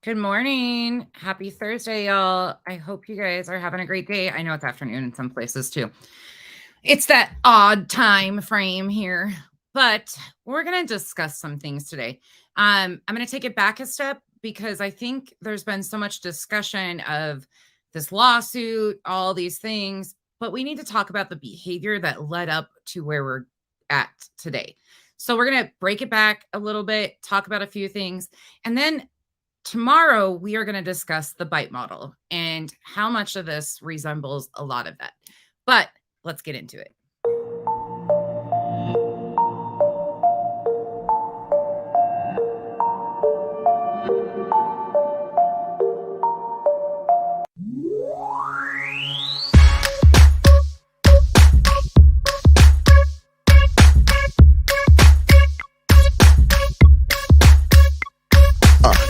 Good morning. Happy Thursday, y'all. I hope you guys are having a great day. I know it's afternoon in some places too. It's that odd time frame here, but we're going to discuss some things today. I'm going to take it back a step because I think there's been so much discussion of this lawsuit, all these things, but we need to talk about the behavior that led up to where we're at today. So we're going to break it back a little bit, talk about a few things, and then tomorrow, we are going to discuss the bite model and how much of this resembles a lot of that. But let's get into it.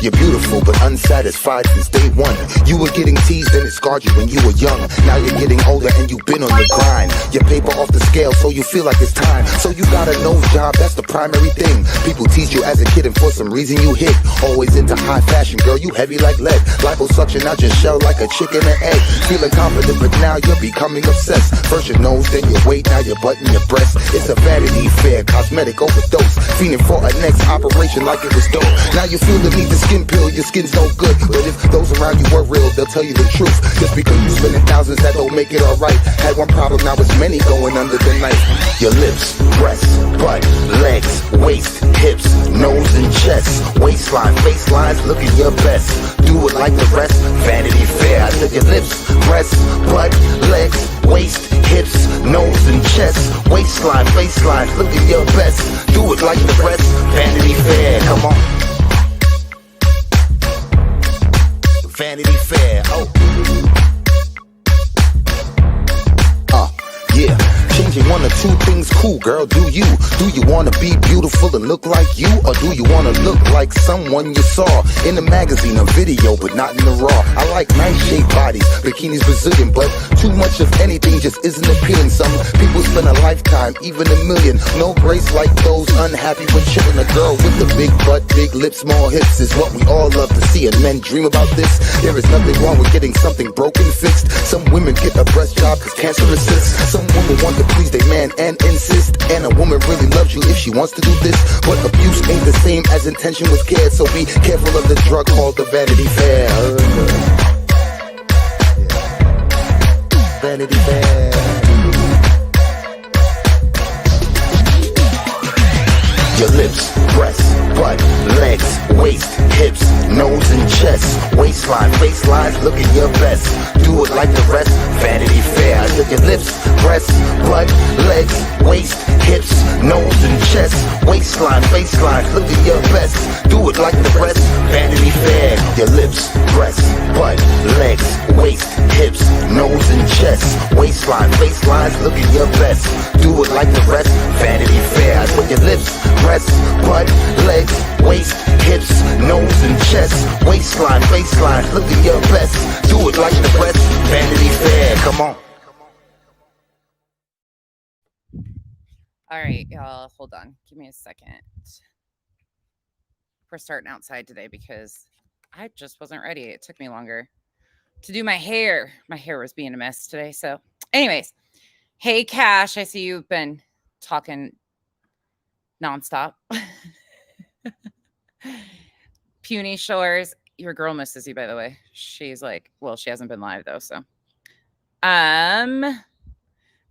You're beautiful but unsatisfied since day one. You were getting teased and it scarred you when you were young. Now you're getting older and you've been on the grind. Your paper off the scale so you feel like it's time. So you got a nose job, that's the primary thing. People teased you as a kid and for some reason you hit. Always into high fashion, girl, you heavy like lead. Liposuction out your shell like a chicken and egg. Feeling confident but now you're becoming obsessed. First your nose, then your weight, now your butt and your breast. It's a vanity fair, cosmetic overdose. Fiending for a next operation like it was dope. Now you feel the need to skin pill, your skin's no good. But if those around you were real, they'll tell you the truth. Just because you spending thousands, that don't make it alright. Had one problem, now it's many going under the knife. Your lips, breasts, butt, legs, waist, hips, nose and chest, waistline, facelines, looking your best. Do it like the rest, Vanity Fair. I said your lips, breasts, butt, legs, waist, hips, nose and chest, waistline, facelines, looking your best. Do it like the rest, Vanity Fair. Come on. Vanity Fair, yeah. Changing one or two things, cool girl, do you? Do you wanna be beautiful and look like you? Or do you wanna look like someone you saw in a magazine, a video, but not in the raw? I like nice shaped bodies, bikinis Brazilian, but too much of anything just isn't appealing. Some people spend a lifetime, even a million. No grace like those unhappy with chilling. A girl with a big butt, big lips, small hips is what we all love to see, and men dream about this. There is nothing wrong with getting something broken fixed. Some women get a breast job cause cancer assists. Some women want to please their man and insist. And a woman really loves you if she wants to do this. But abuse ain't the same as intention was cared. So be careful of the drug called the Vanity Fair. Vanity Fair. Your lips, breasts, butt, legs, waist, hips, nose and chest, waistline, facelines, looking your best. Do it like the rest, Vanity Fair. I said your lips, breasts, butt, legs, waist, hips, nose and chest, waistline, facelines, looking your best. Do it like the rest, Vanity Fair. Your lips, breasts, butt, legs, waist, hips, nose and chest, waistline, facelines, looking your best. Do it like the rest, Vanity Fair. I said your lips, breasts, butt, legs, waist, hips, nose and chest, waistline, faceline, look at your best. Do it like the rest, Vanity Fair. Come on. All right, y'all, hold on. Give me a second. We're starting outside today because I just wasn't ready. It took me longer to do my hair. My hair was being a mess today. So, anyways, hey, Cash, I see you've been talking nonstop. Puny Shores, your girl misses you, by the way. She's like, well, she hasn't been live though, so.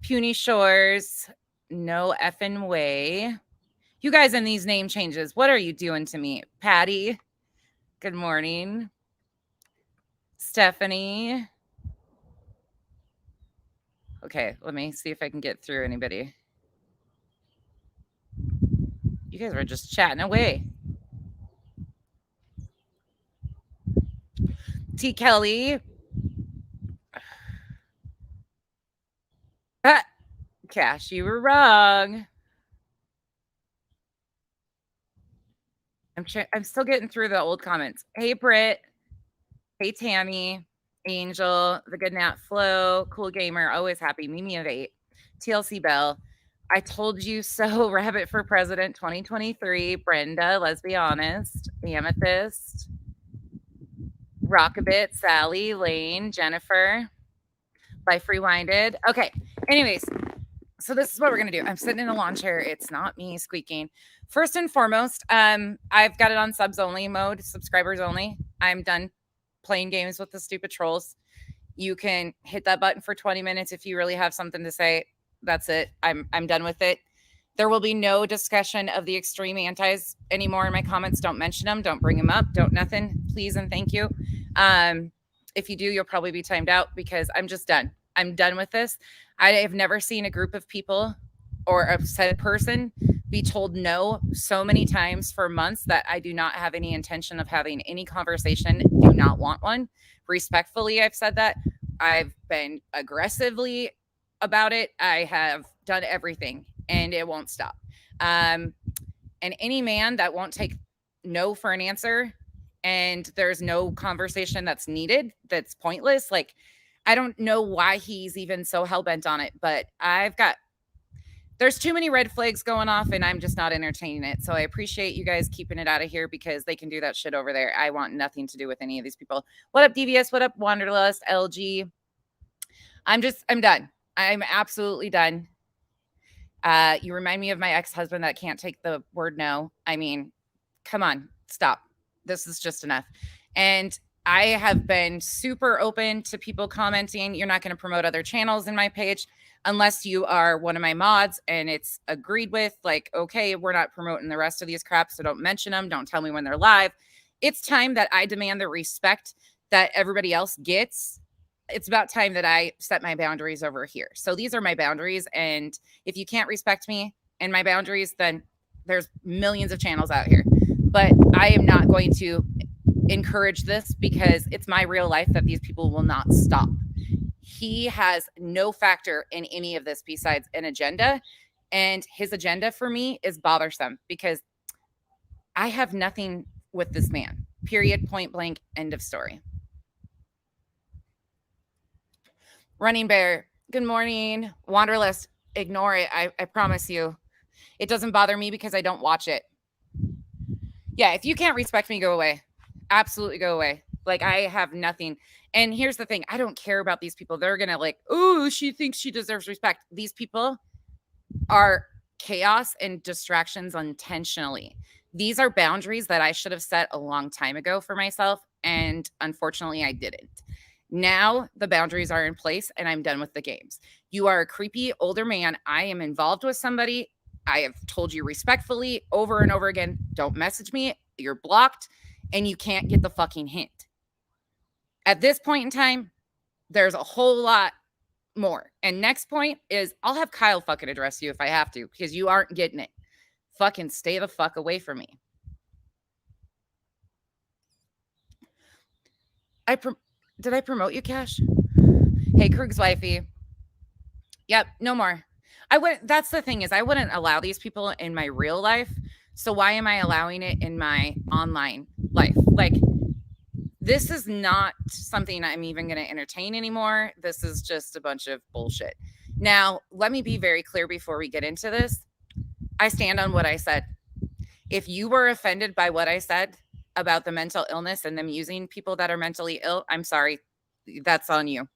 Puny Shores, no effing way. You guys in these name changes, what are you doing to me? Patty, good morning. Stephanie. Okay, let me see if I can get through anybody. You guys were just chatting away. T. Kelly. Cash, you were wrong. I'm still getting through the old comments. Hey, Britt. Hey, Tammy. Angel. The Good Nat Flow. Cool Gamer. Always happy. Mimi of 8. TLC Bell. I told you so. Rabbit for President 2023. Brenda. Let's be honest. Amethyst. Rockabit, Sally, Lane, Jennifer, Life Rewinded. Okay. Anyways, so this is what we're gonna do. I'm sitting in a lawn chair. It's not me squeaking. First and foremost, I've got it on subs only mode, subscribers only. I'm done playing games with the stupid trolls. You can hit that button for 20 minutes if you really have something to say. That's it. I'm done with it. There will be no discussion of the extreme antis anymore in my comments. Don't mention them. Don't bring them up. Don't nothing. Please and thank you. If you do, you'll probably be timed out because I'm just done. I'm done with this. I have never seen a group of people or a said person be told no so many times for months that I do not have any intention of having any conversation. Do not want one. Respectfully, I've said that. I've been aggressively about it. I have done everything and it won't stop. And any man that won't take no for an answer and there's no conversation that's needed, that's pointless, like, I don't know why he's even so hell-bent on it, but there's too many red flags going off and I'm just not entertaining it. So I appreciate you guys keeping it out of here because they can do that shit over there. I want nothing to do with any of these people. What up, DVS? What up, Wanderlust, LG? I'm done. I'm absolutely done. You remind me of my ex-husband that can't take the word no. I mean, come on, stop. This is just enough. And I have been super open to people commenting. You're not going to promote other channels in my page unless you are one of my mods and it's agreed with, like, okay, we're not promoting the rest of these crap, so don't mention them. Don't tell me when they're live. It's time that I demand the respect that everybody else gets. It's about time that I set my boundaries over here. So these are my boundaries. And if you can't respect me and my boundaries, then there's millions of channels out here. But I am not going to encourage this because it's my real life that these people will not stop. He has no factor in any of this besides an agenda. And his agenda for me is bothersome because I have nothing with this man. Period, point blank, end of story. Running Bear, good morning. Wanderlust, ignore it. I promise you. It doesn't bother me because I don't watch it. Yeah, if you can't respect me, go away. Absolutely go away. Like, I have nothing. And here's the thing. I don't care about these people. They're going to like, oh, she thinks she deserves respect. These people are chaos and distractions intentionally. These are boundaries that I should have set a long time ago for myself. And unfortunately, I didn't. Now the boundaries are in place and I'm done with the games. You are a creepy older man. I am involved with somebody. I have told you respectfully over and over again, don't message me. You're blocked and you can't get the fucking hint. At this point in time, there's a whole lot more. And next point is I'll have Kyle fucking address you if I have to because you aren't getting it. Fucking stay the fuck away from me. Did I promote you, Cash? Hey, Krug's wifey. Yep, no more. That's the thing is I wouldn't allow these people in my real life. So why am I allowing it in my online life? Like, this is not something I'm even going to entertain anymore. This is just a bunch of bullshit. Now, let me be very clear before we get into this. I stand on what I said. If you were offended by what I said about the mental illness and them using people that are mentally ill, I'm sorry. That's on you.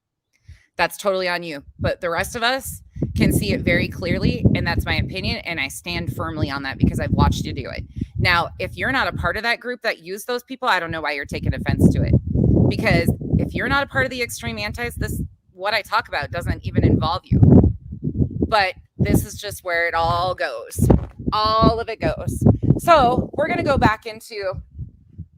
That's totally on you. But the rest of us can see it very clearly. And that's my opinion. And I stand firmly on that because I've watched you do it. Now, if you're not a part of that group that use those people, I don't know why you're taking offense to it. Because if you're not a part of the extreme antis, what I talk about doesn't even involve you. But this is just where it all goes. All of it goes. So we're going to go back into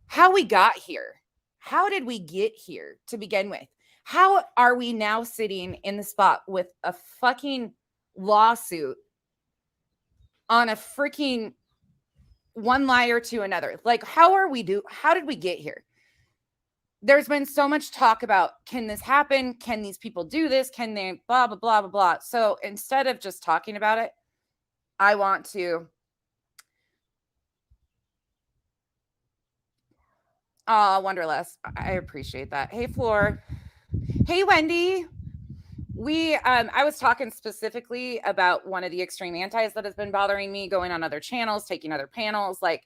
how we got here. How did we get here to begin with? How are we now sitting in the spot with a fucking lawsuit on a freaking one liar to another? Like, how did we get here? There's been so much talk about, can this happen? Can these people do this? Can they blah, blah, blah, blah, blah. So instead of just talking about it, I want to Wonderlust. I appreciate that. Hey, Floor. Hey, Wendy. I was talking specifically about one of the extreme antis that has been bothering me, going on other channels, taking other panels. Like,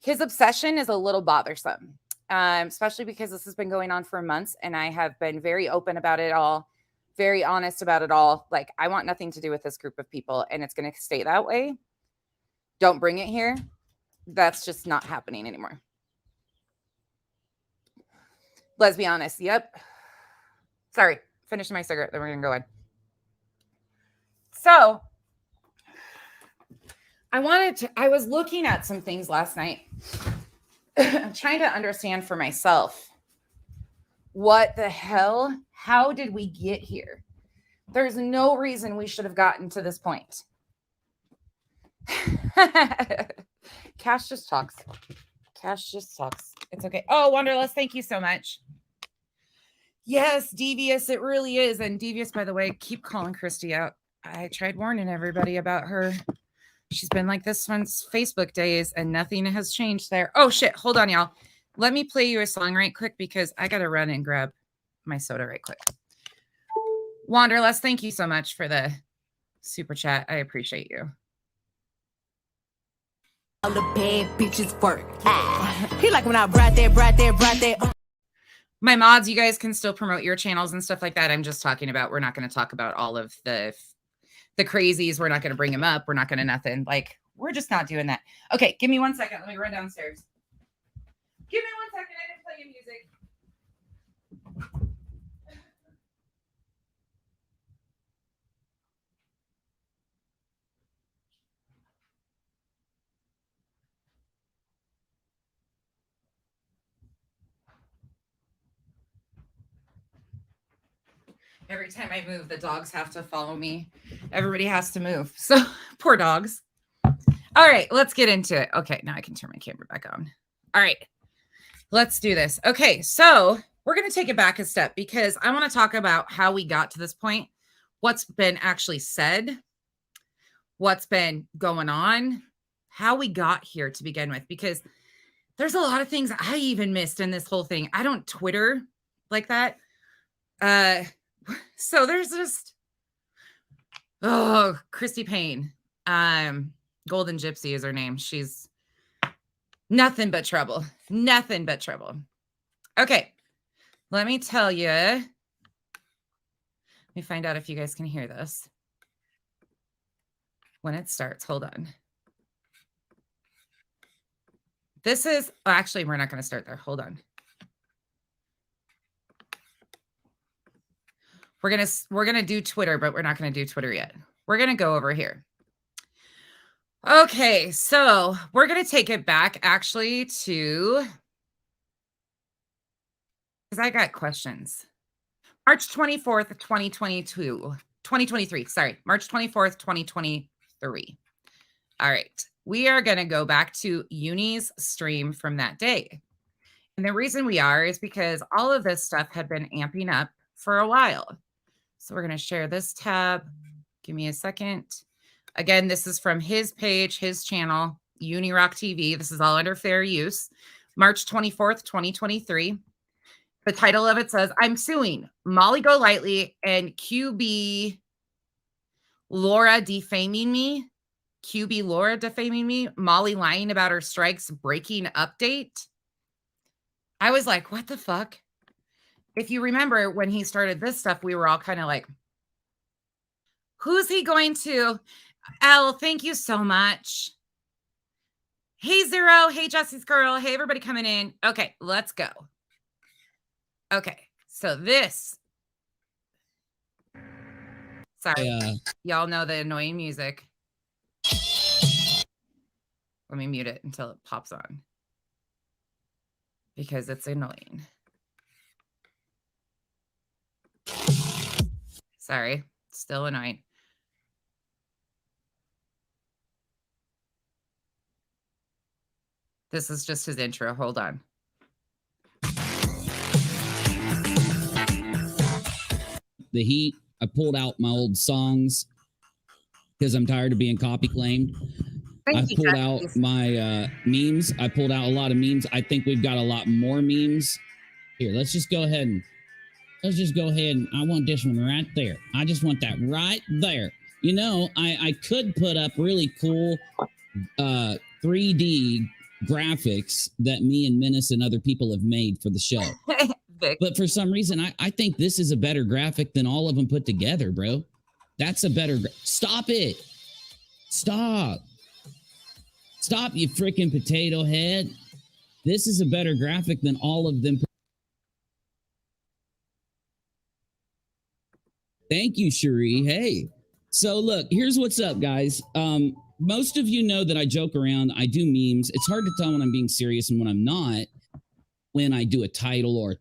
his obsession is a little bothersome. especially because this has been going on for months and I have been very open about it all, very honest about it all. Like, I want nothing to do with this group of people and it's going to stay that way. Don't bring it here. That's just not happening anymore. Let's be honest. Yep. Sorry. Finishing my cigarette. Then we're going to go in. So I was looking at some things last night. I'm trying to understand for myself. What the hell? How did we get here? There's no reason we should have gotten to this point. Cash just talks. Cash just talks. It's okay. Oh, Wanderlust, thank you so much. Yes, Devious, it really is. And Devious, by the way, keep calling Christy out. I tried warning everybody about her. She's been like this since Facebook days and nothing has changed there. Oh, shit. Hold on, y'all. Let me play you a song right quick because I got to run and grab my soda right quick. Wanderlust, thank you so much for the super chat. I appreciate you. All the bad bitches work. He like when I right there. My mods, you guys can still promote your channels and stuff like that. I'm just talking about, we're not going to talk about all of the crazies. We're not going to bring them up. We're not going to nothing. Like, we're just not doing that. Okay, give me 1 second. Let me run downstairs. Give me 1 second. I didn't play your music. Every time I move, the dogs have to follow me. Everybody has to move. So poor dogs. All right, let's get into it. Okay, now I can turn my camera back on. All right, let's do this. Okay, so we're going to take it back a step because I want to talk about how we got to this point, what's been actually said, what's been going on, how we got here to begin with, because there's a lot of things I even missed in this whole thing. I don't Twitter like that. So there's just, Christy Payne, Golden Gypsy is her name. She's nothing but trouble. Nothing but trouble. Okay. Let me tell you. Let me find out if you guys can hear this. When it starts, hold on. This is, actually, we're not going to start there. Hold on. We're going to do Twitter, but we're not going to do Twitter yet. We're going to go over here. Okay, so we're going to take it back actually to, because I got questions. March 24th, 2023. Sorry, March 24th, 2023. All right, we are going to go back to Uni's stream from that day. And the reason we are is because all of this stuff had been amping up for a while. So we're going to share this tab. Give me a second. Again, this is from his page, his channel, Unirock TV. This is all under fair use. March 24th, 2023. The title of it says, I'm suing Molly Golightly and QB Laura defaming me. QB Laura defaming me. Molly lying about her strikes breaking update. I was like, what the fuck? If you remember when he started this stuff, we were all kind of like, who's he going to? Elle, thank you so much. Hey, Zero. Hey, Jesse's girl. Hey, everybody coming in. Okay, let's go. Okay, so this. Sorry. Y'all know the annoying music. Let me mute it until it pops on. Because it's annoying. Sorry, still annoying. This is just his intro. Hold on. The heat. I pulled out my old songs because I'm tired of being copy claimed. I pulled out my memes. I pulled out a lot of memes. I think we've got a lot more memes. Here, let's just go ahead and I want this one right there. I just want that right there. You know, I could put up really cool 3D graphics that me and Menace and other people have made for the show. Vic. But for some reason, I think this is a better graphic than all of them put together, bro. That's a better. Stop it. Stop. Stop, you freaking potato head. This is a better graphic than all of them. Thank you, Cherie. Hey. So look, here's what's up, guys. Most of you know that I joke around. I do memes. It's hard to tell when I'm being serious and when I'm not, when I do a title or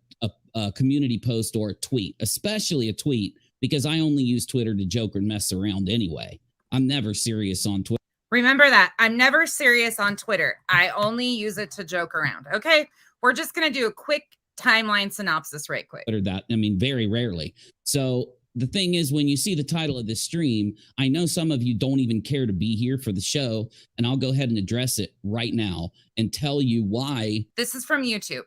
a community post or a tweet, especially a tweet, because I only use Twitter to joke or mess around anyway. I'm never serious on Twitter. Remember that. I'm never serious on Twitter. I only use it to joke around. Okay. We're just going to do a quick timeline synopsis right quick. That, I mean, very rarely. So the thing is, when you see the title of this stream, I know some of you don't even care to be here for the show, and I'll go ahead and address it right now and tell you why. This is from YouTube.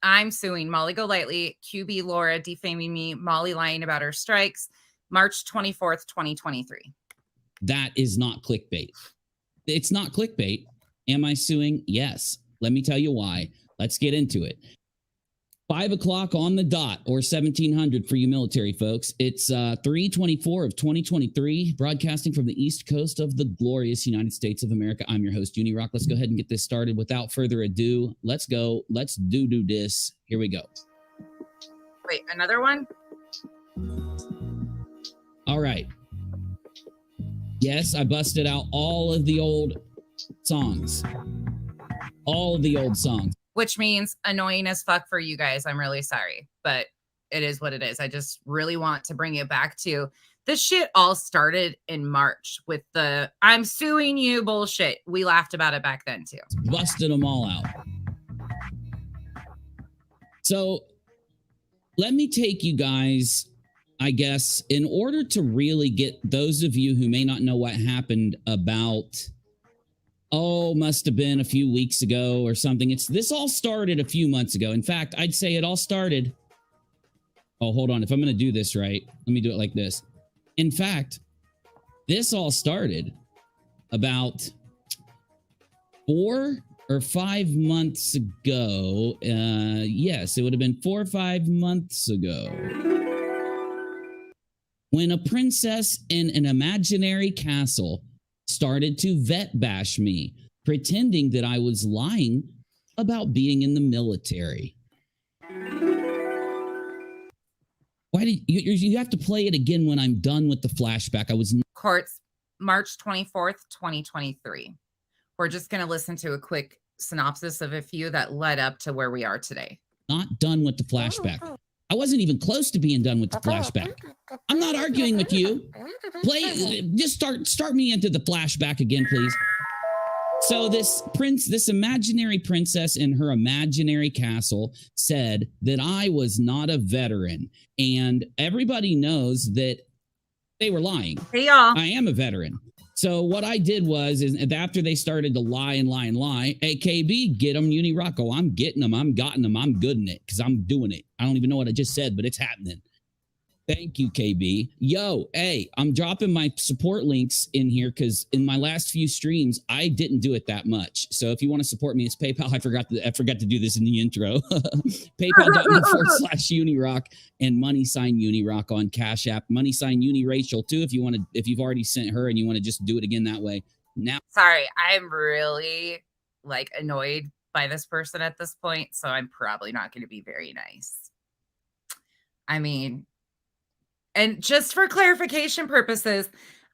I'm suing Molly Golightly, QB Laura defaming me, Molly lying about her strikes, March 24th, 2023. That is not clickbait. It's not clickbait. Am I suing? Yes. Let me tell you why. Let's get into it. 5 o'clock on the dot, or 1700 for you military folks. It's 3/24 of 2023, broadcasting from the East Coast of the glorious United States of America. I'm your host, Uni-Rock. Let's go ahead and get this started. Without further ado, let's go. Let's do this. Here we go. Wait, another one? All right. Yes, I busted out all of the old songs. All of the old songs. Which means annoying as fuck for you guys. I'm really sorry, but it is what it is. I just really want to bring it back to this shit all started in March with the I'm suing you bullshit. We laughed about it back then too. Busted them all out. So let me take you guys, I guess, in order to really get those of you who may not know what happened about, must have been a few weeks ago or something. This all started a few months ago. In fact, I'd say it all started. Oh, hold on. If I'm going to do this right, let me do it like this. In fact, this all started about 4 or 5 months ago. Yes, it would have been 4 or 5 months ago. When a princess in an imaginary castle started to vet bash me, pretending that I was lying about being in the military. Why did you have to play it again when I'm done with the flashback? Courts, March 24th, 2023. We're just going to listen to a quick synopsis of a few that led up to where we are today. Not done with the flashback. I wasn't even close to being done with the flashback. I'm not arguing with you. Just start me into the flashback again, please. So this imaginary princess in her imaginary castle said that I was not a veteran, and everybody knows that they were lying. Hey, y'all. I am a veteran. So what I did was, after they started to lie and lie and lie, hey, KB, get them, Uni-Rocco. I'm getting them. I'm gotten them. I'm good in it because I'm doing it. I don't even know what I just said, but it's happening. Thank you, KB. Yo, hey, I'm dropping my support links in here because in my last few streams, I didn't do it that much. So if you want to support me, it's PayPal. I forgot to do this in the intro. PayPal.me/Uni-Rock and #Uni-Rock on Cash App. #Uni-Rachel too. If you've already sent her and you want to just do it again that way. Now, sorry, I'm really annoyed by this person at this point, so I'm probably not going to be very nice. I mean, and just for clarification purposes,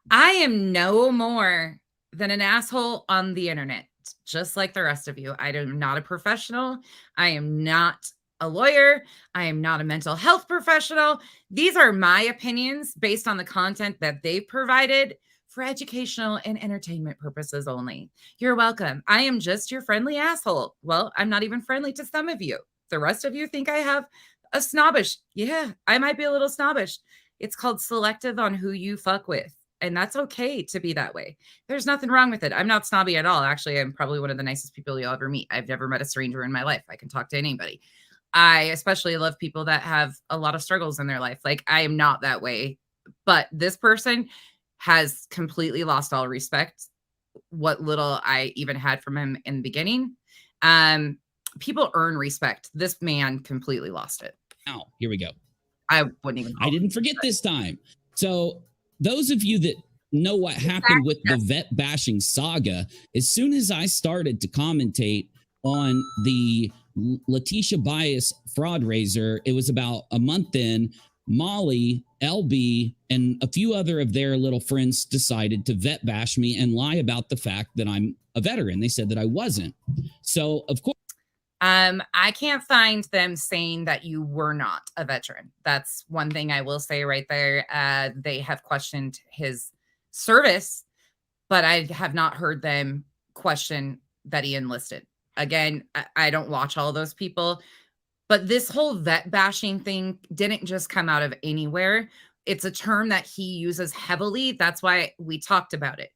I am no more than an asshole on the internet, just like the rest of you. I am not a professional. I am not a lawyer. I am not a mental health professional. These are my opinions based on the content that they've provided for educational and entertainment purposes only. You're welcome. I am just your friendly asshole. Well, I'm not even friendly to some of you. The rest of you think I have a snobbish. Yeah, I might be a little snobbish. It's called selective on who you fuck with. And that's okay to be that way. There's nothing wrong with it. I'm not snobby at all. Actually, I'm probably one of the nicest people you'll ever meet. I've never met a stranger in my life. I can talk to anybody. I especially love people that have a lot of struggles in their life. I am not that way. But this person has completely lost all respect, what little I even had from him in the beginning. People earn respect. This man completely lost it. Now, here we go. I wouldn't even. I didn't forget this time. So those of you that know what happened with the vet bashing saga, as soon as I started to commentate on the Letitia Bias fraud raiser, it was about a month in, Molly, LB, and a few other of their little friends decided to vet bash me and lie about the fact that I'm a veteran. They said that I wasn't. So, of course. I can't find them saying that you were not a veteran. That's one thing I will say right there. They have questioned his service, but I have not heard them question that he enlisted. Again, I don't watch all those people, but this whole vet bashing thing didn't just come out of anywhere. It's a term that he uses heavily. That's why we talked about it.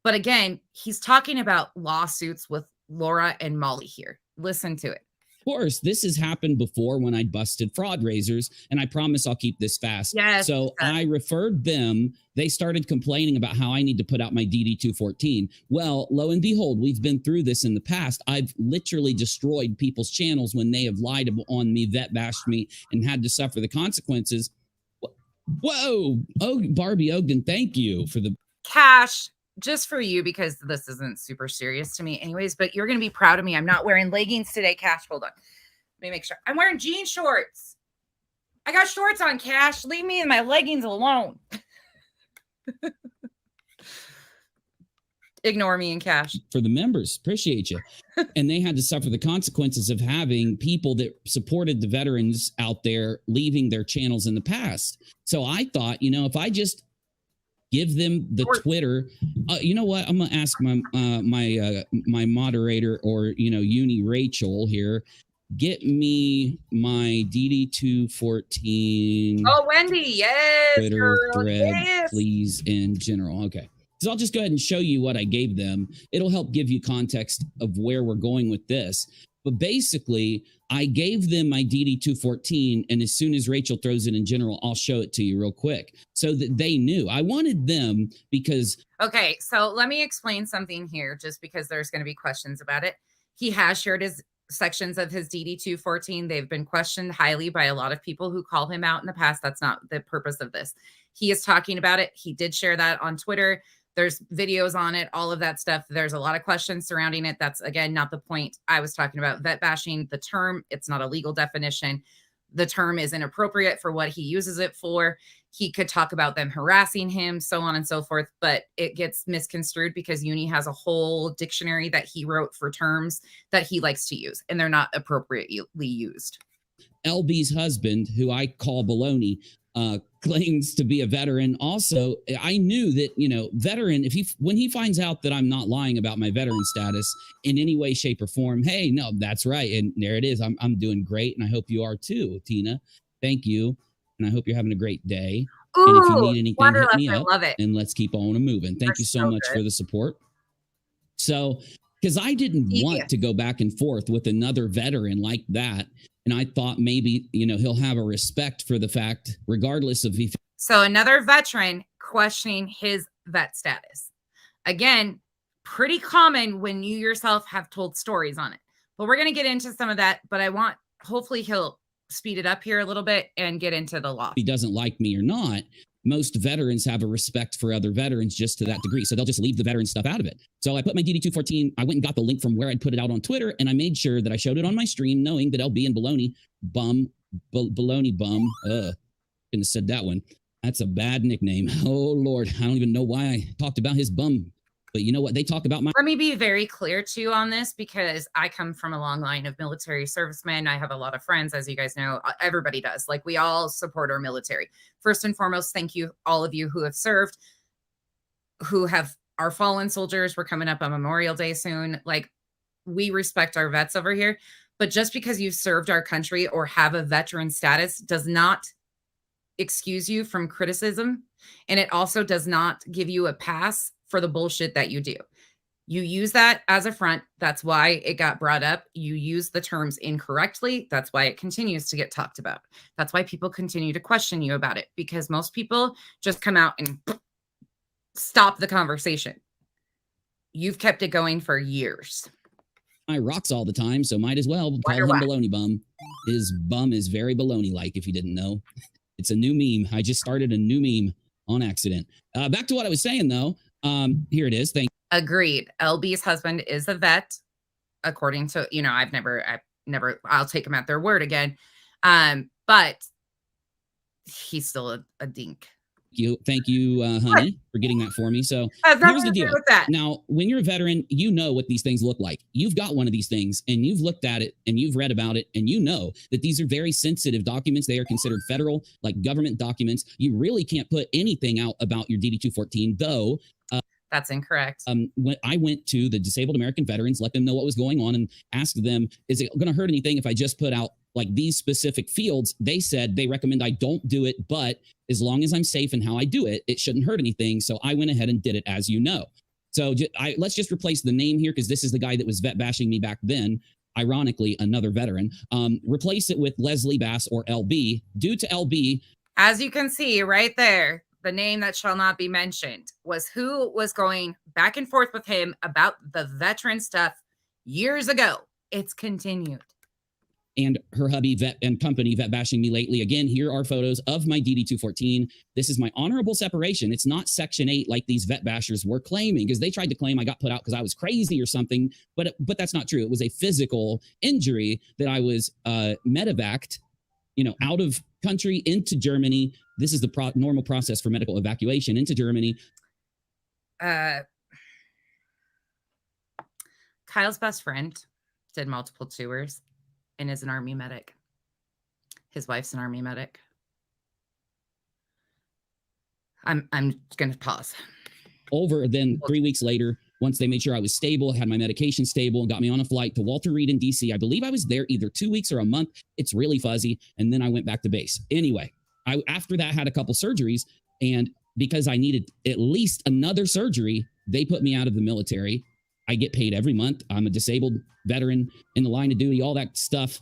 But again, he's talking about lawsuits with Laura and Molly here. Listen to it. Of course, this has happened before when I busted fraud raisers, and I promise I'll keep this fast. Yes. So I referred them. They started complaining about how I need to put out my DD-214. Well, lo and behold, we've been through this in the past. I've literally destroyed people's channels when they have lied on me, vet bashed me, and had to suffer the consequences. Whoa. Oh, Barbie Ogden, thank you for the cash. Just for you, because this isn't super serious to me anyways, but you're going to be proud of me. I'm not wearing leggings today, Cash. Hold on. Let me make sure. I'm wearing jean shorts. I got shorts on, Cash. Leave me and my leggings alone. Ignore me and Cash. For the members, appreciate you. And they had to suffer the consequences of having people that supported the veterans out there leaving their channels in the past. So I thought, if I just give them the Twitter. You know what? I'm gonna ask my my moderator or Uni Rachel here. Get me my DD-214. Oh, Wendy, yes. Twitter girl, thread, yes. please, in general. Okay. So I'll just go ahead and show you what I gave them. It'll help give you context of where we're going with this. But basically, I gave them my DD-214, and as soon as Rachel throws it in general, I'll show it to you real quick so that they knew. I wanted them because... Okay, so let me explain something here, just because there's going to be questions about it. He has shared his sections of his DD-214. They've been questioned highly by a lot of people who call him out in the past. That's not the purpose of this. He is talking about it. He did share that on Twitter. There's videos on it, all of that stuff. There's a lot of questions surrounding it. That's, again, not the point. I was talking about vet bashing, the term. It's not a legal definition. The term is inappropriate for what he uses it for. He could talk about them harassing him, so on and so forth, but it gets misconstrued because Uni has a whole dictionary that he wrote for terms that he likes to use, and they're not appropriately used. LB's husband, who I call Baloney, claims to be a veteran. Also, I knew that, veteran, when he finds out that I'm not lying about my veteran status in any way, shape, or form, hey, no, that's right. And there it is. I'm doing great. And I hope you are too, Tina. Thank you. And I hope you're having a great day. Ooh, and if you need anything, hit me up. I love it. And let's keep on moving. Thank you so much for the support. So, because I didn't want to go back and forth with another veteran like that. And I thought maybe, he'll have a respect for the fact, regardless of if. So another veteran questioning his vet status. Again, pretty common when you yourself have told stories on it. But we're going to get into some of that. But hopefully he'll speed it up here a little bit and get into the law. He doesn't like me or not. Most veterans have a respect for other veterans just to that degree. So they'll just leave the veteran stuff out of it. So I put my DD-214, I went and got the link from where I'd put it out on Twitter, and I made sure that I showed it on my stream, knowing that LB and Baloney bum, shouldn't have said that one. That's a bad nickname. Oh, Lord. I don't even know why I talked about his bum. But you know what? They talk about my... Let me be very clear too on this, because I come from a long line of military servicemen. I have a lot of friends, as you guys know. Everybody does. Like, we all support our military. First and foremost, thank you, all of you who have served, who have our fallen soldiers. We're coming up on Memorial Day soon. Like, we respect our vets over here. But just because you've served our country or have a veteran status does not excuse you from criticism. And it also does not give you a pass for the bullshit that you do. You use that as a front. That's why it got brought up. You use the terms incorrectly. That's why it continues to get talked about. That's why people continue to question you about it, because most people just come out and stop the conversation. You've kept it going for years. I rocks all the time, so might as well call him Baloney Bum. His bum is very baloney-like, if you didn't know. It's a new meme. I just started a new meme on accident. Back to what I was saying, though. Here it is. Thank you. Agreed. LB's husband is a vet, according to, you know, I'll take him at their word again. But he's still a dink. Thank you, honey, for getting that for me. So here's the deal. Now, when you're a veteran, you know what these things look like. You've got one of these things, and you've looked at it, and you've read about it, and you know that these are very sensitive documents. They are considered federal, like government documents. You really can't put anything out about your DD-214, though. That's incorrect. When I went to the Disabled American Veterans, let them know what was going on, and asked them, is it going to hurt anything if I just put out like these specific fields? They said they recommend I don't do it, but as long as I'm safe in how I do it, it shouldn't hurt anything. So I went ahead and did it, as you know. So let's just replace the name here, because this is the guy that was vet bashing me back then. Ironically, another veteran. Replace it with Leslie Bass, or LB. Due to LB. As you can see right there, the name that shall not be mentioned was who was going back and forth with him about the veteran stuff years ago. It's continued. And her hubby, vet and company, vet bashing me lately. Again, here are photos of my DD-214. This is my honorable separation. It's not Section 8 like these vet bashers were claiming, because they tried to claim I got put out because I was crazy or something. But that's not true. It was a physical injury that I was medevaced, out of country into Germany. This is the normal process for medical evacuation into Germany. Kyle's best friend did multiple tours and is an Army medic. His wife's an Army medic. I'm going to pause. Then 3 weeks later, once they made sure I was stable, had my medication stable, and got me on a flight to Walter Reed in DC. I believe I was there either 2 weeks or a month. It's really fuzzy. And then I went back to base. Anyway, I after that had a couple surgeries. And because I needed at least another surgery, they put me out of the military. I get paid every month. I'm a disabled veteran in the line of duty, all that stuff.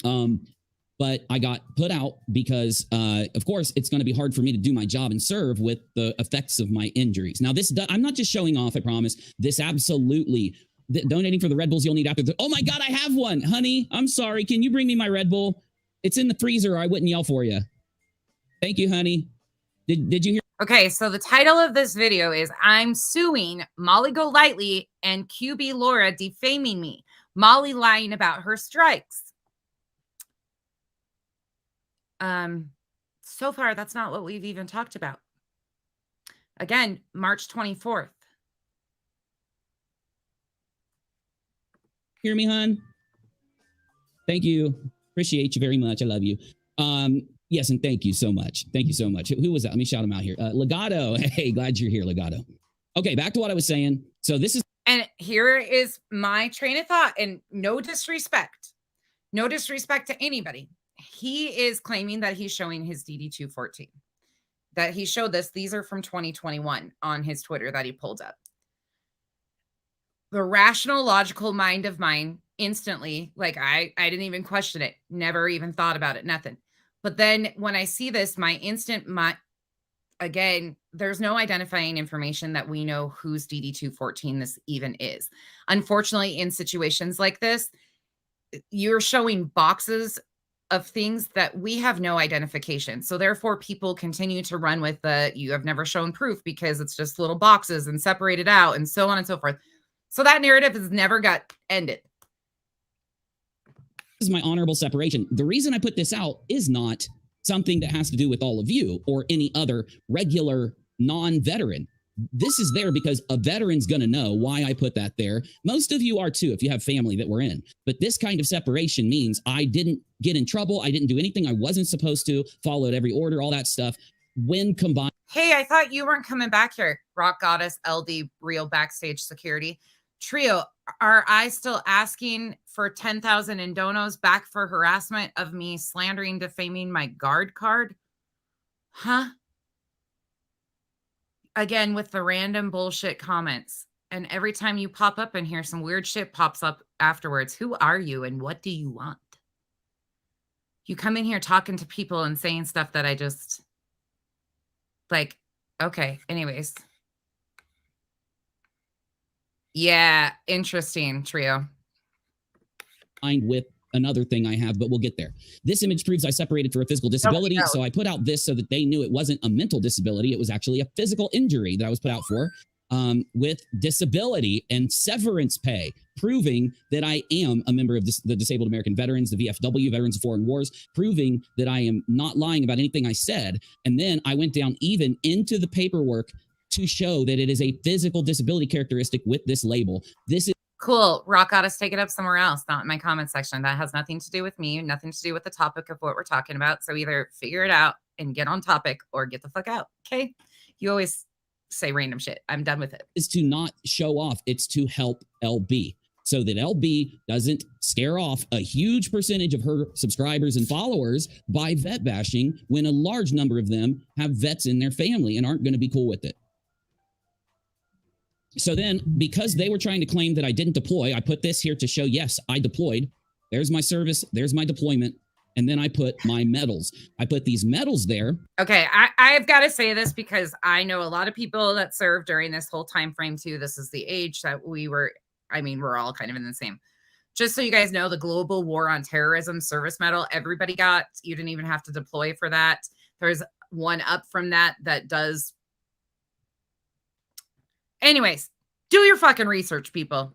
But I got put out because, of course, it's going to be hard for me to do my job and serve with the effects of my injuries. Now, I'm not just showing off, I promise. This absolutely, donating for the Red Bulls you'll need after. Oh, my God, I have one. Honey, I'm sorry. Can you bring me my Red Bull? It's in the freezer, or I wouldn't yell for you. Thank you, honey. Did you hear? Okay, so the title of this video is I'm suing Molly Golightly and QB Laura defaming me. Molly lying about her strikes. So far, that's not what we've even talked about. Again, March 24th. Hear me, hon? Thank you. Appreciate you very much. I love you. Yes, and thank you so much. Thank you so much. Who was that? Let me shout him out here. Legato. Hey, glad you're here, Legato. Okay, back to what I was saying. So this is... And here is my train of thought, and no disrespect. No disrespect to anybody. He is claiming that he's showing his DD-214. That he showed this. These are from 2021 on his Twitter that he pulled up. The rational, logical mind of mine instantly, like I didn't even question it. Never even thought about it. Nothing. But then when I see this, again, there's no identifying information that we know whose DD-214 this even is. Unfortunately, in situations like this, you're showing boxes of things that we have no identification. So therefore, people continue to run with you have never shown proof because it's just little boxes and separated out and so on and so forth. So that narrative has never got ended. This is my honorable separation. The reason I put this out is not something that has to do with all of you or any other regular non-veteran. This is there because a veteran's going to know why I put that there. Most of you are too, if you have family that we're in. But this kind of separation means I didn't get in trouble. I didn't do anything I wasn't supposed to, followed every order, all that stuff. When combined. Hey, I thought you weren't coming back here. Rock Goddess, LD, real backstage security. Trio, are I still asking for 10,000 in donos back for harassment of me slandering, defaming my guard card? Huh? Again, with the random bullshit comments. And every time you pop up in here, some weird shit pops up afterwards. Who are you and what do you want? You come in here talking to people and saying stuff that I just... Like, okay, anyways. Yeah, interesting, Trio. combined with another thing I have, but we'll get there. This image proves I separated for a physical disability. So I put out this so that they knew it wasn't a mental disability. It was actually a physical injury that I was put out for with disability and severance pay, proving that I am a member of the Disabled American Veterans, the VFW, Veterans of Foreign Wars, proving that I am not lying about anything I said. And then I went down even into the paperwork to show that it is a physical disability characteristic with this label. This is cool. Rock Goddess, take it up somewhere else, not in my comment section. That has nothing to do with me, nothing to do with the topic of what we're talking about. So either figure it out and get on topic or get the fuck out. Okay. You always say random shit. I'm done with it. Is to not show off. It's to help LB so that LB doesn't scare off a huge percentage of her subscribers and followers by vet bashing when a large number of them have vets in their family and aren't going to be cool with it. So then, because they were trying to claim that I didn't deploy, I put this here to show, yes, I deployed. There's my service. There's my deployment. And then I put my medals. I put these medals there. Okay, I've got to say this because I know a lot of people that served during this whole time frame too. This is the age that we were, I mean, we're all kind of in the same. Just so you guys know, the Global War on Terrorism service medal, everybody got. You didn't even have to deploy for that. There's one up from that does. Anyways, do your fucking research, people.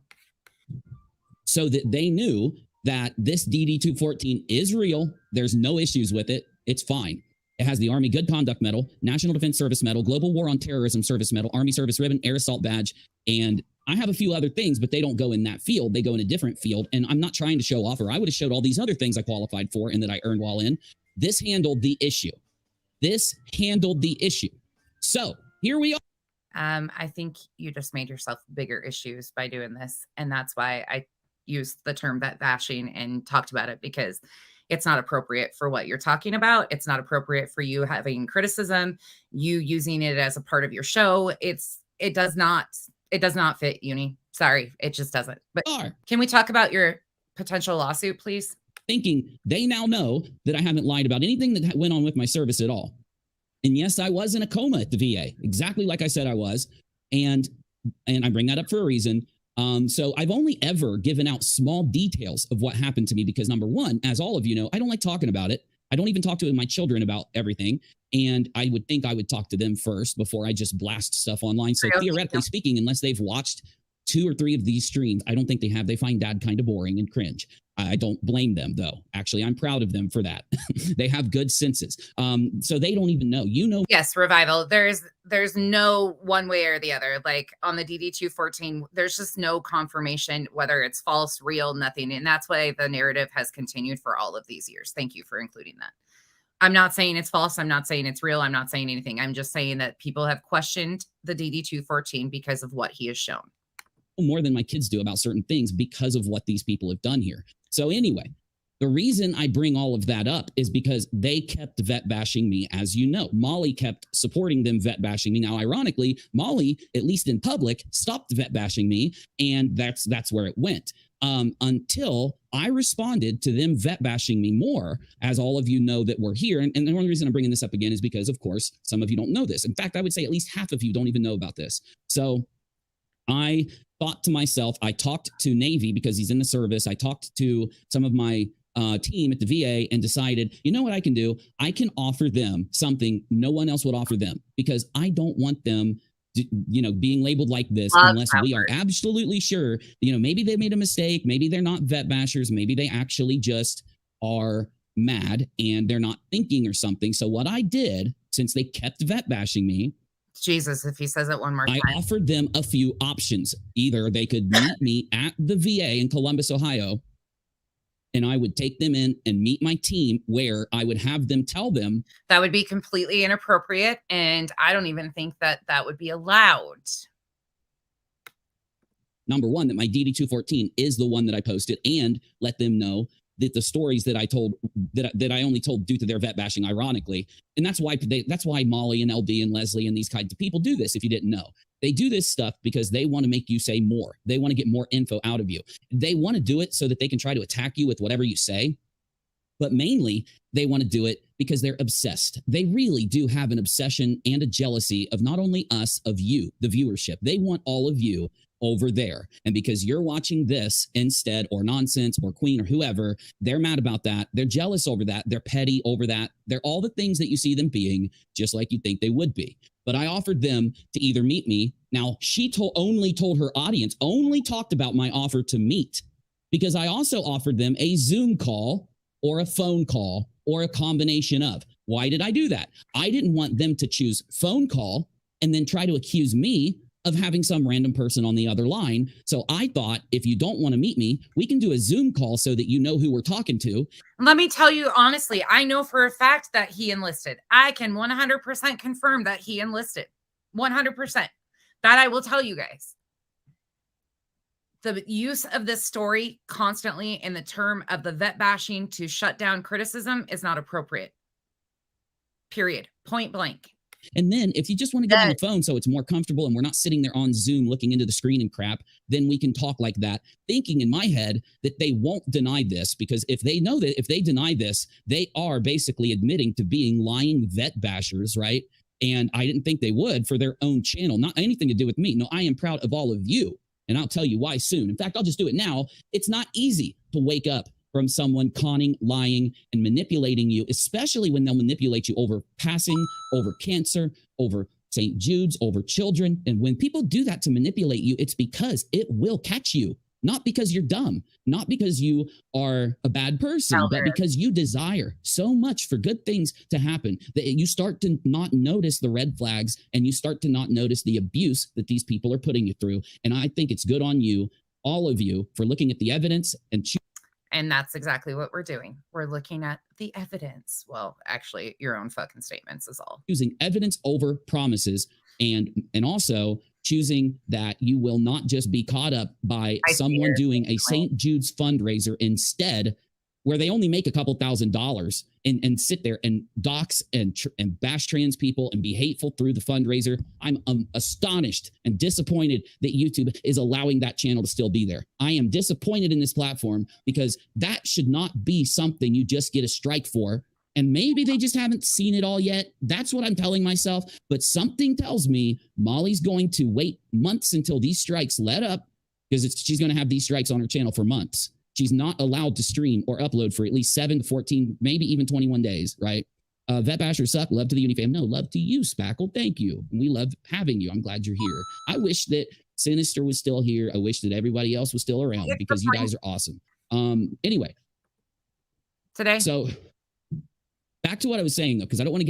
So that they knew that this DD-214 is real. There's no issues with it. It's fine. It has the Army Good Conduct Medal, National Defense Service Medal, Global War on Terrorism Service Medal, Army Service Ribbon, Air Assault Badge, and I have a few other things, but they don't go in that field. They go in a different field, and I'm not trying to show off, or I would have showed all these other things I qualified for and that I earned while in. This handled the issue. This handled the issue. So here we are. I think you just made yourself bigger issues by doing this, and that's why I used the term vet bashing and talked about it, because it's not appropriate for what you're talking about. It's not appropriate for you having criticism, you using it as a part of your show. It does not fit, Uni. Sorry, it just doesn't. But can we talk about your potential lawsuit, please? Thinking they now know that I haven't lied about anything that went on with my service at all. And yes, I was in a coma at the VA, exactly like I said I was. And I bring that up for a reason. So I've only ever given out small details of what happened to me because, number one, as all of you know, I don't like talking about it. I don't even talk to my children about everything. And I would think I would talk to them first before I just blast stuff online. So theoretically speaking, unless they've watched 2 or 3 of these streams, I don't think they have. They find Dad kind of boring and cringe. I don't blame them, though. Actually, I'm proud of them for that. They have good senses. So they don't even know. You know. Yes, Revival. There's no one way or the other. Like on the DD-214, there's just no confirmation whether it's false, real, nothing. And that's why the narrative has continued for all of these years. Thank you for including that. I'm not saying it's false. I'm not saying it's real. I'm not saying anything. I'm just saying that people have questioned the DD-214 because of what he has shown. More than my kids do about certain things because of what these people have done here. So anyway, the reason I bring all of that up is because they kept vet bashing me, as you know. Molly kept supporting them vet bashing me. Now, ironically, Molly, at least in public, stopped vet bashing me, and that's where it went. Until I responded to them vet bashing me more, as all of you know that we're here. And the only reason I'm bringing this up again is because, of course, some of you don't know this. In fact, I would say at least half of you don't even know about this. So I thought to myself, I talked to Navy because he's in the service. I talked to some of my team at the VA and decided, you know what I can do? I can offer them something no one else would offer them, because I don't want them being labeled like this unless we are absolutely sure, maybe they made a mistake. Maybe they're not vet bashers. Maybe they actually just are mad and they're not thinking or something. So what I did, since they kept vet bashing me, Jesus, if he says it one more time. I offered them a few options. Either they could meet me at the VA in Columbus, Ohio, and I would take them in and meet my team, where I would have them tell them. That would be completely inappropriate, and I don't even think that would be allowed. Number one, that my DD-214 is the one that I posted, and let them know that the stories that I told, that I only told due to their vet bashing, ironically. And that's why Molly and LB and Leslie and these kinds of people do this, if you didn't know. They do this stuff because they want to make you say more. They want to get more info out of you. They want to do it so that they can try to attack you with whatever you say. But mainly, they want to do it because they're obsessed. They really do have an obsession and a jealousy of not only us, of you, the viewership. They want all of you over there. And because you're watching this instead, or nonsense, or Queen, or whoever, they're mad about that. They're jealous over that. They're petty over that. They're all the things that you see them being, just like you think they would be. But I offered them to either meet me. Now, she only told her audience, only talked about my offer to meet, because I also offered them a Zoom call or a phone call or a combination of. Why did I do that? I didn't want them to choose phone call and then try to accuse me of having some random person on the other line. So I thought, if you don't want to meet me, we can do a Zoom call so that you know who we're talking to. Let me tell you honestly, I know for a fact that he enlisted. I can 100% confirm that he enlisted. 100%. That I will tell you guys. The use of this story constantly in the term of the vet bashing to shut down criticism is not appropriate. Period. Point blank. And then if you just want to get on the phone so it's more comfortable and we're not sitting there on Zoom looking into the screen and crap, then we can talk like that, thinking in my head that they won't deny this, because if they know that if they deny this, they are basically admitting to being lying vet bashers, right? And I didn't think they would for their own channel, not anything to do with me. No, I am proud of all of you. And I'll tell you why soon. In fact, I'll just do it now. It's not easy to wake up from someone conning, lying, and manipulating you, especially when they'll manipulate you over passing, over cancer, over St. Jude's, over children. And when people do that to manipulate you, it's because it will catch you. Not because you're dumb, not because you are a bad person, but because you desire so much for good things to happen that you start to not notice the red flags and you start to not notice the abuse that these people are putting you through. And I think it's good on you, all of you, for looking at the evidence and that's exactly what we're doing. We're looking at the evidence. Well, actually, your own fucking statements is all. Using evidence over promises, and also choosing that you will not just be caught up by someone doing a St. Jude's fundraiser instead, where they only make a couple $1,000 and sit there and dox and bash trans people and be hateful through the fundraiser. I'm astonished and disappointed that YouTube is allowing that channel to still be there. I am disappointed in this platform, because that should not be something you just get a strike for. And maybe they just haven't seen it all yet. That's what I'm telling myself. But something tells me Molly's going to wait months until these strikes let up, because she's going to have these strikes on her channel for months. She's not allowed to stream or upload for at least 7 to 14, maybe even 21 days, right? Vet bashers suck. Love to the Uni fam. No, love to you, Spackle. Thank you. We love having you. I'm glad you're here. I wish that Sinister was still here. I wish that everybody else was still around, because you guys are awesome. Anyway. Today. So back to what I was saying, though, because I don't want to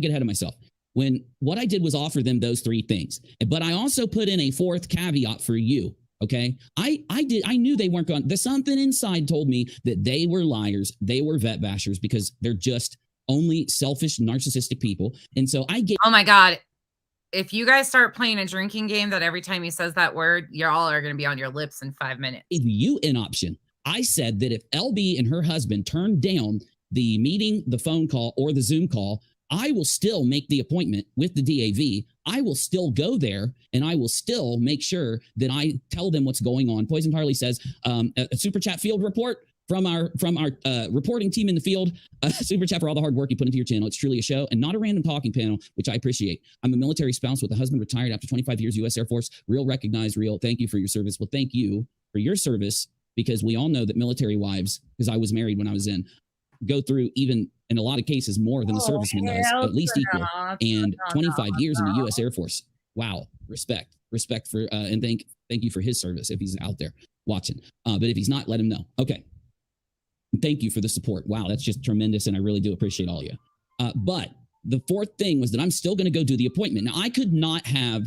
get ahead of myself. When what I did was offer them those 3 things, but I also put in a 4th caveat for you. Okay. I knew they weren't going. There's something inside told me that they were liars. They were vet bashers, because they're just only selfish, narcissistic people. And so I get. Oh my God. If you guys start playing a drinking game that every time he says that word, y'all are going to be on your lips in 5 minutes. Give you an option. I said that if LB and her husband turned down the meeting, the phone call, or the Zoom call, I will still make the appointment with the DAV. I will still go there, and I will still make sure that I tell them what's going on. Poison Harley says, a super chat field report from our reporting team in the field. Super chat for all the hard work you put into your channel. It's truly a show and not a random talking panel, which I appreciate. I'm a military spouse with a husband retired after 25 years, U.S. Air Force. Real recognized, real. Thank you for your service. Well, thank you for your service, because we all know that military wives, because I was married when I was in, go through, even in a lot of cases, more than the serviceman does, at least equal. And 25 years in the U.S. Air Force. Wow. Respect for, and thank you for his service if he's out there watching. But if he's not, let him know. Okay. Thank you for the support. Wow. That's just tremendous. And I really do appreciate all of you. But the 4th thing was that I'm still going to go do the appointment. Now, I could not have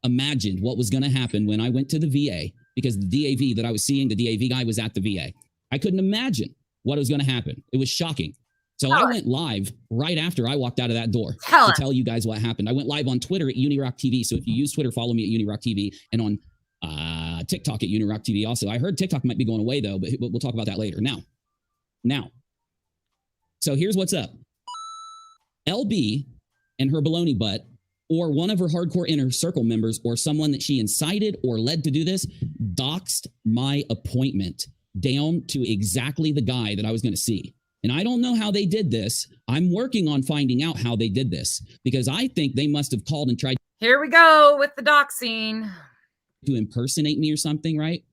imagined what was going to happen when I went to the VA, because the DAV that I was seeing, the DAV guy was at the VA. I couldn't imagine what was going to happen. It was shocking. So I went live right after I walked out of that door to tell you guys what happened. I went live on Twitter at Unirock TV. So if you use Twitter, follow me at Unirock TV, and on TikTok at Unirock TV also. I heard TikTok might be going away, though, but we'll talk about that later. Now. So here's what's up. LB and her baloney butt, or one of her hardcore inner circle members, or someone that she incited or led to do this, doxed my appointment down to exactly the guy that I was going to see. And I don't know how they did this. I'm working on finding out how they did this, because I think they must have called and tried. Here we go with the doxing. to impersonate me or something, right?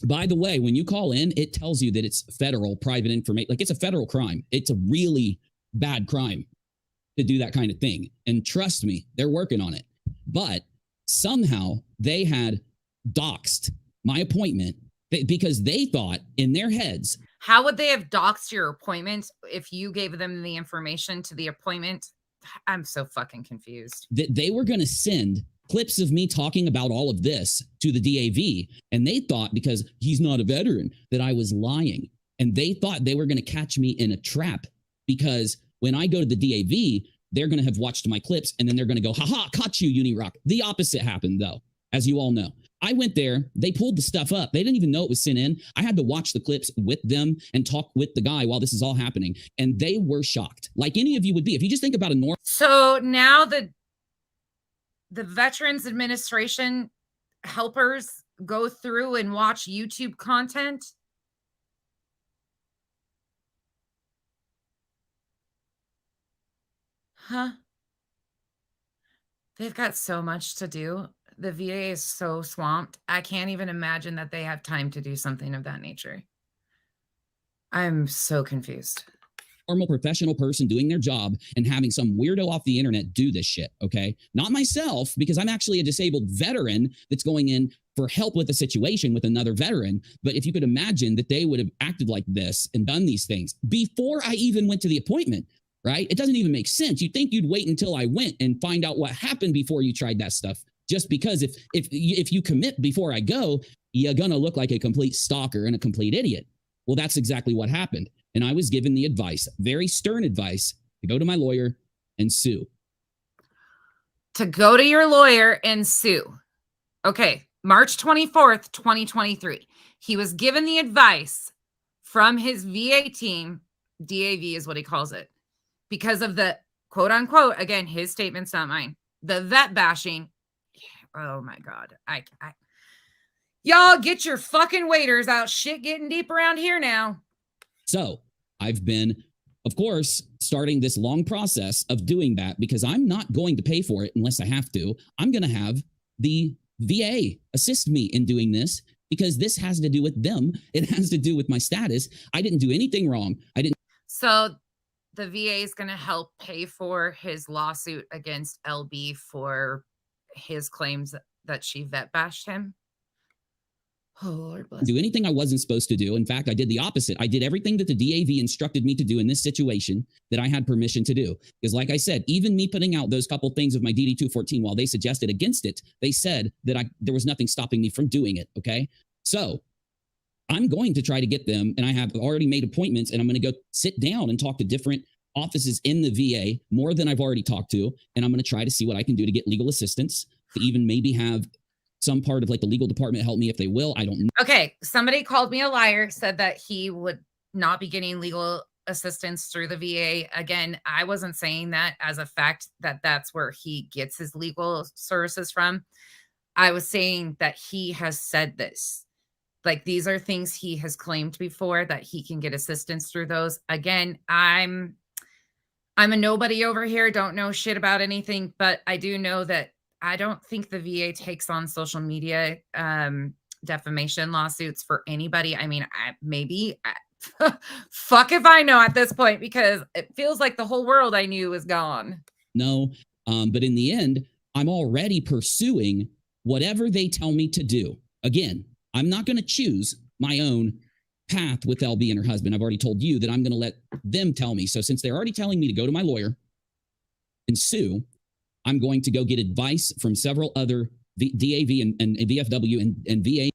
By the way, when you call in, it tells you that it's federal private information. Like, it's a federal crime. It's a really bad crime to do that kind of thing. And trust me, they're working on it. But somehow they had doxed my appointment because they thought in their heads. How would they have doxed your appointment if you gave them the information to the appointment? I'm so fucking confused. That they were going to send clips of me talking about all of this to the DAV. And they thought, because he's not a veteran, that I was lying. And they thought they were going to catch me in a trap, because when I go to the DAV, they're going to have watched my clips and then they're going to go, haha, caught you, Uni-Rock. The opposite happened, though, as you all know. I went there. They pulled the stuff up. They didn't even know it was sent in. I had to watch the clips with them and talk with the guy while this is all happening. And they were shocked, like any of you would be. If you just think about a normal. So now the Veterans Administration helpers go through and watch YouTube content. Huh? They've got so much to do. The VA is so swamped. I can't even imagine that they have time to do something of that nature. I'm so confused. Normal professional person doing their job and having some weirdo off the internet do this shit, okay? Not myself, because I'm actually a disabled veteran that's going in for help with a situation with another veteran. But if you could imagine that they would have acted like this and done these things before I even went to the appointment, right? It doesn't even make sense. You'd think you'd wait until I went and find out what happened before you tried that stuff. Just because if you commit before I go, you're going to look like a complete stalker and a complete idiot. Well, that's exactly what happened. And I was given the advice, very stern advice, to go to my lawyer and sue. To go to your lawyer and sue. Okay, March 24th, 2023. He was given the advice from his VA team, DAV is what he calls it, because of the quote unquote, again, his statements, not mine, the vet bashing. Oh my God. Y'all get your fucking waiters out. Shit getting deep around here now. So I've been, of course, starting this long process of doing that, because I'm not going to pay for it unless I have to. I'm going to have the VA assist me in doing this, because this has to do with them. It has to do with my status. I didn't do anything wrong. So the VA is going to help pay for his lawsuit against LB for his claims that she vet bashed him. Oh, Lord bless. Do anything I wasn't supposed to do. In fact, I did the opposite. I did everything that the DAV instructed me to do in this situation that I had permission to do. Because like I said, even me putting out those couple things of my DD-214, while they suggested against it, they said that there was nothing stopping me from doing it, okay? So I'm going to try to get them, and I have already made appointments, and I'm going to go sit down and talk to different offices in the VA, more than I've already talked to, and I'm going to try to see what I can do to get legal assistance, to even maybe have some part of like the legal department help me if they will. I don't know. Okay, somebody called me a liar, said that he would not be getting legal assistance through the VA. Again, I wasn't saying that as a fact that that's where he gets his legal services from. I was saying that he has said this. Like, these are things he has claimed before, that he can get assistance through those. Again, I'm a nobody over here, don't know shit about anything, but I do know that I don't think the VA takes on social media defamation lawsuits for anybody. I mean, fuck if I know at this point, because it feels like the whole world I knew is gone. No, but in the end, I'm already pursuing whatever they tell me to do. Again, I'm not going to choose my own path with LB and her husband. I've already told you that I'm going to let them tell me. So since they're already telling me to go to my lawyer and sue, I'm going to go get advice from several other DAV and VFW and VA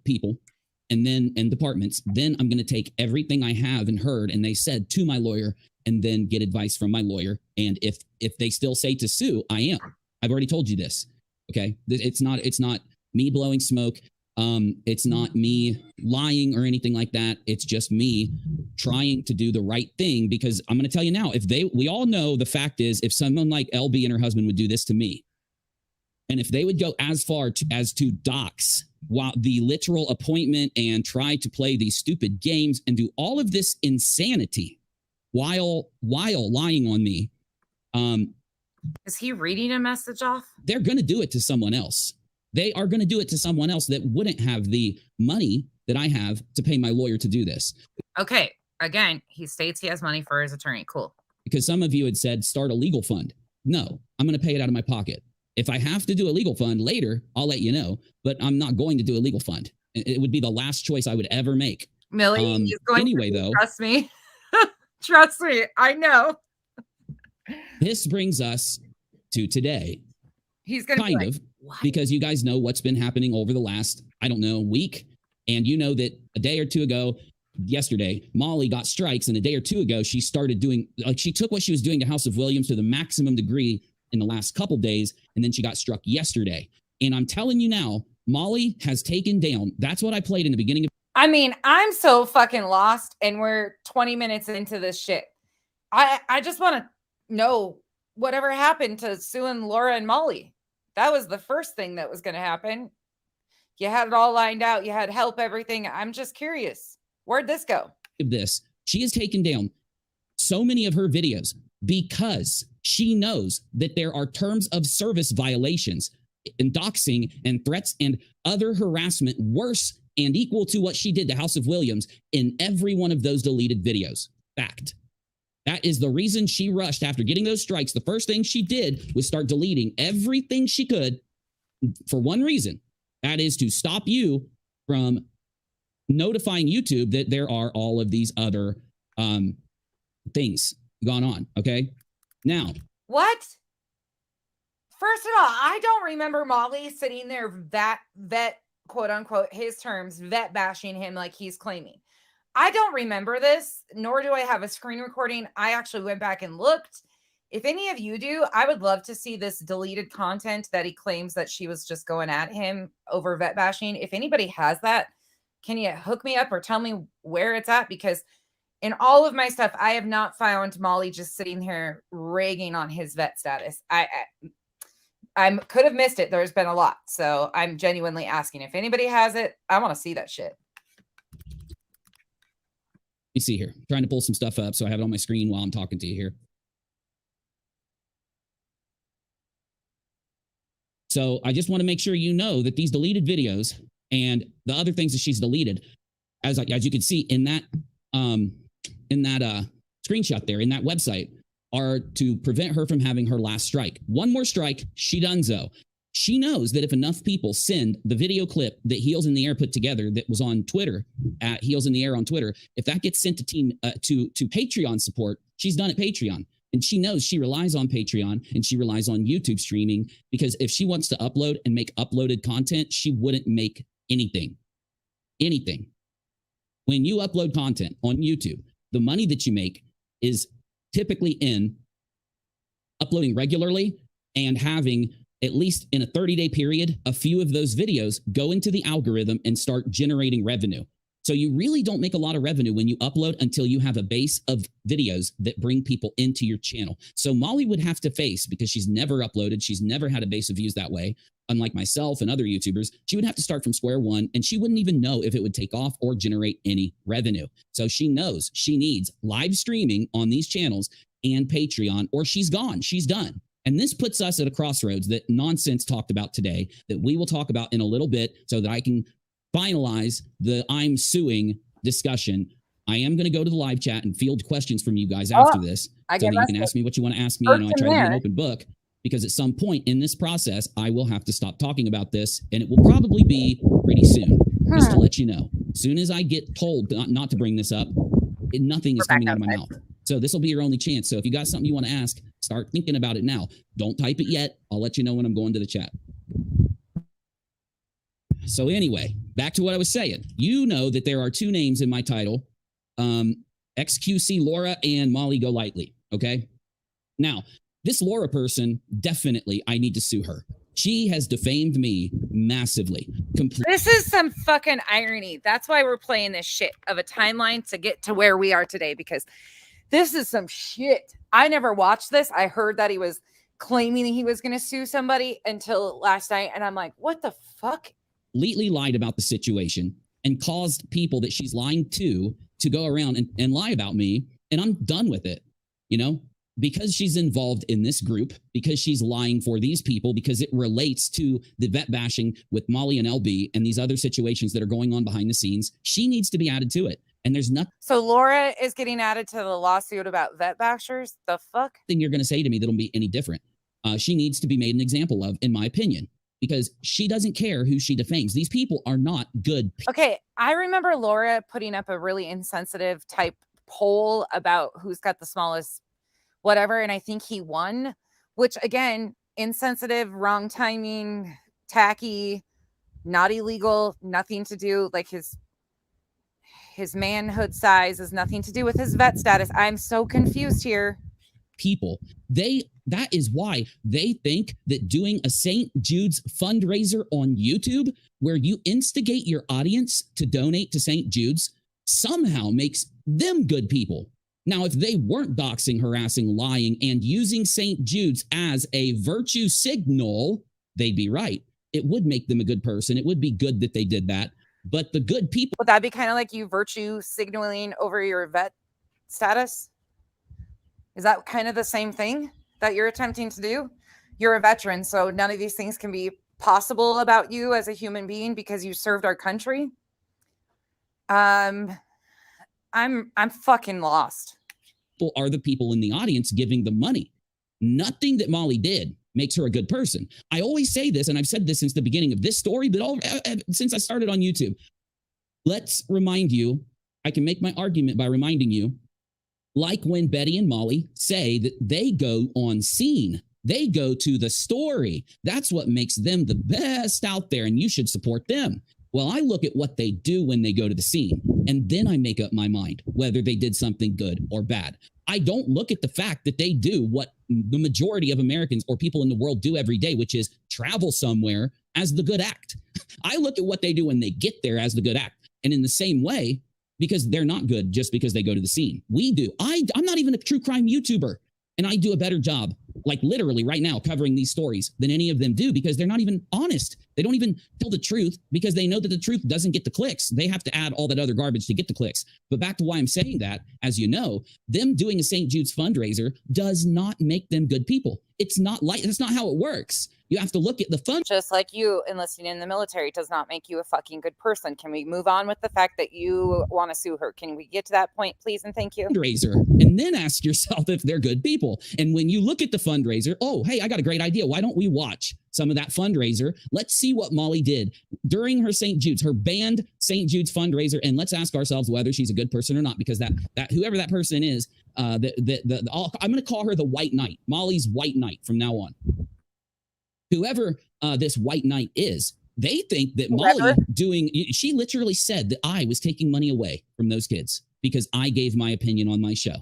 people, and departments. Then I'm going to take everything I have and heard, and they said, to my lawyer, and then get advice from my lawyer. And if they still say to sue, I am. I've already told you this. Okay, it's not me blowing smoke. It's not me lying or anything like that. It's just me trying to do the right thing, because I'm going to tell you now, we all know the fact is, if someone like LB and her husband would do this to me, and if they would go as far as to dox while the literal appointment and try to play these stupid games and do all of this insanity while lying on me, Is he reading a message off? They're going to do it to someone else. They are going to do it to someone else that wouldn't have the money that I have to pay my lawyer to do this. Okay. Again, he states he has money for his attorney. Cool. Because some of you had said, start a legal fund. No, I'm going to pay it out of my pocket. If I have to do a legal fund later, I'll let you know, but I'm not going to do a legal fund. It would be the last choice I would ever make. Millie, he's going anyway, though, trust me. Trust me. I know. This brings us to today. He's going to kind of, because you guys know what's been happening over the last, I don't know, week. And you know that a day or two ago, yesterday, Molly got strikes. And a day or two ago, she started doing, like, she took what she was doing to House of Williams to the maximum degree in the last couple days. And then she got struck yesterday. And I'm telling you now, Molly has taken down. That's what I played in the beginning of. I mean, I'm so fucking lost. And we're 20 minutes into this shit. I just want to know whatever happened to Sue and Laura and Molly. That was the first thing that was going to happen. You had it all lined out. You had help, everything. I'm just curious. Where'd this go? This, she has taken down so many of her videos because she knows that there are terms of service violations and doxing and threats and other harassment worse and equal to what she did to House of Williams in every one of those deleted videos. Fact. That is the reason she rushed after getting those strikes. The first thing she did was start deleting everything she could for one reason. That is to stop you from notifying YouTube that there are all of these other things going on. Okay. Now. What? First of all, I don't remember Molly sitting there that vet, quote unquote, his terms, vet bashing him like he's claiming. I don't remember this, nor do I have a screen recording. I actually went back and looked. If any of you do, I would love to see this deleted content that he claims that she was just going at him over vet bashing. If anybody has that, can you hook me up or tell me where it's at? Because in all of my stuff, I have not found Molly just sitting here ragging on his vet status. I could have missed it. There's been a lot. So I'm genuinely asking if anybody has it. I want to see that shit. You see here, trying to pull some stuff up so I have it on my screen while I'm talking to you here. So I just want to make sure you know that these deleted videos and the other things that she's deleted, as you can see in that screenshot there, in that website, are to prevent her from having her last strike. One more strike, she donezo. She knows that if enough people send the video clip that Heels in the Air put together that was on Twitter, at Heels in the Air on Twitter, if that gets sent to Patreon support, she's done at Patreon. And she knows she relies on Patreon and she relies on YouTube streaming, because if she wants to upload and make uploaded content, she wouldn't make anything. Anything. When you upload content on YouTube, the money that you make is typically in uploading regularly and having, at least in a 30-day period, a few of those videos go into the algorithm and start generating revenue. So you really don't make a lot of revenue when you upload until you have a base of videos that bring people into your channel. So Molly would have to face, because she's never uploaded, she's never had a base of views that way, unlike myself and other YouTubers, she would have to start from square one, and she wouldn't even know if it would take off or generate any revenue. So she knows she needs live streaming on these channels and Patreon, or she's gone, she's done. And this puts us at a crossroads that Nonsense talked about today, that we will talk about in a little bit so that I can finalize the I'm suing discussion. I am going to go to the live chat and field questions from you guys after this, so that you can ask me what you want to ask me. And I try to be an open book, because at some point in this process, I will have to stop talking about this, and it will probably be pretty soon, just to let you know. As soon as I get told not to bring this up, nothing is coming out of my mouth. So this will be your only chance. So if you got something you want to ask, start thinking about it now. Don't type it yet. I'll let you know when I'm going to the chat. So anyway, back to what I was saying. You know that there are two names in my title, XQC Laura and Molly Go Lightly, okay? Now, this Laura person, definitely I need to sue her. She has defamed me massively. This is some fucking irony. That's why we're playing this shit of a timeline to get to where we are today, because this is some shit. I never watched this. I heard that he was claiming he was going to sue somebody until last night, and I'm like, what the fuck? Completely lied about the situation and caused people that she's lying to go around and lie about me, and I'm done with it. You know, because she's involved in this group, because she's lying for these people, because it relates to the vet bashing with Molly and LB and these other situations that are going on behind the scenes, she needs to be added to it. And there's nothing. So Laura is getting added to the lawsuit about vet bashers? The fuck? You're going to say to me that'll be any different. She needs to be made an example of, in my opinion, because she doesn't care who she defames. These people are not good. Okay, I remember Laura putting up a really insensitive type poll about who's got the smallest whatever, and I think he won, which again, insensitive, wrong timing, tacky, not illegal, nothing to do, like his manhood size has nothing to do with his vet status. I'm so confused here. People, that is why they think that doing a St. Jude's fundraiser on YouTube, where you instigate your audience to donate to St. Jude's, somehow makes them good people. Now, if they weren't doxing, harassing, lying, and using St. Jude's as a virtue signal, they'd be right. It would make them a good person. It would be good that they did that. But the good people... Would that be kind of like you virtue signaling over your vet status? Is that kind of the same thing that you're attempting to do? You're a veteran, so none of these things can be possible about you as a human being because you served our country. I'm fucking lost. Are the people in the audience giving the money? Nothing that Molly did makes her a good person. I always say this, and I've said this since the beginning of this story, but since I started on YouTube. Let's remind you, I can make my argument by reminding you, like when Betty and Molly say that they go on scene. They go to the story. That's what makes them the best out there, and you should support them. Well, I look at what they do when they go to the scene, and then I make up my mind whether they did something good or bad. I don't look at the fact that they do what the majority of Americans or people in the world do every day, which is travel somewhere, as the good act. I look at what they do when they get there as the good act. And in the same way, because they're not good just because they go to the scene. We do. I'm not even a true crime YouTuber, and I do a better job, like literally right now, covering these stories than any of them do, because they're not even honest. They don't even tell the truth because they know that the truth doesn't get the clicks. They have to add all that other garbage to get the clicks. But back to why I'm saying that, as you know, them doing a St. Jude's fundraiser does not make them good people. It's not like, that's not how it works. You have to look at the fund. Just like you enlisting in the military does not make you a fucking good person. Can we move on with the fact that you want to sue her? Can we get to that point, please? And thank you. Fundraiser, and then ask yourself if they're good people. And when you look at the fundraiser, oh, hey, I got a great idea. Why don't we watch some of that fundraiser? Let's see what Molly did during her St. Jude's, her banned St. Jude's fundraiser. And let's ask ourselves whether she's a good person or not, because that whoever that person is, I'm going to call her the White Knight, Molly's White Knight from now on. Whoever this White Knight is, they think that Molly she literally said that I was taking money away from those kids because I gave my opinion on my show.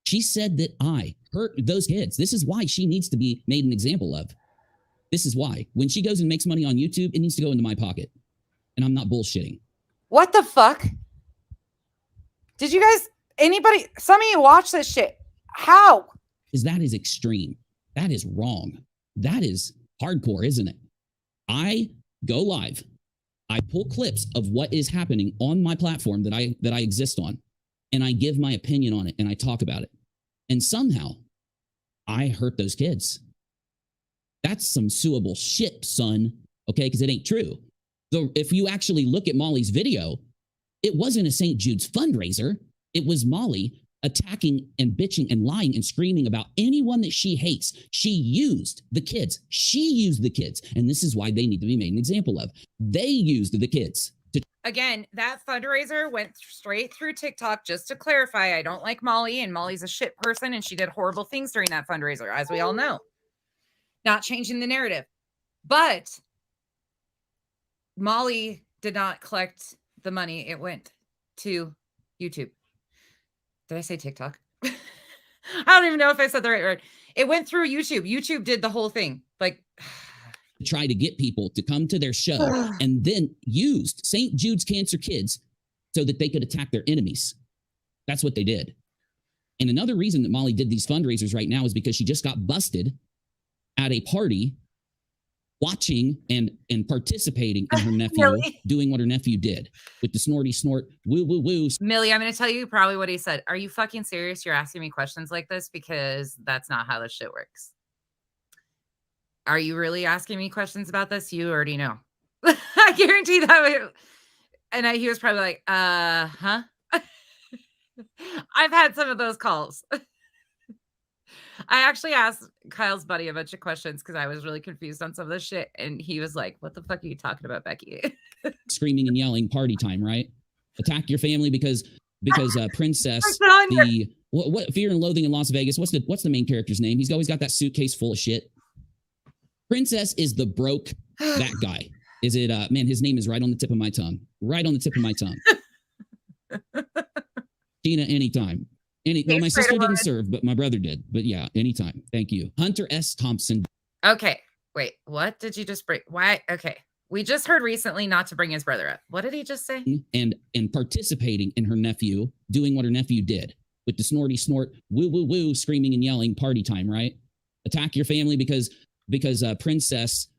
She said that I hurt those kids. This is why she needs to be made an example of. This is why. When she goes and makes money on YouTube, it needs to go into my pocket. And I'm not bullshitting. What the fuck? Did you guys, some of you watch this shit? How? Because that is extreme. That is wrong. That is hardcore, isn't it? I go live. I pull clips of what is happening on my platform that I exist on, and I give my opinion on it, and I talk about it. And somehow, I hurt those kids. That's some suable shit, son. Okay, because it ain't true. So if you actually look at Molly's video, it wasn't a St. Jude's fundraiser. It was Molly attacking and bitching and lying and screaming about anyone that she hates. She used the kids. She used the kids. And this is why they need to be made an example of. They used the kids. Again, that fundraiser went straight through TikTok. Just to clarify, I don't like Molly, and Molly's a shit person, and she did horrible things during that fundraiser, as we all know. Not changing the narrative. But Molly did not collect the money. It went to YouTube. Did I say TikTok? I don't even know if I said the right word. It went through YouTube. YouTube did the whole thing. Like, try to get people to come to their show and then used St. Jude's Cancer Kids so that they could attack their enemies. That's what they did. And another reason that Molly did these fundraisers right now is because she just got busted at a party watching and participating in her nephew Millie. doing what her nephew did with the snorty snort, woo, woo, woo. Millie, I'm going to tell you probably what he said. Are you fucking serious? You're asking me questions like this? Because that's not how this shit works. Are you really asking me questions about this? You already know. I guarantee that. He was probably like, huh? I've had some of those calls. I actually asked Kyle's buddy a bunch of questions because I was really confused on some of this shit. And he was like, what the fuck are you talking about, Becky? Screaming and yelling, party time, right? Attack your family because Princess, what Fear and Loathing in Las Vegas, what's the main character's name? He's always got that suitcase full of shit. Princess is the broke, that guy. Is it, man, his name is right on the tip of my tongue. Right on the tip of my tongue. Tina, anytime. Well, my sister didn't serve, but my brother did. But yeah, anytime. Thank you. Hunter S. Thompson. Okay. Wait, what did you just bring? Why? Okay. We just heard recently not to bring his brother up. What did he just say? And participating in her nephew, doing what her nephew did with the snorty snort, woo, woo, woo, screaming and yelling, party time, right? Attack your family because Princess,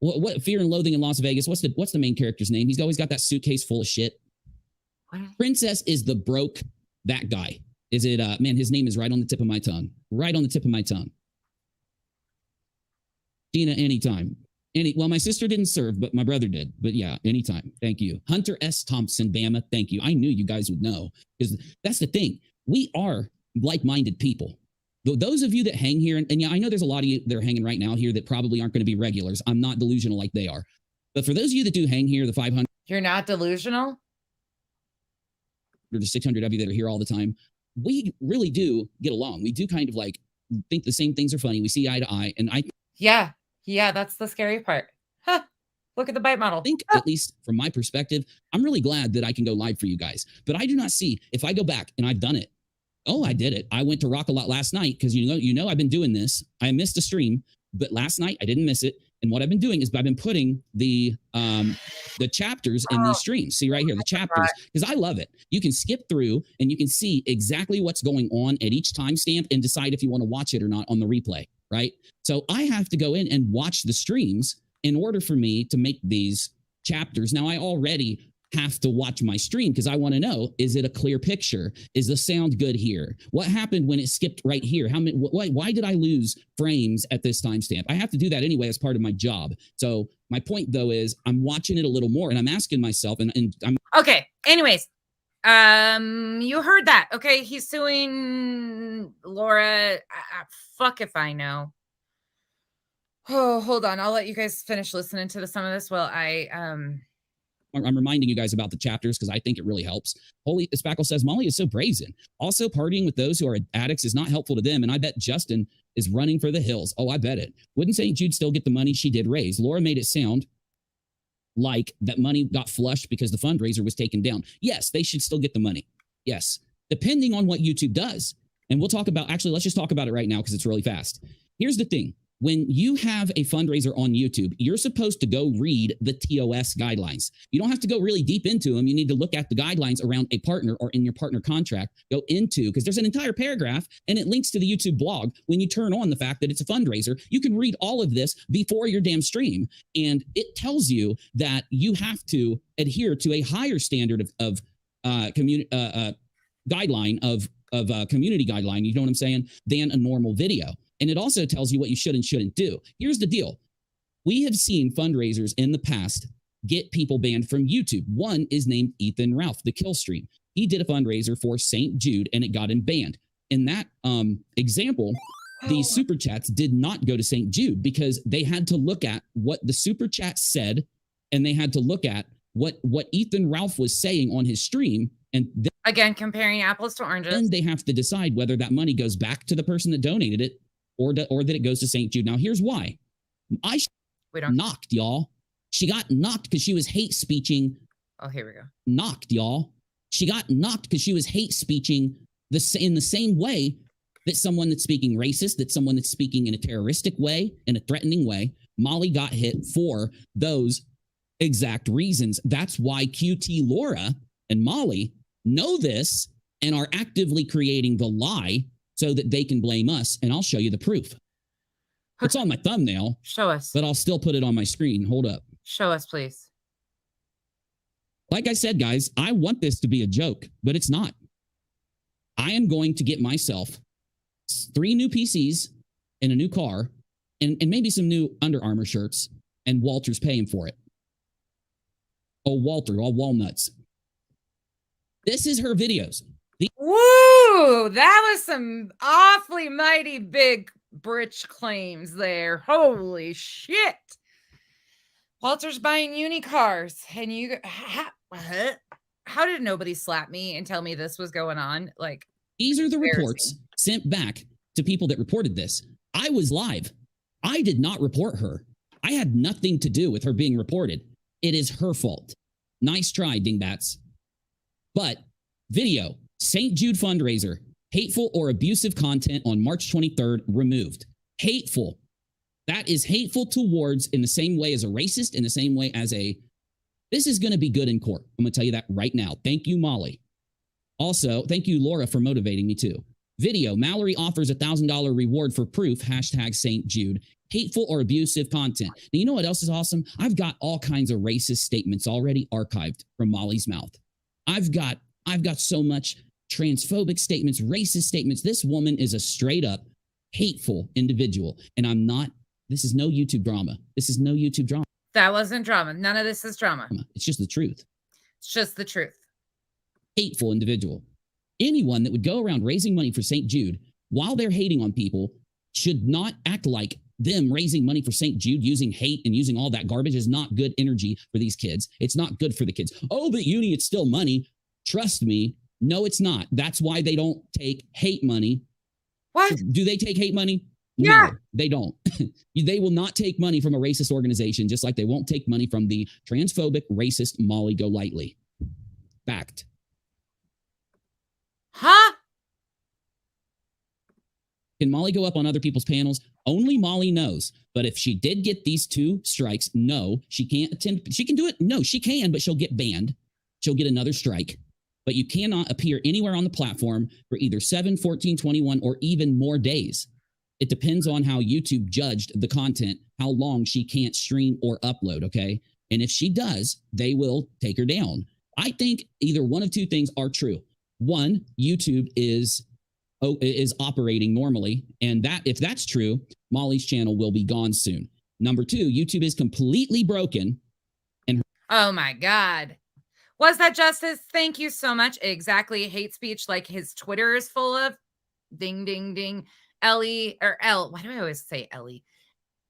what Fear and Loathing in Las Vegas, what's the main character's name? He's always got that suitcase full of shit. What? Princess is the broke, that guy. Is it, man, his name is right on the tip of my tongue. Right on the tip of my tongue. Tina, anytime. Well, my sister didn't serve, but my brother did. But yeah, anytime. Thank you. Hunter S. Thompson, Bama, thank you. I knew you guys would know because that's the thing. We are like-minded people. Those of you that hang here, and yeah, I know there's a lot of you that are hanging right now here that probably aren't going to be regulars. I'm not delusional like they are. But for those of you that do hang here, the 500. You're not delusional? Or the 600 of you that are here all the time. We really do get along. We do kind of like think the same things are funny. We see eye to eye. And yeah, that's the scary part. Huh. Look at the bite model. I think, at least from my perspective, I'm really glad that I can go live for you guys. But I do not see, if I go back and I've done it. Oh, I did it. I went to Rock a Lot last night because you know I've been doing this. I missed a stream, but last night I didn't miss it. And what I've been doing is I've been putting the chapters in these streams. See right here, the chapters, because I love it. You can skip through and you can see exactly what's going on at each timestamp and decide if you want to watch it or not on the replay, right? So I have to go in and watch the streams in order for me to make these chapters. Now, I already have to watch my stream because I want to know, is it a clear picture? Is the sound good here? What happened when it skipped right here? Why did I lose frames at this timestamp? I have to do that anyway as part of my job. So my point though is I'm watching it a little more and I'm asking myself and I'm okay. Anyways, you heard that. Okay. He's suing Laura. Fuck if I know. Oh, hold on. I'll let you guys finish listening to some of this while I'm reminding you guys about the chapters because I think it really helps. Holy Spackle says, Molly is so brazen. Also, partying with those who are addicts is not helpful to them. And I bet Justin is running for the hills. Oh, I bet it. Wouldn't St. Jude still get the money she did raise? Laura made it sound like that money got flushed because the fundraiser was taken down. Yes, they should still get the money. Yes, depending on what YouTube does. And we'll talk about, actually, let's just talk about it right now because it's really fast. Here's the thing. When you have a fundraiser on YouTube, you're supposed to go read the TOS guidelines. You don't have to go really deep into them. You need to look at the guidelines around a partner or in your partner contract. Go into, because there's an entire paragraph and it links to the YouTube blog. When you turn on the fact that it's a fundraiser, you can read all of this before your damn stream. And it tells you that you have to adhere to a higher standard of community guideline of community guideline, you know what I'm saying, than a normal video. And it also tells you what you should and shouldn't do. Here's the deal. We have seen fundraisers in the past get people banned from YouTube. One is named Ethan Ralph, the kill stream. He did a fundraiser for St. Jude and it got him banned. In that example, the super chats did not go to St. Jude because they had to look at what the super chat said and they had to look at what Ethan Ralph was saying on his stream. And again, comparing apples to oranges. And they have to decide whether that money goes back to the person that donated it or that it goes to St. Jude. Now, here's why. I knocked, y'all. She got knocked because she was hate speeching. Oh, here we go. Knocked, y'all. She got knocked because she was hate speeching in the same way that someone that's speaking racist, that someone that's speaking in a terroristic way, in a threatening way. Molly got hit for those exact reasons. That's why QT Laura and Molly know this and are actively creating the lie so that they can blame us, and I'll show you the proof. It's on my thumbnail. Show us. But I'll still put it on my screen. Hold up. Show us, please. Like I said, guys, I want this to be a joke, but it's not. I am going to get myself 3 new PCs and a new car and maybe some new Under Armour shirts, and Walter's paying for it. Oh, Walter, all walnuts. This is her videos. Woo! That was some awfully mighty big britch claims there. Holy shit. Walter's buying uni cars, and you how did nobody slap me and tell me this was going on? Like, these are the reports sent back to people that reported this. I was live. I did not report her. I had nothing to do with her being reported. It is her fault. Nice try, dingbats. But video, St. Jude fundraiser, hateful or abusive content on March 23rd, removed. Hateful. That is hateful towards, in the same way as a racist, in the same way as a, this is going to be good in court. I'm going to tell you that right now. Thank you, Molly. Also, thank you, Laura, for motivating me too. Video, Mallory offers $1,000 reward for proof, hashtag St. Jude. Hateful or abusive content. Now, you know what else is awesome? I've got all kinds of racist statements already archived from Molly's mouth. I've got so much transphobic statements, racist statements. This woman is a straight up hateful individual. And I'm not, this is no YouTube drama. This is no YouTube drama. That wasn't drama. None of this is drama. It's just the truth. It's just the truth. Hateful individual. Anyone that would go around raising money for St. Jude while they're hating on people should not act like them raising money for St. Jude, using hate and using all that garbage is not good energy for these kids. It's not good for the kids. Oh, but uni, it's still money. Trust me. No, it's not. That's why they don't take hate money. What? Do they take hate money? Yeah. No, they don't. They will not take money from a racist organization, just like they won't take money from the transphobic, racist Molly Golightly. Fact. Huh? Can Molly go up on other people's panels? Only Molly knows. But if she did get these 2 strikes, no, she can't attend. She can do it. No, she can, but she'll get banned. She'll get another strike. But you cannot appear anywhere on the platform for either 7, 14, 21, or even more days. It depends on how YouTube judged the content, how long she can't stream or upload, okay? And if she does, they will take her down. I think either one of 2 things are true. One, YouTube is operating normally, and that if that's true, Molly's channel will be gone soon. Number 2, YouTube is completely broken. And oh my God. Was that justice? Thank you so much. Exactly. Hate speech like his Twitter is full of. Ding, ding, ding. Ellie or L. Why do I always say Ellie?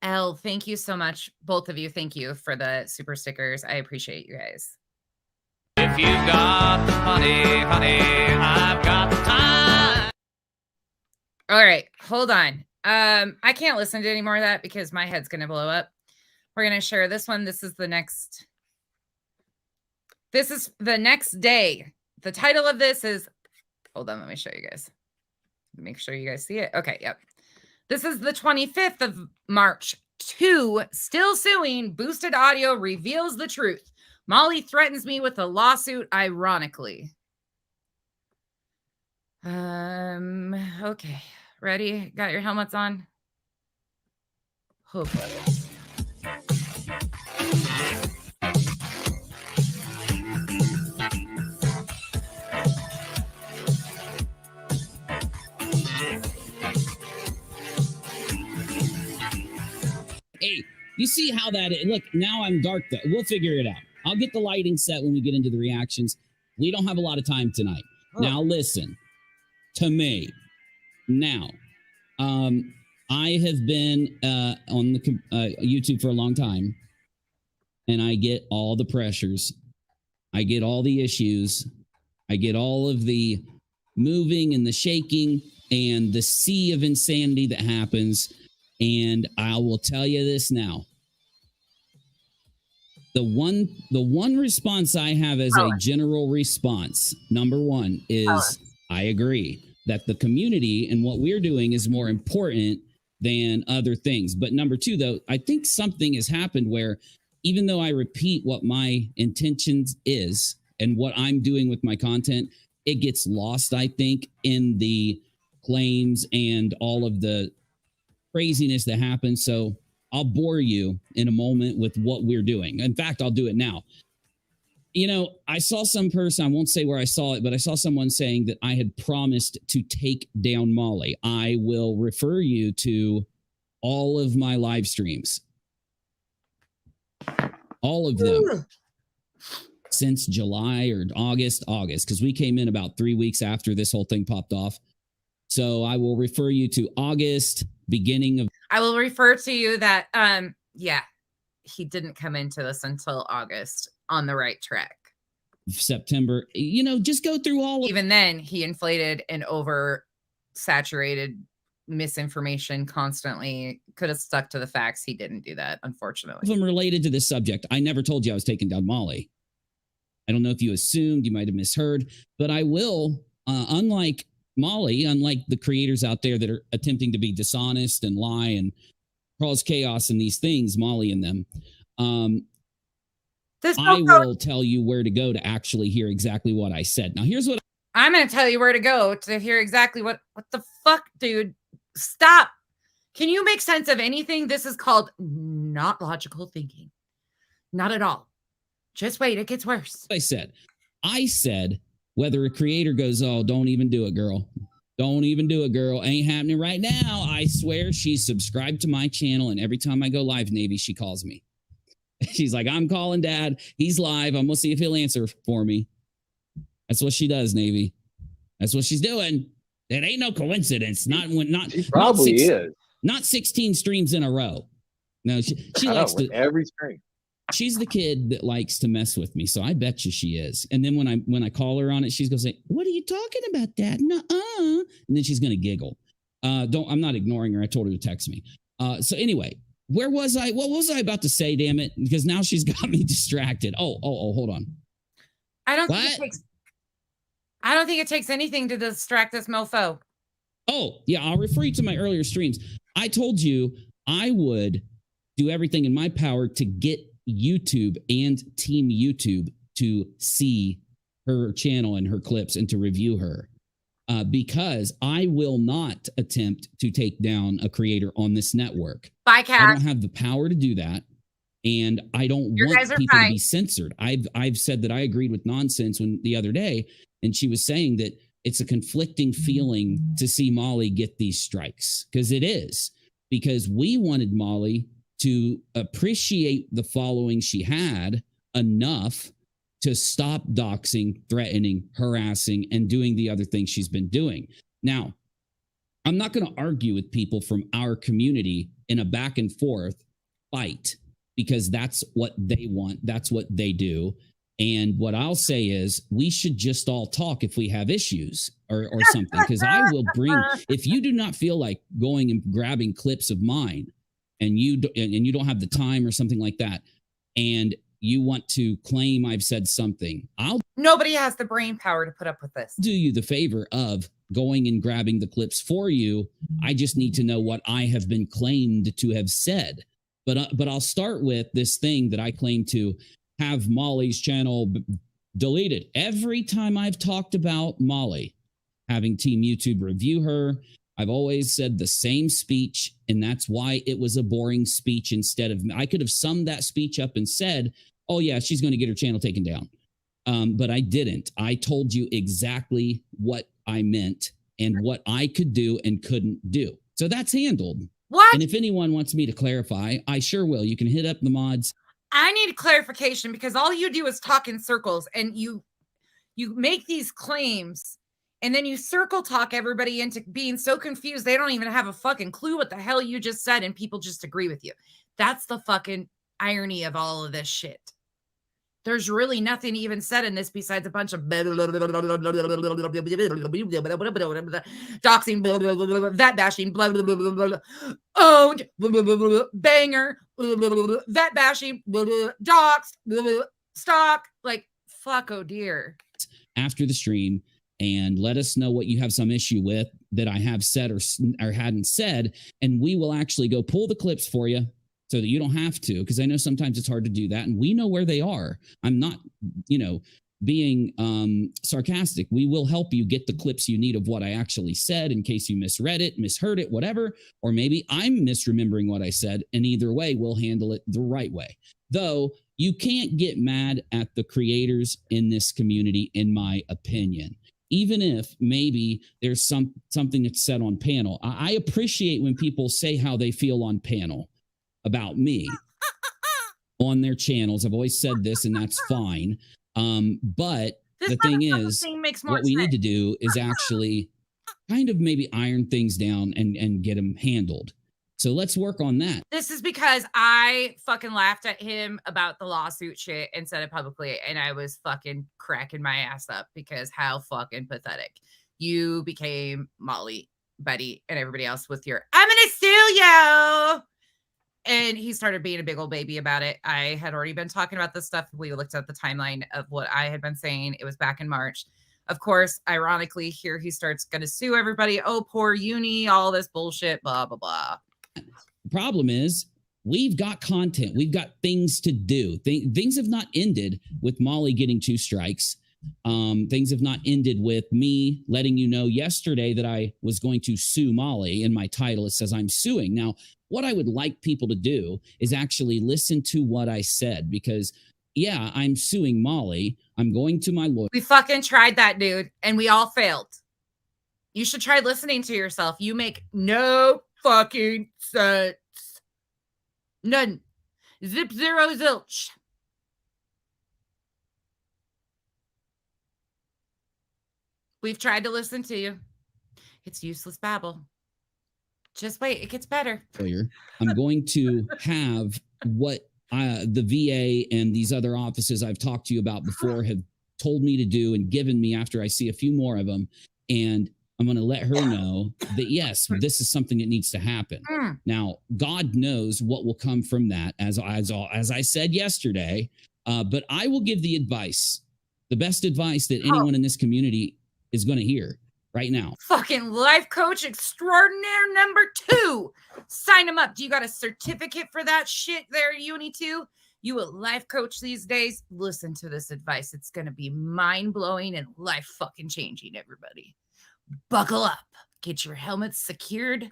L, thank you so much. Both of you. Thank you for the super stickers. I appreciate you guys. If you got the money, honey, I've got the time. All right, hold on. I can't listen to any more of that because my head's going to blow up. We're going to share this one. This is the next day. The title of this is, hold on, let me show you guys. Make sure you guys see it. Okay, yep. This is the 25th of March. 2, still suing. Boosted audio reveals the truth. Molly threatens me with a lawsuit, ironically. Okay. Ready? Got your helmets on? Oh, boy. hey, you see how that is? Look, now I'm dark though. We'll figure it out. I'll get the lighting set when we get into the reactions. We don't have a lot of time tonight. Oh. Now listen to me. Now, I have been on the YouTube for a long time, and I get all the pressures. I get all the issues. I get all of the moving and the shaking and the sea of insanity that happens. And I will tell you this now. The one response I have as a general response, number one, is I agree that the community and what we're doing is more important than other things. But number two, though, I think something has happened where even though I repeat what my intentions is and what I'm doing with my content, it gets lost, I think, in the claims and all of the craziness that happened. So I'll bore you in a moment with what we're doing. In fact, I'll do it now. You know, I saw some person, I won't say where I saw it, but I saw someone saying that I had promised to take down Molly. I will refer you to all of my live streams. All of them. Since July or August, because we came in about 3 weeks after this whole thing popped off. So I will refer you to August, beginning of. I will refer to you that, yeah, he didn't come into this until August on the right track. September, you know, just go through all of. Even then, he inflated and oversaturated misinformation constantly. Could have stuck to the facts. He didn't do that, unfortunately. Of them related to this subject. I never told you I was taking down Molly. I don't know if you assumed, you might have misheard, but I will, unlike Molly, unlike the creators out there that are attempting to be dishonest and lie and cause chaos and these things, Molly and them, I will tell you where to go to actually hear exactly what I said. Now, here's what I'm going to tell you where to go to hear exactly what the fuck, dude. Stop. Can you make sense of anything? This is called not logical thinking. Not at all. Just wait, it gets worse. I said, whether a creator goes, oh, don't even do it, girl. Don't even do it, girl. Ain't happening right now. I swear she's subscribed to my channel, and every time I go live, Navy, she calls me. She's like, I'm calling Dad. He's live. I'm going to see if he'll answer for me. That's what she does, Navy. That's what she's doing. It ain't no coincidence. She probably is. Not 16 streams in a row. No, she likes to every stream. She's the kid that likes to mess with me, so I bet you she is. And then when I call her on it, she's gonna say, "What are you talking about, Dad?" Nuh-uh. And then she's gonna giggle. I'm not ignoring her. I told her to text me. So anyway, where was I? What was I about to say? Damn it! Because now she's got me distracted. Oh, hold on. I don't think it takes anything to distract this mofo. Oh yeah, I'll refer you to my earlier streams. I told you I would do everything in my power to get YouTube and Team YouTube to see her channel and her clips and to review her, because I will not attempt to take down a creator on this network. Bye, Kat. I don't have the power to do that, and I don't want people to be censored. I've said that I agreed with nonsense the other day, and she was saying that it's a conflicting feeling to see Molly get these strikes, because it is, because we wanted Molly to appreciate the following she had enough to stop doxing, threatening, harassing, and doing the other things she's been doing. Now, I'm not going to argue with people from our community in a back and forth fight, because that's what they want. That's what they do. And what I'll say is we should just all talk if we have issues or something, because I will bring, if you do not feel like going and grabbing clips of mine, and you don't have the time or something like that, and you want to claim I've said something, nobody has the brain power to put up with this. Do you the favor of going and grabbing the clips for you. I just need to know what I have been claimed to have said. But I'll start with this thing that I claim to have Molly's channel deleted. Every time I've talked about Molly, having Team YouTube review her, I've always said the same speech, and that's why it was a boring speech. Instead of, I could have summed that speech up and said, oh yeah, she's going to get her channel taken down. But I didn't. I told you exactly what I meant and what I could do and couldn't do. So that's handled. What? And if anyone wants me to clarify, I sure will. You can hit up the mods. I need clarification, because all you do is talk in circles, and you make these claims, and then you circle talk everybody into being so confused they don't even have a fucking clue what the hell you just said, and people just agree with you. That's the fucking irony of all of this shit. There's really nothing even said in this besides a bunch of doxing, that bashing, owned, banger, that bashing, doxed, stock. Like, fuck, oh dear. After the stream, and let us know what you have some issue with that I have said or hadn't said, and we will actually go pull the clips for you, so that you don't have to, because I know sometimes it's hard to do that, and we know where they are. I'm not, being sarcastic. We will help you get the clips you need of what I actually said in case you misread it, misheard it, whatever. Or maybe I'm misremembering what I said. And either way, we'll handle it the right way. Though you can't get mad at the creators in this community, in my opinion. Even if maybe there's something that's said on panel. I appreciate when people say how they feel on panel about me on their channels. I've always said this, and that's fine. But the thing is, what we need to do is actually kind of maybe iron things down and get them handled. So let's work on that. This is because I fucking laughed at him about the lawsuit shit and said it publicly, and I was fucking cracking my ass up because how fucking pathetic. You became Molly, Betty, and everybody else with your, I'm gonna sue you. And he started being a big old baby about it. I had already been talking about this stuff. We looked at the timeline of what I had been saying. It was back in March. Of course, ironically, here he starts going to sue everybody. Oh, poor Uni, all this bullshit, blah, blah, blah. The problem is we've got content. We've got things to do. Things have not ended with Molly getting 2 strikes. Things have not ended with me letting you know yesterday that I was going to sue Molly. In my title, it says I'm suing. Now, what I would like people to do is actually listen to what I said, because yeah, I'm suing Molly. I'm going to my lawyer. We fucking tried that, dude, and we all failed. You should try listening to yourself. You make no fucking sense. None. Zip, zero, zilch. We've tried to listen to you. It's useless babble. Just wait. It gets better. I'm going to have what the VA and these other offices I've talked to you about before have told me to do and given me after I see a few more of them. And I'm going to let her know that, yes, this is something that needs to happen. Now, God knows what will come from that, as I said yesterday. But I will give the advice, the best advice that anyone in this community is going to hear right now. Fucking life coach extraordinaire number 2. Sign him up. Do you got a certificate for that shit there, Uni 2? You a life coach these days? Listen to this advice. It's going to be mind-blowing and life fucking changing, everybody. Buckle up. Get your helmets secured.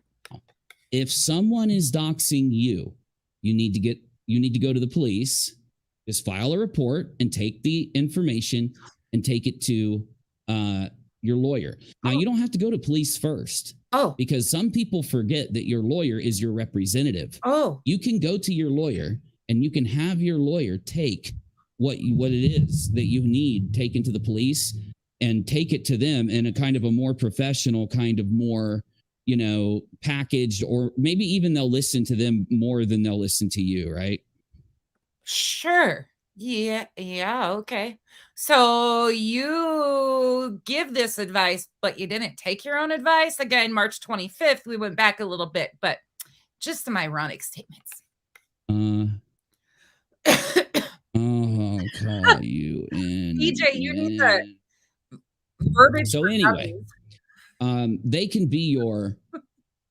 If someone is doxing you, you need to go to the police. Just file a report and take the information and take it to your lawyer. Now, you don't have to go to police first. Because some people forget that your lawyer is your representative. You can go to your lawyer and you can have your lawyer take what it is that you need taken to the police and take it to them in a kind of a more professional, kind of more, packaged, or maybe even they'll listen to them more than they'll listen to you, right? Sure. Yeah, okay. So you give this advice, but you didn't take your own advice. Again, March 25th, we went back a little bit, but just some ironic statements. I'll call you in. DJ, you need to verbiage. So anyway, they can be your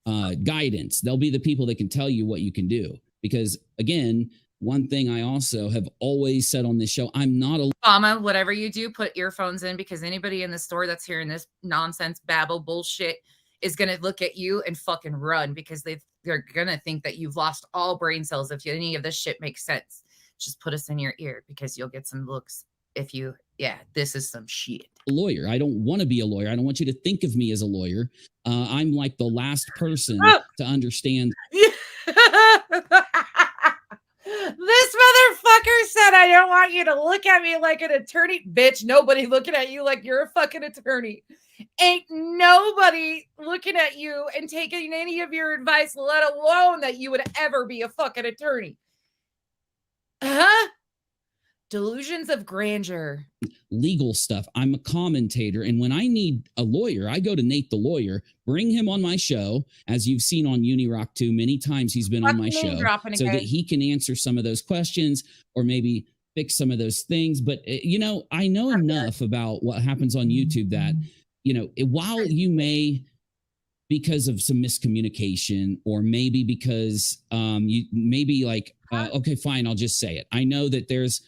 guidance. They'll be the people that can tell you what you can do. Because again, one thing I also have always said on this show, I'm not a Mama, whatever you do, put earphones in, because anybody in the store that's hearing this nonsense babble bullshit is going to look at you and fucking run, because they're going to think that you've lost all brain cells if any of this shit makes sense. Just put us in your ear, because you'll get some looks if this is some shit. Lawyer. I don't want to be a lawyer. I don't want you to think of me as a lawyer. I'm like the last person to understand. This motherfucker said, I don't want you to look at me like an attorney. Bitch, nobody looking at you like you're a fucking attorney. Ain't nobody looking at you and taking any of your advice, let alone that you would ever be a fucking attorney. Delusions of grandeur. Legal stuff. I'm a commentator. And when I need a lawyer, I go to Nate the lawyer, bring him on my show. As you've seen on Unirock 2, many times he's been on my show so that he can answer some of those questions or maybe fix some of those things. But, I know enough about what happens on YouTube that, while you may, because of some miscommunication, or maybe because you maybe like, okay, fine, I'll just say it. I know that there's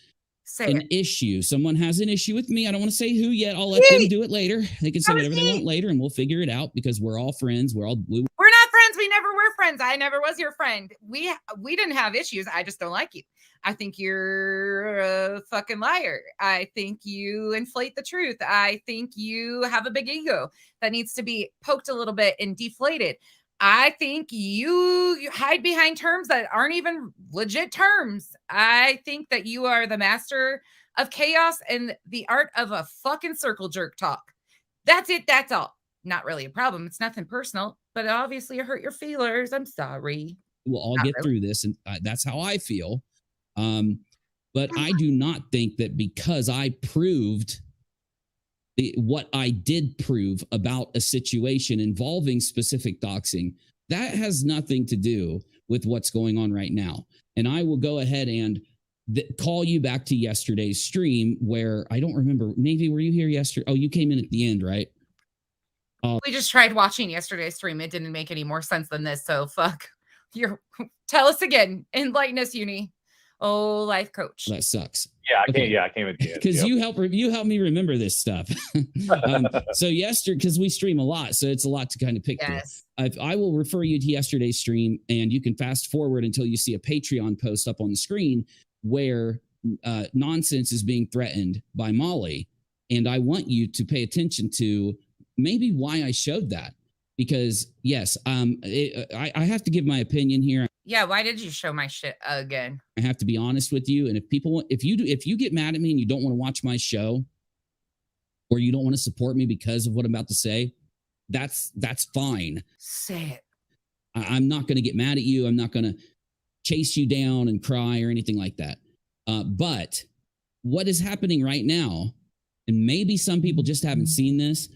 Say an it. issue. Someone has an issue with me. I don't want to say who yet. I'll let them do it later. They can say whatever they want later, and we'll figure it out because we're all friends. We're not friends. We never were friends. I never was your friend. We didn't have issues. I just don't like you. I think you're a fucking liar. I think you inflate the truth. I think you have a big ego that needs to be poked a little bit and deflated. I think you hide behind terms that aren't even legit terms. I think that you are the master of chaos and the art of a fucking circle jerk talk. That's it. That's all. Not really a problem. It's nothing personal, but obviously it hurt your feelers. I'm sorry. We'll all get through this, and that's how I feel. But I do not think that because I proved what I did prove about a situation involving specific doxing, that has nothing to do with what's going on right now. And I will go ahead and call you back to yesterday's stream where I don't remember. Maybe were you here yesterday? Oh, you came in at the end, right? We just tried watching yesterday's stream. It didn't make any more sense than this. So fuck. Tell us again. Enlighten us, Uni. Oh, life coach. That sucks. Yeah, I came at the end. Because you help me remember this stuff. So yesterday, because we stream a lot, so it's a lot to kind of pick through. I will refer you to yesterday's stream, and you can fast forward until you see a Patreon post up on the screen where nonsense is being threatened by Molly, and I want you to pay attention to maybe why I showed that. Because yes, I have to give my opinion here. Yeah, why did you show my shit again? I have to be honest with you. And if you get mad at me and you don't want to watch my show, or you don't want to support me because of what I'm about to say, that's fine. Say it. I'm not going to get mad at you. I'm not going to chase you down and cry or anything like that. But what is happening right now, and maybe some people just haven't seen this,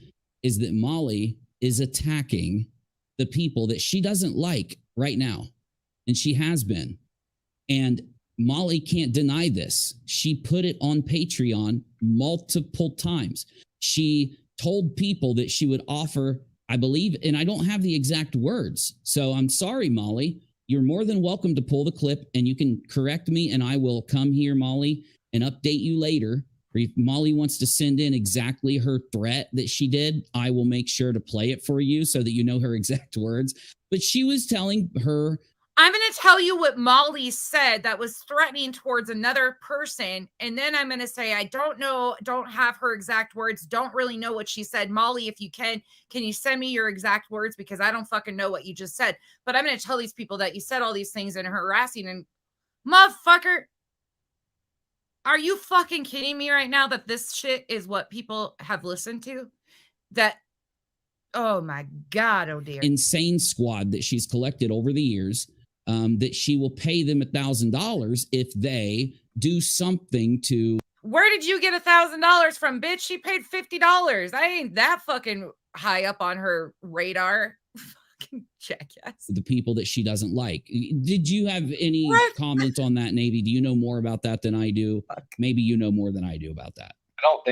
is that Molly is attacking the people that she doesn't like right now. And she has been. And Molly can't deny this. She put it on Patreon multiple times. She told people that she would offer, I believe, and I don't have the exact words. So I'm sorry, Molly. You're more than welcome to pull the clip and you can correct me, and I will come here, Molly, and update you later. Or if Molly wants to send in exactly her threat that she did, I will make sure to play it for you so that you know her exact words. But she was telling her, I'm going to tell you what Molly said that was threatening towards another person. And then I'm going to say, I don't know, don't have her exact words. Don't really know what she said. Molly, if you can you send me your exact words? Because I don't fucking know what you just said. But I'm going to tell these people that you said all these things and harassing and motherfucker. Are you fucking kidding me right now that this shit is what people have listened to? That, oh my God, oh dear. Insane squad that she's collected over the years, that she will pay them $1,000 if they do something to. Where did you get $1,000 from, bitch? She paid $50. I ain't that fucking high up on her radar. Fucking jackass. The people that she doesn't like. Did you have any comments on that, Navy? Do you know more about that than I do? Maybe you know more than I do about that. I don't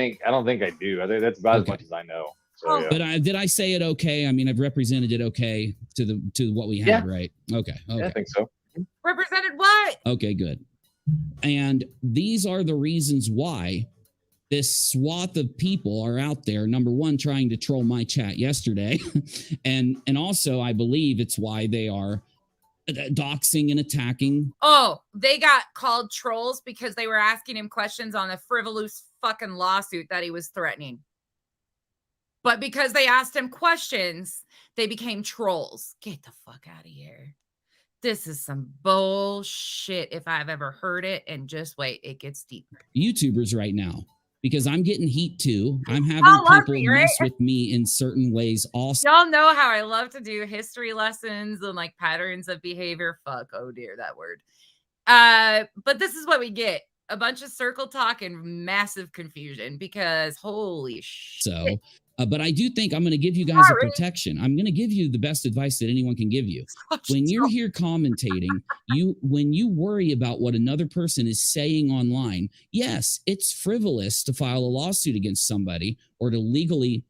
think I do. I think that's about as much as I know. So, yeah. But did I say it okay? I mean, I've represented it okay to what we had, right? Okay. Yeah, I think so. Represented what? Okay, good. And these are the reasons why this swath of people are out there. Number one, trying to troll my chat yesterday. and also, I believe it's why they are doxing and attacking. Oh, they got called trolls because they were asking him questions on a frivolous fucking lawsuit that he was threatening. But because they asked him questions, they became trolls. Get the fuck out of here. This is some bullshit if I've ever heard it. And just wait, it gets deeper. YouTubers right now, because I'm getting heat too. I'm having people mess with me in certain ways also. Y'all know how I love to do history lessons and like patterns of behavior. Fuck, oh dear, that word. But this is what we get. A bunch of circle talk and massive confusion because holy shit. So, but I do think I'm going to give you guys a protection. I'm going to give you the best advice that anyone can give you. When you're here commentating, when you worry about what another person is saying online, yes, it's frivolous to file a lawsuit against somebody or to legally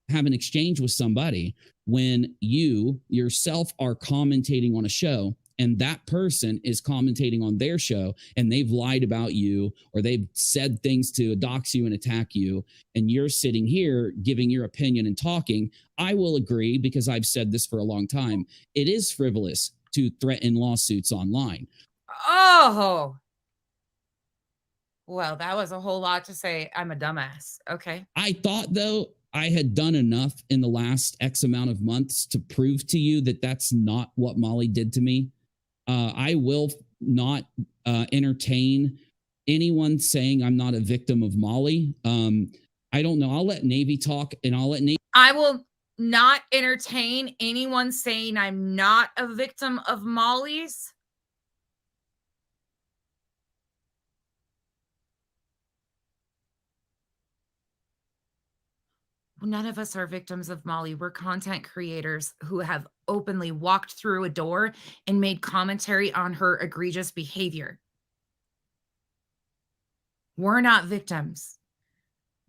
have an exchange with somebody when you yourself are commentating on a show and that person is commentating on their show and they've lied about you or they've said things to dox you and attack you, and you're sitting here giving your opinion and talking, I will agree, because I've said this for a long time, it is frivolous to threaten lawsuits online. Oh, well, that was a whole lot to say. I'm a dumbass. Okay. I thought, though, I had done enough in the last X amount of months to prove to you that that's not what Molly did to me. I will not entertain anyone saying I'm not a victim of Molly. I don't know. I'll let Navy talk, and I'll let Navy. I will not entertain anyone saying I'm not a victim of Molly's. None of us are victims of Molly. We're content creators who have openly walked through a door and made commentary on her egregious behavior. We're not victims.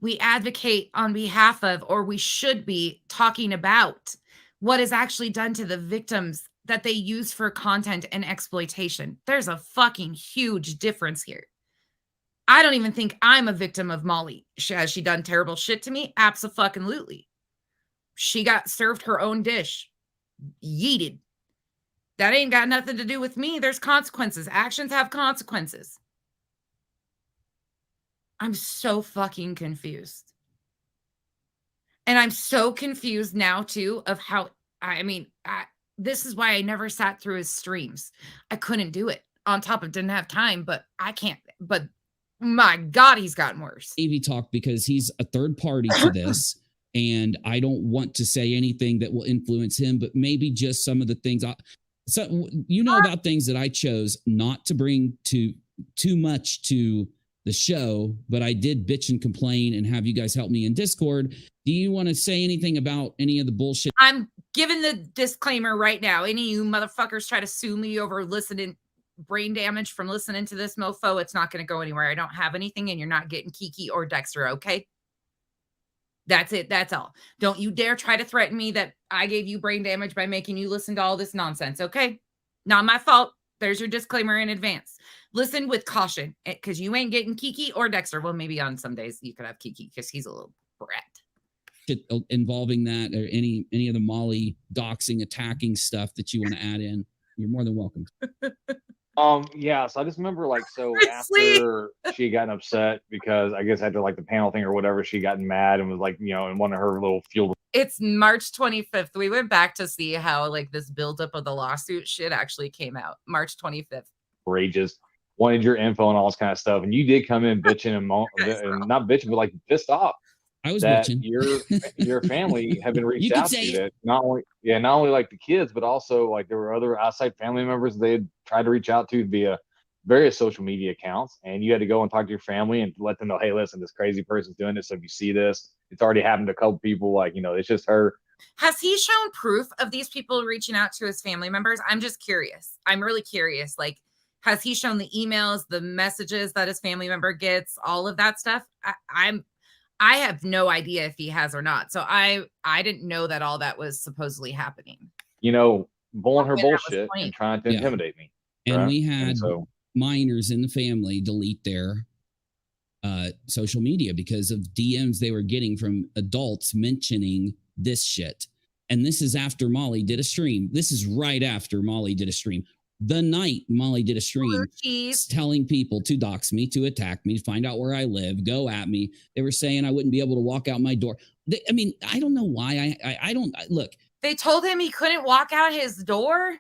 We advocate on behalf of, or we should be talking about, what is actually done to the victims that they use for content and exploitation. There's a fucking huge difference here. I don't even think I'm a victim of Molly. Has she done terrible shit to me? Abso-fucking-lutely. She got served her own dish. Yeeted. That ain't got nothing to do with me. There's consequences. Actions have consequences. I'm so fucking confused. And I'm so confused now, too, of how, this is why I never sat through his streams. I couldn't do it. On top of didn't have time, but I can't, but my God, he's gotten worse. Navy talk, because he's a third party to this. And I don't want to say anything that will influence him, but maybe just some of the things. About things that I chose not to bring too much to the show, but I did bitch and complain and have you guys help me in Discord. Do you want to say anything about any of the bullshit? I'm giving the disclaimer right now. Any of you motherfuckers try to sue me over brain damage from listening to this mofo, it's not going to go anywhere. I don't have anything, and you're not getting Kiki or Dexter, okay? That's it. That's all. Don't you dare try to threaten me that I gave you brain damage by making you listen to all this nonsense, okay? Not my fault. There's your disclaimer in advance. Listen with caution, because you ain't getting Kiki or Dexter. Well, maybe on some days you could have Kiki because he's a little brat. Involving that, or any of the Molly doxing, attacking stuff that you want to add in, you're more than welcome. Yeah, so I just remember, after she had gotten upset, because I guess after the panel thing or whatever, she gotten mad and was in one of her little fuel. It's March 25th. We went back to see how this buildup of the lawsuit shit actually came out. March 25th. Outrageous. Wanted your info and all this kind of stuff. And you did come in bitching and not bitching, but pissed off. I was that bitching. Your family have been reached out to. That not only the kids, but also there were other outside family members they had tried to reach out to via various social media accounts, and you had to go and talk to your family and let them know, hey, listen, this crazy person's doing this. So if you see this, it's already happened to a couple people. It's just her. Has he shown proof of these people reaching out to his family members? I'm just curious. I'm really curious. Has he shown the emails, the messages that his family member gets, all of that stuff? I have no idea if he has or not. So I didn't know that all that was supposedly happening. Bulling her bullshit and trying to intimidate me. And right? We had minors in the family delete their social media because of DMs they were getting from adults mentioning this shit. And this is after Molly did a stream. This is right after Molly did a stream. The night Molly did a stream telling people to dox me, to attack me, to find out where I live, go at me. They were saying I wouldn't be able to walk out my door. I don't know why. I don't look. They told him he couldn't walk out his door.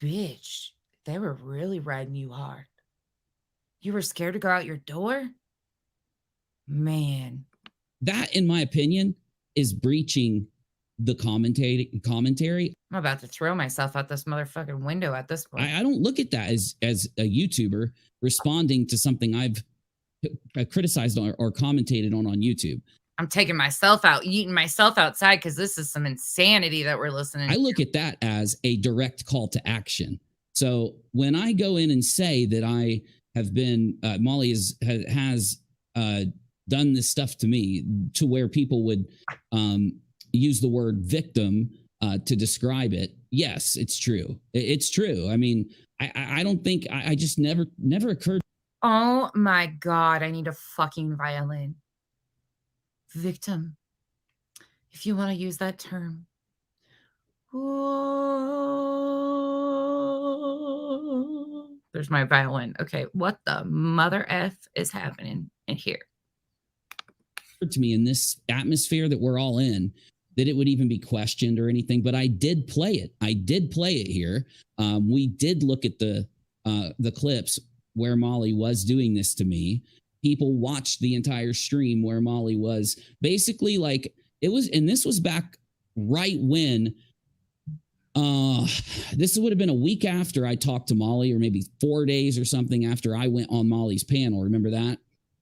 Bitch, they were really riding you hard. You were scared to go out your door? Man. That, in my opinion, is breaching the commentary. I'm about to throw myself out this motherfucking window at this point. I don't look at that as a YouTuber responding to something I've criticized or commentated on YouTube. I'm taking myself out, eating myself outside because this is some insanity that we're listening to. I look at that as a direct call to action. So when I go in and say that I have been, Molly has done this stuff to me to where people would use the word victim to describe it. Yes, it's true. It's true. I mean, I don't think I just never occurred. Oh my God, I need a fucking violin. Victim, if you want to use that term. There's my violin. Okay, what the mother F is happening in here? To me in this atmosphere that we're all in, that it would even be questioned or anything, but I did play it. I did play it here. We did look at the clips where Molly was doing this to me. People watched the entire stream where Molly was basically like, it was, and this was back right when this would have been a week after I talked to Molly, or maybe 4 days or something after I went on Molly's panel. Remember that?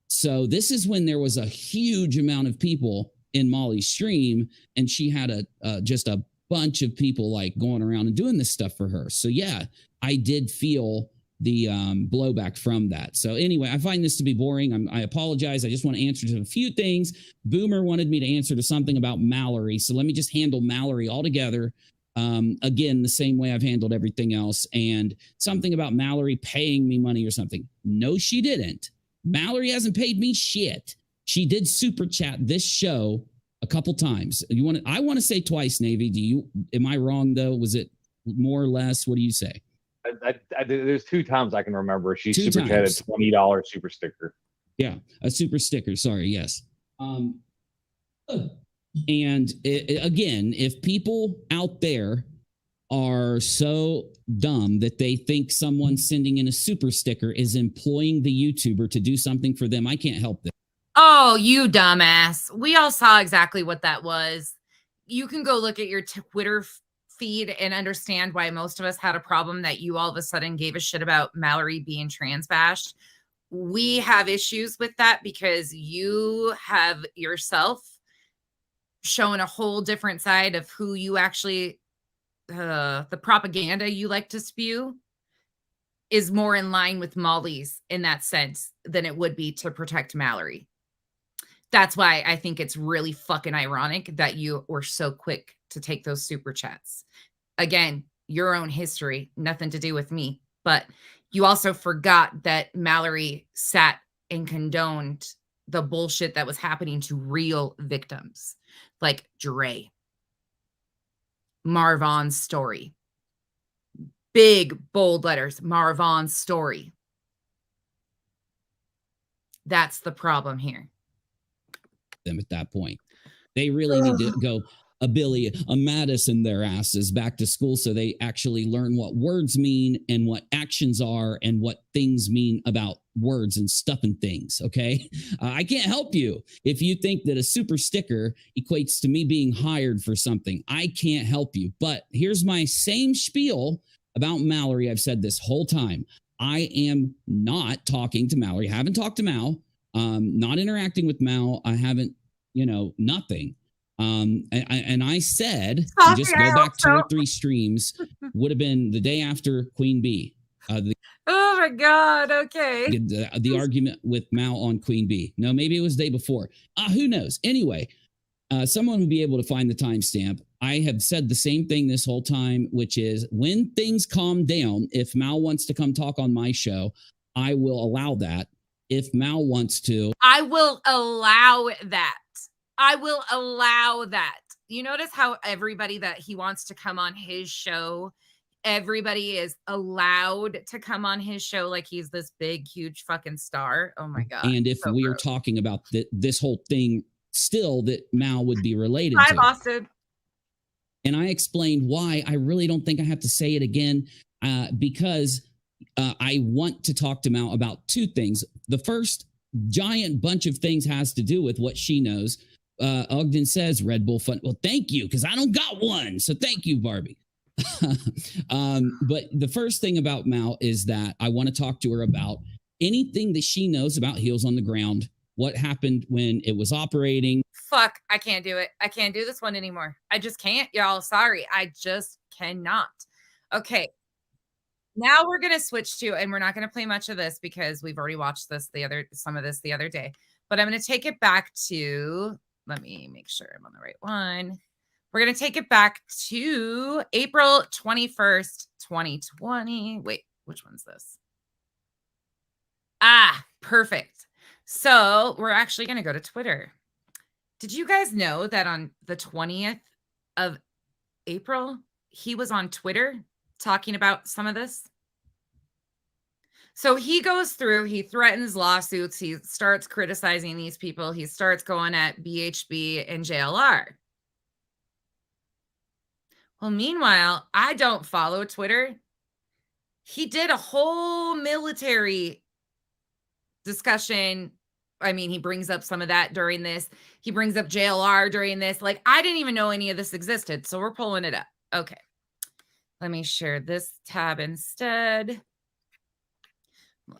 So this is when there was a huge amount of people in Molly's stream, and she had just a bunch of people like going around and doing this stuff for her. So yeah, I did feel the blowback from that. So anyway, I find this to be boring. I apologize. I just want to answer to a few things. Boomer wanted me to answer to something about Mallory. So let me just handle Mallory altogether. Again, the same way I've handled everything else. And something about Mallory paying me money or something. No, she didn't. Mallory hasn't paid me shit. She did super chat this show a couple times. I want to say twice, Navy. Am I wrong though? Was it more or less? What do you say? There's 2 times I can remember she super chatted $20 super sticker. Yeah, a super sticker. Sorry, yes. And again, if people out there are so dumb that they think someone sending in a super sticker is employing the YouTuber to do something for them, I can't help them. Oh, you dumbass. We all saw exactly what that was. You can go look at your Twitter feed and understand why most of us had a problem that you all of a sudden gave a shit about Mallory being trans bashed. We have issues with that because you have yourself shown a whole different side of who you actually, the propaganda you like to spew is more in line with Molly's in that sense than it would be to protect Mallory. That's why I think it's really fucking ironic that you were so quick to take those super chats. Again, your own history, nothing to do with me. But you also forgot that Mallory sat and condoned the bullshit that was happening to real victims like Dre, Marvon's story. Big, bold letters, Marvon's story. That's the problem here. Them at that point, they really need to go a Billy, a Madison their asses back to school so they actually learn what words mean and what actions are and what things mean about words and stuff and things. Okay, I can't help you if you think that a super sticker equates to me being hired for something. I can't help you. But here's my same spiel about Mallory. I've said this whole time. I am not talking to Mallory. I haven't talked to Mal. Not interacting with Mal. I haven't, nothing. And I said, just go back 2 or 3 streams, would have been the day after Queen Bee. Oh my God. Okay. The argument with Mal on Queen Bee. No, maybe it was the day before. Who knows? Anyway, someone will be able to find the timestamp. I have said the same thing this whole time, which is when things calm down, if Mal wants to come talk on my show, I will allow that. If Mal wants to, I will allow that. I will allow that. You notice how everybody that he wants to come on his show, everybody is allowed to come on his show like he's this big, huge fucking star. Oh my God. And if we are talking about this whole thing still that Mal would be related Hi, to. Boston. And I explained why. I really don't think I have to say it again because I want to talk to Mal about 2 things. The first giant bunch of things has to do with what she knows. Ogden says Red Bull Fun. Well, thank you, because I don't got one. So thank you, Barbie. But the first thing about Mal is that I want to talk to her about anything that she knows about Heels on the Ground, what happened when it was operating. Fuck, I can't do it. I can't do this one anymore. I just can't, y'all. Sorry. I just cannot. Okay. Now we're going to switch to, and we're not going to play much of this because we've already watched some of this the other day, but I'm going to take it back to, let me make sure I'm on the right one. We're going to take it back to April 21st, 2020. Wait, which one's this? Ah, perfect. So we're actually going to go to Twitter. Did you guys know that on the 20th of April, he was on Twitter talking about some of this? So he goes through, he threatens lawsuits, he starts criticizing these people, he starts going at BHB and JLR. Well, meanwhile, I don't follow Twitter. He did a whole military discussion. I mean, he brings up some of that during this. He brings up JLR during this. Like, I didn't even know any of this existed, so we're pulling it up. Okay. Let me share this tab instead.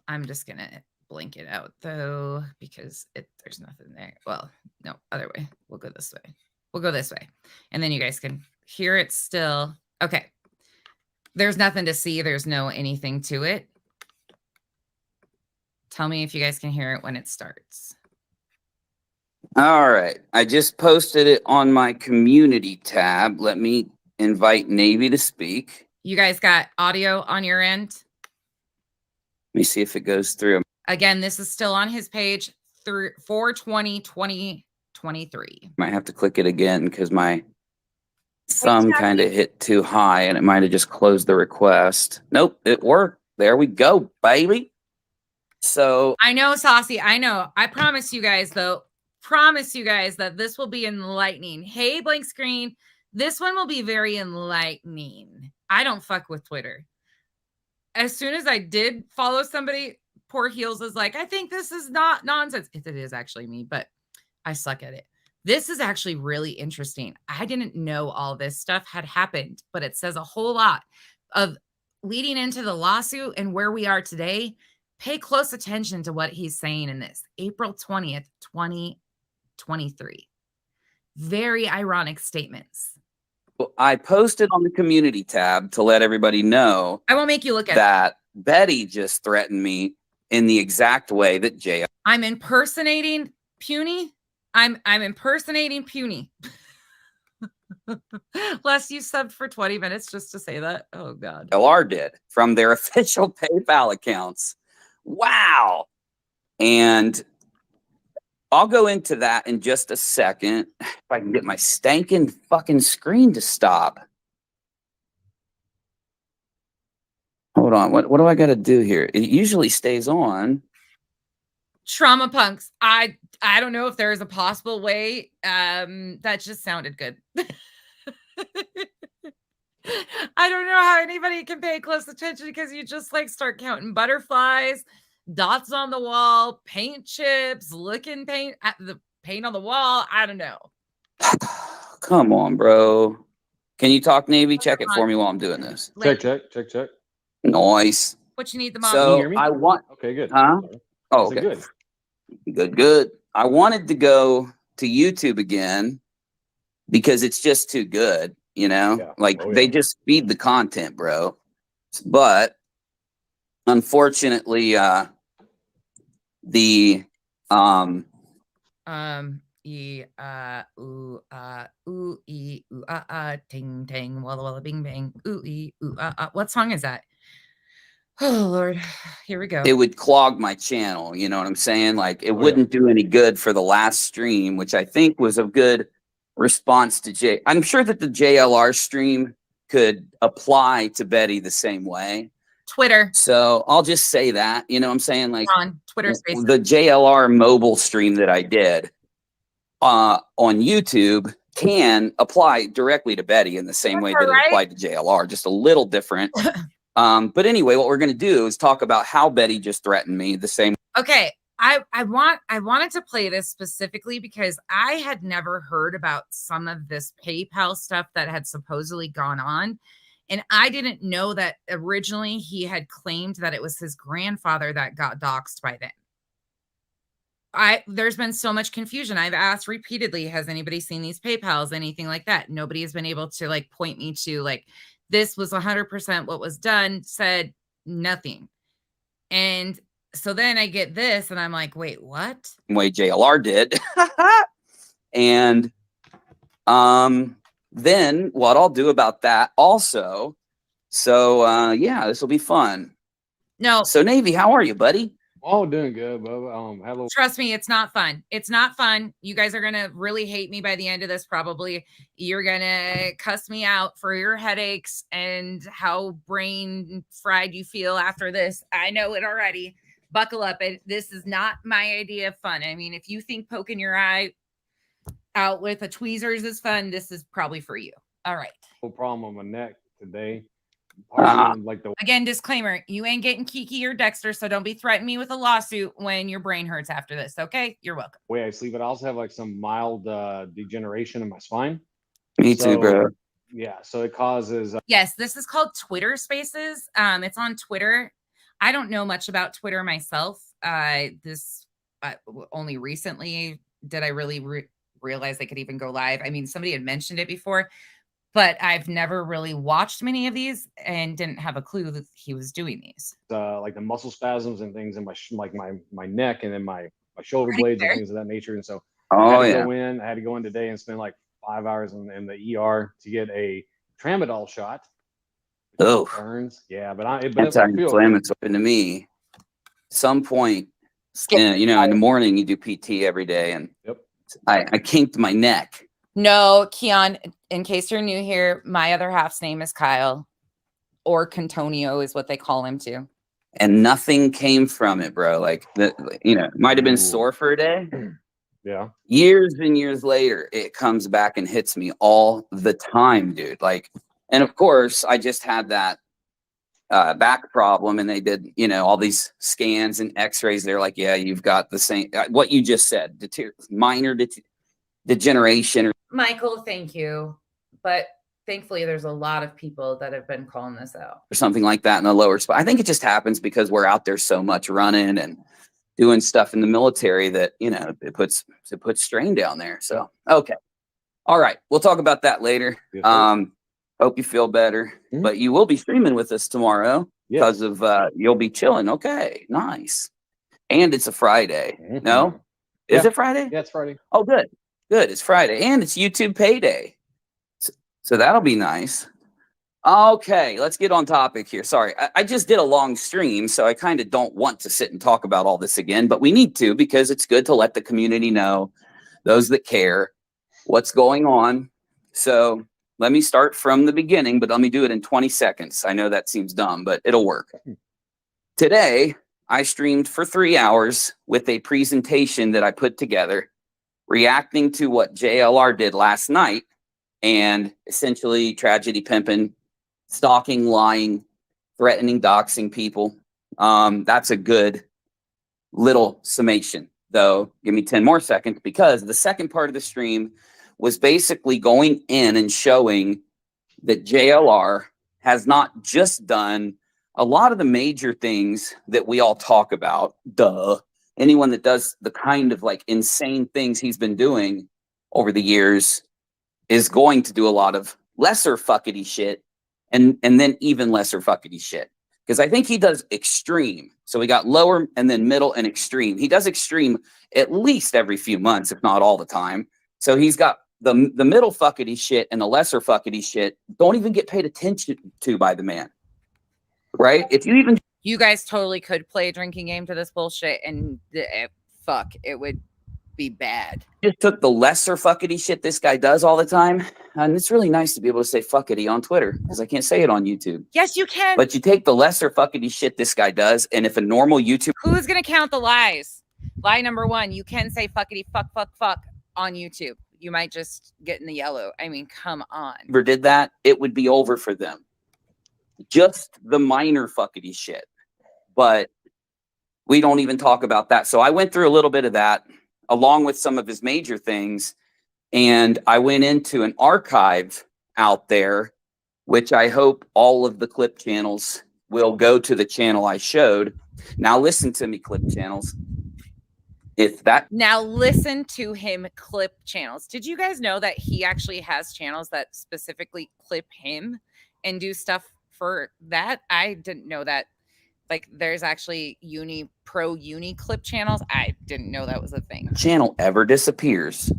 I'm just going to blank it out, though, because there's nothing there. Well, no, other way. We'll go this way. We'll go this way. And then you guys can hear it still. Okay. There's nothing to see. There's no anything to it. Tell me if you guys can hear it when it starts. All right. I just posted it on my community tab. Let me invite Navy to speak. You guys got audio on your end? Let me see if it goes through. Again, this is still on his page, 4/20/2023. Might have to click it again because my thumb kind of hit too high and it might have just closed the request. Nope, it worked. There we go, baby. So I know, Saucy. I know. I promise you guys, though, that this will be enlightening. Hey, blank screen. This one will be very enlightening. I don't fuck with Twitter. As soon as I did follow somebody, poor Heels is like, I think this is not nonsense. It is actually me, but I suck at it. This is actually really interesting. I didn't know all this stuff had happened, but it says a whole lot of leading into the lawsuit and where we are today. Pay close attention to what he's saying in this. April 20th, 2023. Very ironic statements. I posted on the community tab to let everybody know. I won't make you look at that. Betty just threatened me in the exact way that Jay. I'm impersonating Puny. I'm impersonating Puny. Les, you subbed for 20 minutes just to say that. Oh God. LR did from their official PayPal accounts. Wow. And I'll go into that in just a second. If I can get my stankin' fucking screen to stop. Hold on. What do I got to do here? It usually stays on. Trauma punks. I don't know if there is a possible way. That just sounded good. I don't know how anybody can pay close attention because you just like start counting butterflies, dots on the wall, paint chips, licking paint at the paint on the wall. I don't know. Come on, bro. Can you talk, Navy? Check it for me while I'm doing this. Check. Nice. What you need the mom? So Can you hear me? I want. Okay, good. Huh? Oh, okay. Good. I wanted to go to YouTube again because it's just too good, you know? Yeah. They just feed the content, bro. But unfortunately, the ting ting walla walla bing bang what song is that? Oh Lord, here we go. It would clog my channel, you know what I'm saying? Like it wouldn't do any good for the last stream, which I think was a good response to I'm sure that the JLR stream could apply to Betty the same way. Twitter. So I'll just say that, you know what I'm saying? Like on Twitter Spaces. The JLR mobile stream that I did on YouTube can apply directly to Betty in the same way that it applied to JLR, just a little different. But anyway, what we're going to do is talk about how Betty just threatened me the same. Okay. I wanted to play this specifically because I had never heard about some of this PayPal stuff that had supposedly gone on. And I didn't know that originally he had claimed that it was his grandfather that got doxxed by them. There's been so much confusion. I've asked repeatedly, has anybody seen these PayPals, anything like that? Nobody has been able to like point me to like, this was 100% what was done, said nothing. And so then I get this and I'm like, wait, what? Way JLR did. And then what I'll do about that also. So yeah, this will be fun. No. So Navy, how are you, buddy? Oh, doing good, Bubba. Hello. Trust me, it's not fun. It's not fun. You guys are gonna really hate me by the end of this. Probably, you're gonna cuss me out for your headaches and how brain fried you feel after this. I know it already. Buckle up. This is not my idea of fun. I mean, if you think poking your eye out with a tweezers is fun, this is probably for you. All right. No problem on my neck today. Again, disclaimer, you ain't getting Kiki or Dexter, so don't be threatening me with a lawsuit when your brain hurts after this. Okay, you're welcome. Way I sleep, but I also have like some mild degeneration in my spine. Me too, bro. Yeah, so it causes yes, this is called Twitter Spaces. It's on Twitter. I don't know much about Twitter myself. Only recently did I really realize they could even go live. I mean, somebody had mentioned it before, but I've never really watched many of these and didn't have a clue that he was doing these. Like the muscle spasms and things in my neck and then my shoulder blades and things of that nature. And so I had to go in today and spend like 5 hours in the ER to get a tramadol shot. Oh, burns. Yeah, but anti-inflammatory to me. Some point, in the morning you do PT every day, and I kinked my neck. No, Keon, in case you're new here, my other half's name is Kyle, or Cantonio is what they call him too. And nothing came from it, bro. Like, might have been sore for a day. Yeah. Years and years later, it comes back and hits me all the time, dude. Like, and of course, I just had that back problem, and they did, all these scans and x-rays. They're like, yeah, you've got the same, what you just said, minor degeneration. Michael, thank you. But thankfully, there's a lot of people that have been calling this out. Or something like that in the lower spine. I think it just happens because we're out there so much running and doing stuff in the military that, it puts strain down there. So, okay. All right. We'll talk about that later. Yes, hope you feel better. Mm-hmm. But you will be streaming with us tomorrow because of you'll be chilling. Okay. Nice. And it's a Friday. Mm-hmm. No? Is it Friday? Yeah, it's Friday. Oh, good. Good. It's Friday. And it's YouTube payday. So that'll be nice. Okay, let's get on topic here. Sorry, I just did a long stream, so I kind of don't want to sit and talk about all this again, but we need to because it's good to let the community know, those that care, what's going on. So let me start from the beginning, but let me do it in 20 seconds. I know that seems dumb, but it'll work. Today, I streamed for 3 hours with a presentation that I put together, reacting to what JLR did last night, and essentially tragedy pimping, stalking, lying, threatening, doxing people. That's a good little summation, though. Give me 10 more seconds, because the second part of the stream was basically going in and showing that JLR has not just done a lot of the major things that we all talk about. Duh. Anyone that does the kind of like insane things he's been doing over the years is going to do a lot of lesser fuckity shit, and then even lesser fuckity shit. Because I think he does extreme. So we got lower and then middle and extreme. He does extreme at least every few months, if not all the time. So he's got the middle fuckity shit and the lesser fuckity shit don't even get paid attention to by the man. Right? If you even... You guys totally could play a drinking game to this bullshit, and it would be bad. Just took the lesser fuckity shit this guy does all the time, and it's really nice to be able to say fuckity on Twitter because I can't say it on YouTube. Yes, you can. But you take the lesser fuckity shit this guy does, and if a normal YouTube... Who's gonna count the lies? Lie number one, you can say fuckity fuck on YouTube. You might just get in the yellow. I mean, come on. Ever did that, it would be over for them. Just the minor fuckity shit. But we don't even talk about that. So I went through a little bit of that along with some of his major things. And I went into an archive out there, which I hope all of the clip channels will go to the channel I showed. Now listen to me, clip channels. Now listen to him, clip channels. Did you guys know that he actually has channels that specifically clip him and do stuff for that? I didn't know that. Like, there's actually pro uni clip channels. I didn't know that was a thing. Channel ever disappears,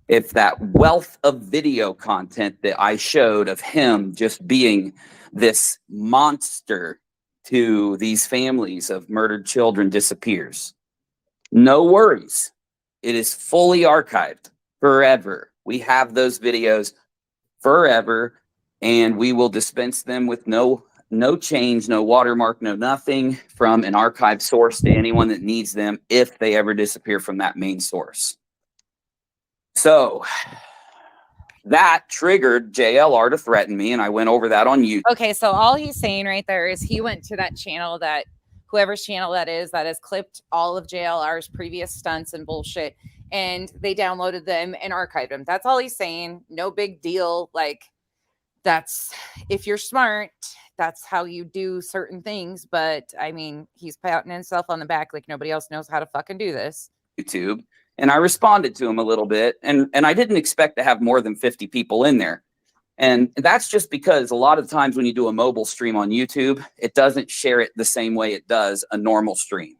if that wealth of video content that I showed of him just being this monster to these families of murdered children disappears. No worries. It is fully archived forever. We have those videos forever, and we will dispense them with no change, no watermark, no nothing, from an archive source to anyone that needs them if they ever disappear from that main source. So that triggered JLR to threaten me, and I went over that on YouTube. Okay, so all he's saying right there is he went to that channel, that whoever's channel that has clipped all of JLR's previous stunts and bullshit, and they downloaded them and archived them. That's all he's saying. No big deal. Like, that's, if you're smart, that's how you do certain things. But I mean, he's patting himself on the back like nobody else knows how to fucking do this. YouTube, and I responded to him a little bit, and I didn't expect to have more than 50 people in there. And that's just because a lot of times when you do a mobile stream on YouTube, it doesn't share it the same way it does a normal stream.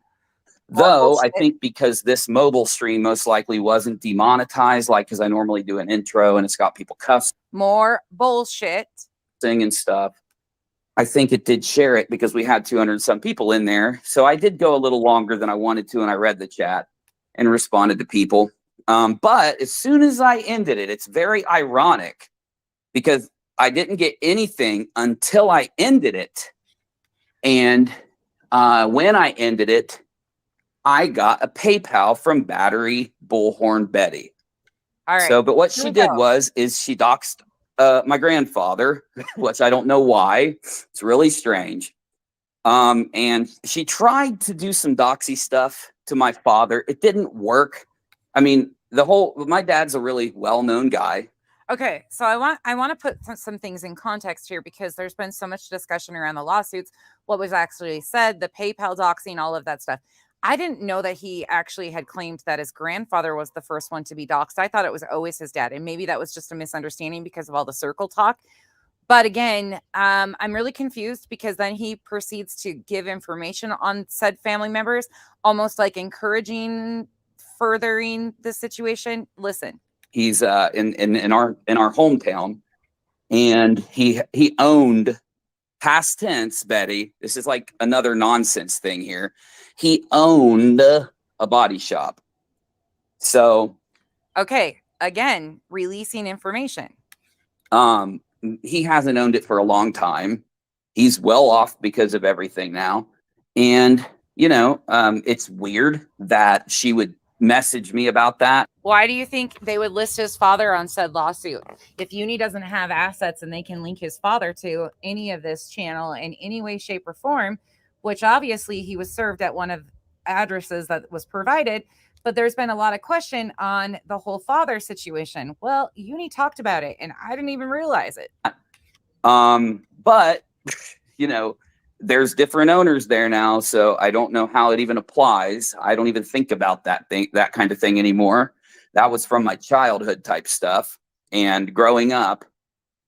Though I think because this mobile stream most likely wasn't demonetized, like, because I normally do an intro and it's got people cussing. More bullshit. And stuff. I think it did share it because we had 200 and some people in there. So I did go a little longer than I wanted to, and I read the chat and responded to people. But as soon as I ended it, it's very ironic because I didn't get anything until I ended it. And when I ended it, I got a PayPal from Battery Bullhorn Betty. All right. So, but what she did is she doxed my grandfather, which I don't know why. It's really strange. And she tried to do some doxy stuff to my father. It didn't work. I mean, my dad's a really well-known guy. Okay, so I want to put some things in context here because there's been so much discussion around the lawsuits, what was actually said, the PayPal doxing, all of that stuff. I didn't know that he actually had claimed that his grandfather was the first one to be doxed. I thought it was always his dad, and maybe that was just a misunderstanding because of all the circle talk. But again, I'm really confused because then he proceeds to give information on said family members, almost like encouraging, furthering the situation. Listen. He's in our hometown, and he owned, past tense, Betty. This is like another nonsense thing here. He owned a body shop. So, okay, again, releasing information. He hasn't owned it for a long time. He's well off because of everything now, and it's weird that she would message me about that. Why do you think they would list his father on said lawsuit? If Uni doesn't have assets and they can link his father to any of this channel in any way, shape, or form, which obviously he was served at one of addresses that was provided, but there's been a lot of question on the whole father situation. Well, Uni talked about it and I didn't even realize it. But there's different owners there now, so I don't know how it even applies. I don't even think about that kind of thing anymore. That was from my childhood type stuff and growing up,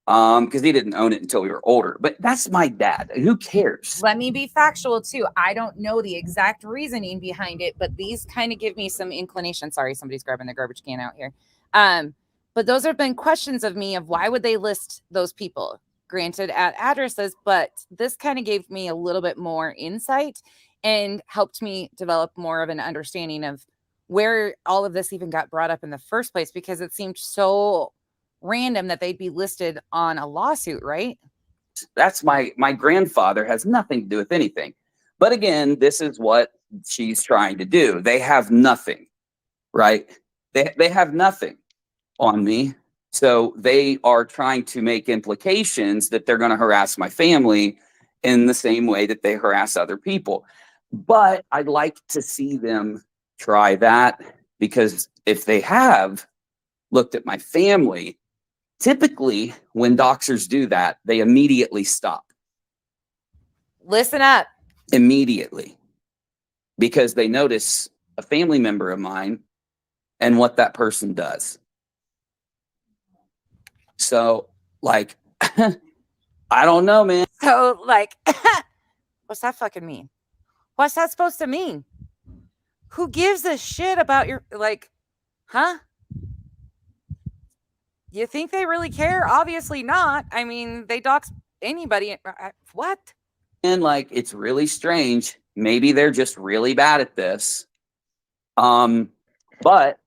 because he didn't own it until we were older. But that's my dad. Who cares? Let me be factual too. I don't know the exact reasoning behind it, but these kind of give me some inclination. Sorry, somebody's grabbing the garbage can out here. But those have been questions of me of why would they list those people? Granted at addresses, but this kind of gave me a little bit more insight and helped me develop more of an understanding of where all of this even got brought up in the first place, because it seemed so random that they'd be listed on a lawsuit, right? That's my grandfather has nothing to do with anything. But again, this is what she's trying to do. They have nothing, right? They have nothing on me. So they are trying to make implications that they're going to harass my family in the same way that they harass other people. But I'd like to see them try that, because if they have looked at my family, typically when doxers do that, they immediately stop. Listen up. Immediately. Because they notice a family member of mine and what that person does. So, like, I don't know, man. So, like, what's that fucking mean? What's that supposed to mean? Who gives a shit about your, like, huh? You think they really care? Obviously not. I mean, they dox anybody. What? And like, it's really strange. Maybe they're just really bad at this. But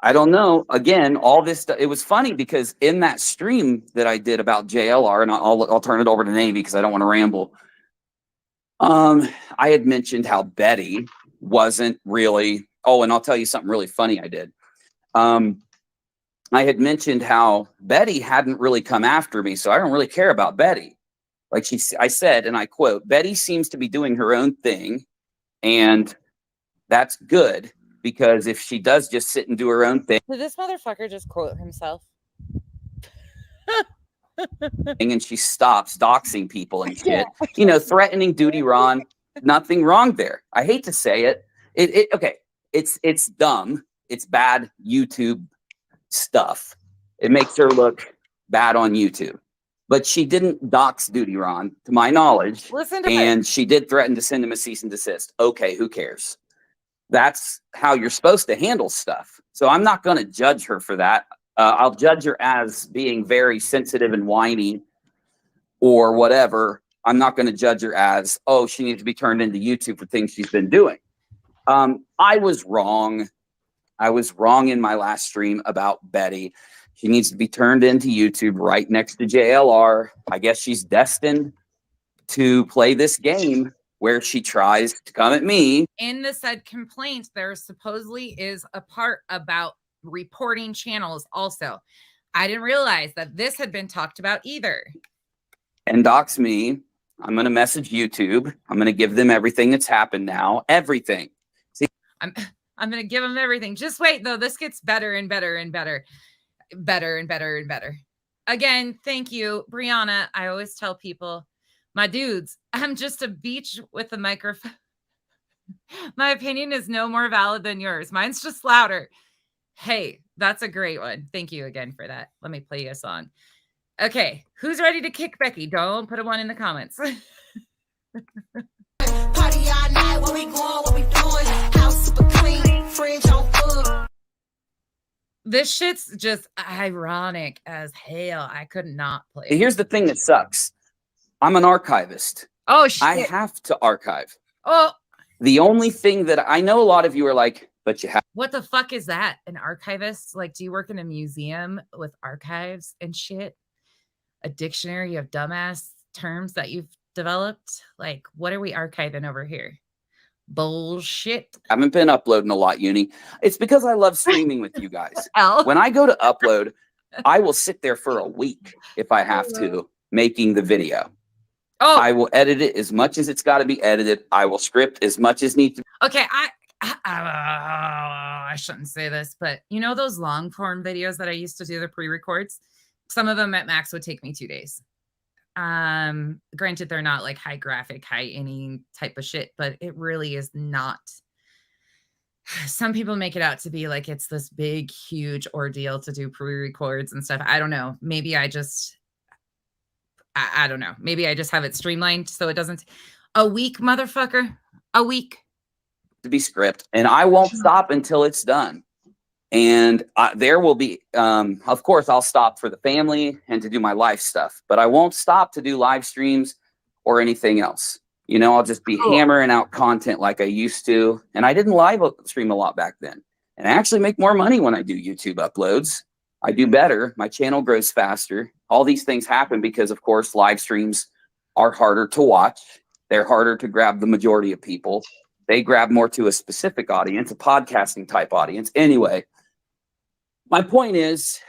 I don't know. Again, all this stuff. It was funny because in that stream that I did about JLR, and I'll turn it over to Navy because I don't want to ramble. I had mentioned how Betty wasn't really. Oh, and I'll tell you something really funny I did. I had mentioned how Betty hadn't really come after me, so I don't really care about Betty. Like I said, and I quote, Betty seems to be doing her own thing, and that's good because if she does just sit and do her own thing. Did this motherfucker just quote himself? And she stops doxing people and shit, you know, threatening duty Ron. Nothing wrong there. I hate to say it. Okay. It's dumb. It's bad YouTube stuff. It makes her look bad on YouTube. But she didn't dox Duty Ron, to my knowledge. Listen to and she did threaten to send him a cease and desist. Okay, who cares? That's how you're supposed to handle stuff. So I'm not going to judge her for that. I'll judge her as being very sensitive and whiny or whatever. I'm not going to judge her as, oh, she needs to be turned into YouTube for things she's been doing. I was wrong. I was wrong in my last stream about Betty. She needs to be turned into YouTube right next to JLR. I guess she's destined to play this game where she tries to come at me. In the said complaint, there supposedly is a part about reporting channels also. I didn't realize that this had been talked about either. And dox me. I'm going to message YouTube. I'm going to give them everything that's happened now. Everything. See, I'm going to give them everything. Just wait, though. This gets better and better and better. Better and better and better. Again, thank you, Brianna. I always tell people, my dudes, I'm just a beach with a microphone. My opinion is no more valid than yours. Mine's just louder. Hey, that's a great one. Thank you again for that. Let me play you a song. Okay, who's ready to kick Becky? Don't put a one in the comments. Party all night, where we going, what we doing? House super clean, fridge on full. This shit's just ironic as hell. I could not play. Here's the thing that sucks. I'm an archivist. Oh, shit. I have to archive. Oh. The only thing that I know a lot of you are like, but you have. What the fuck is that? An archivist? Like, do you work in a museum with archives and shit? A dictionary of dumbass terms that you've developed? Like, what are we archiving over here? Bullshit. I haven't been uploading a lot, Uni. It's because I love streaming with you guys. When I go to upload, I will sit there for a week if I have to, making the video. Oh, I will edit it as much as it's got to be edited. I will script as much as needs to. Okay, I shouldn't say this, but you know those long form videos that I used to do, the pre-records? Some of them at max would take me 2 days. Granted, they're not like high graphic, high any type of shit, but it really is not. Some people make it out to be like it's this big, huge ordeal to do pre-records and stuff. I don't know. Maybe I don't know. Maybe I just have it streamlined so it doesn't. A week, motherfucker. A week. To be script, and I won't stop until it's done. And there will be, of course, I'll stop for the family and to do my life stuff, but I won't stop to do live streams or anything else. You know, I'll just be hammering out content like I used to. And I didn't live stream a lot back then. And I actually make more money when I do YouTube uploads. I do better. My channel grows faster. All these things happen because, of course, live streams are harder to watch. They're harder to grab the majority of people. They grab more to a specific audience, a podcasting type audience. Anyway, my point is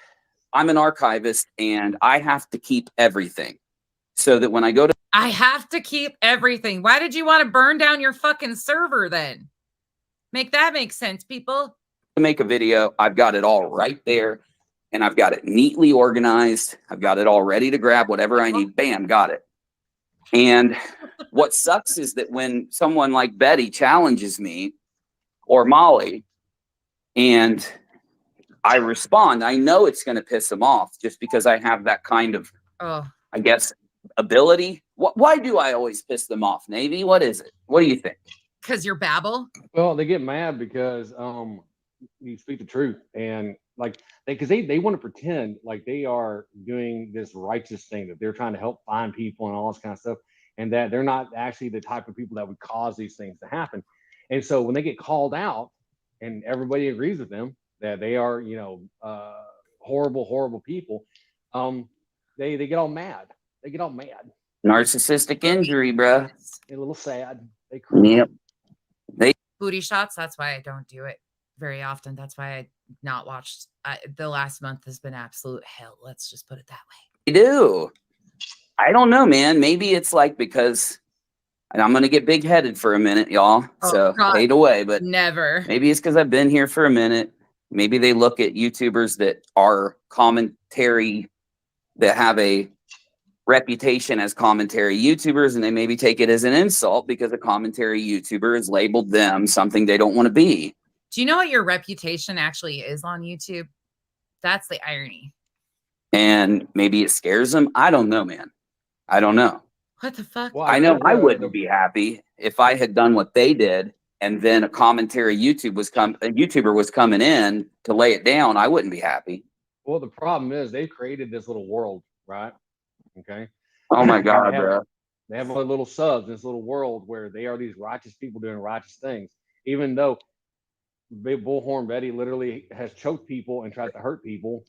I'm an archivist and I have to keep everything so that when I go to. I have to keep everything. Why did you want to burn down your fucking server then? Make that make sense, people. To make a video, I've got it all right there and I've got it neatly organized. I've got it all ready to grab whatever I need. Bam, got it. And what sucks is that when someone like Betty challenges me or Molly and I respond, I know it's going to piss them off just because I have that kind of, I guess, ability. Why do I always piss them off, Navy? What is it? What do you think? Because you're babble? Well, they get mad because you speak the truth. And like they want to pretend like they are doing this righteous thing, that they're trying to help find people and all this kind of stuff, and that they're not actually the type of people that would cause these things to happen. And so when they get called out and everybody agrees with them that they are, horrible people, they get all mad. They get all mad. Narcissistic injury, bruh. They're a little sad. They cry. Yep. Booty shots. That's why I don't do it very often. That's why I not watched. The last month has been absolute hell. Let's just put it that way. They do. I don't know, man. Maybe it's like because, and I'm gonna get big headed for a minute, y'all. So fade away, but never. Maybe it's because I've been here for a minute. Maybe they look at YouTubers that are commentary, that have a reputation as commentary YouTubers, and they maybe take it as an insult because a commentary YouTuber has labeled them something they don't want to be. Do you know what your reputation actually is on YouTube? That's the irony. And maybe it scares them. I don't know, man. I don't know. What the fuck? Well, I know I wouldn't be happy if I had done what they did, and then a commentary YouTuber was coming in to lay it down. I wouldn't be happy. Well, the problem is they've created this little world, right? Okay. Oh my God, bro. They have other little subs in this little world where they are these righteous people doing righteous things, even though Big Bullhorn Betty literally has choked people and tried to hurt people.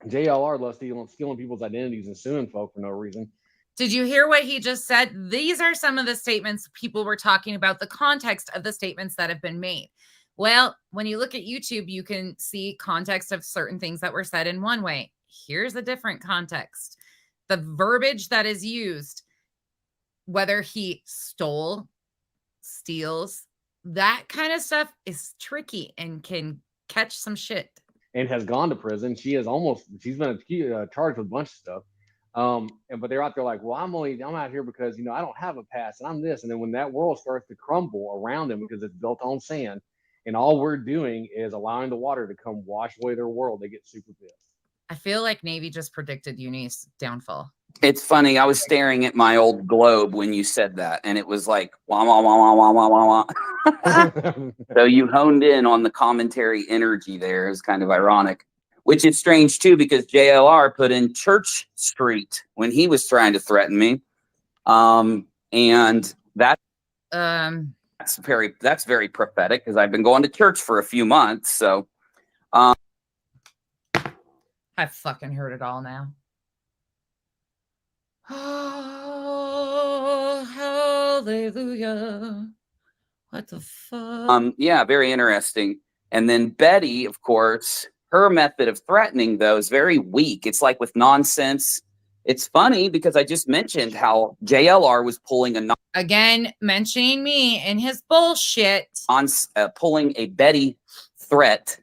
JLR loves stealing people's identities and suing folk for no reason. Did you hear what he just said? These are some of the statements people were talking about, the context of the statements that have been made. Well, when you look at YouTube, you can see context of certain things that were said in one way. Here's a different context. The verbiage that is used, whether he steals, that kind of stuff is tricky and can catch some shit. And has gone to prison. She's been charged with a bunch of stuff. But they're out there like, well, I'm out here because, I don't have a pass and I'm this. And then when that world starts to crumble around them because it's built on sand and all we're doing is allowing the water to come wash away their world, they get super pissed. I feel like Navy just predicted Uni's downfall. It's funny. I was staring at my old globe when you said that, and it was like, wah, wah, wah, wah, wah, wah, wah, wah. So you honed in on the commentary energy there. Is kind of ironic, which is strange too, because JLR put in Church Street when he was trying to threaten me. And that's very prophetic because I've been going to church for a few months. So I've fucking heard it all now. Oh, hallelujah. What the fuck? Yeah, very interesting. And then Betty, of course, her method of threatening, though, is very weak. It's like with nonsense. It's funny because I just mentioned how JLR was pulling again, mentioning me and his bullshit. Pulling a Betty threat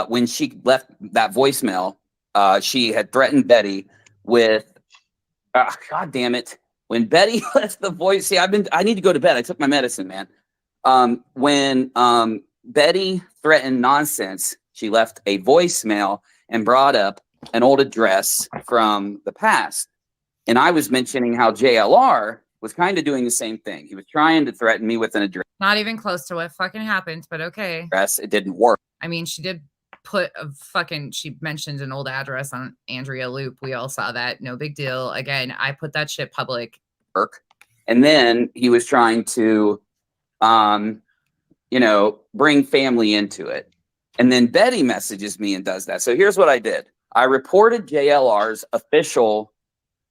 when she left that voicemail. She had threatened Betty with, God damn it. When Betty left the voice, see, I need to go to bed. I took my medicine, man. When Betty threatened nonsense, she left a voicemail and brought up an old address from the past. And I was mentioning how JLR was kind of doing the same thing. He was trying to threaten me with an address. Not even close to what fucking happened, but okay. It didn't work. I mean, she did she mentioned an old address on Andrea Loop. We all saw that. No big deal. Again, I put that shit public. And then he was trying to, bring family into it. And then Betty messages me and does that. So here's what I did. I reported JLR's official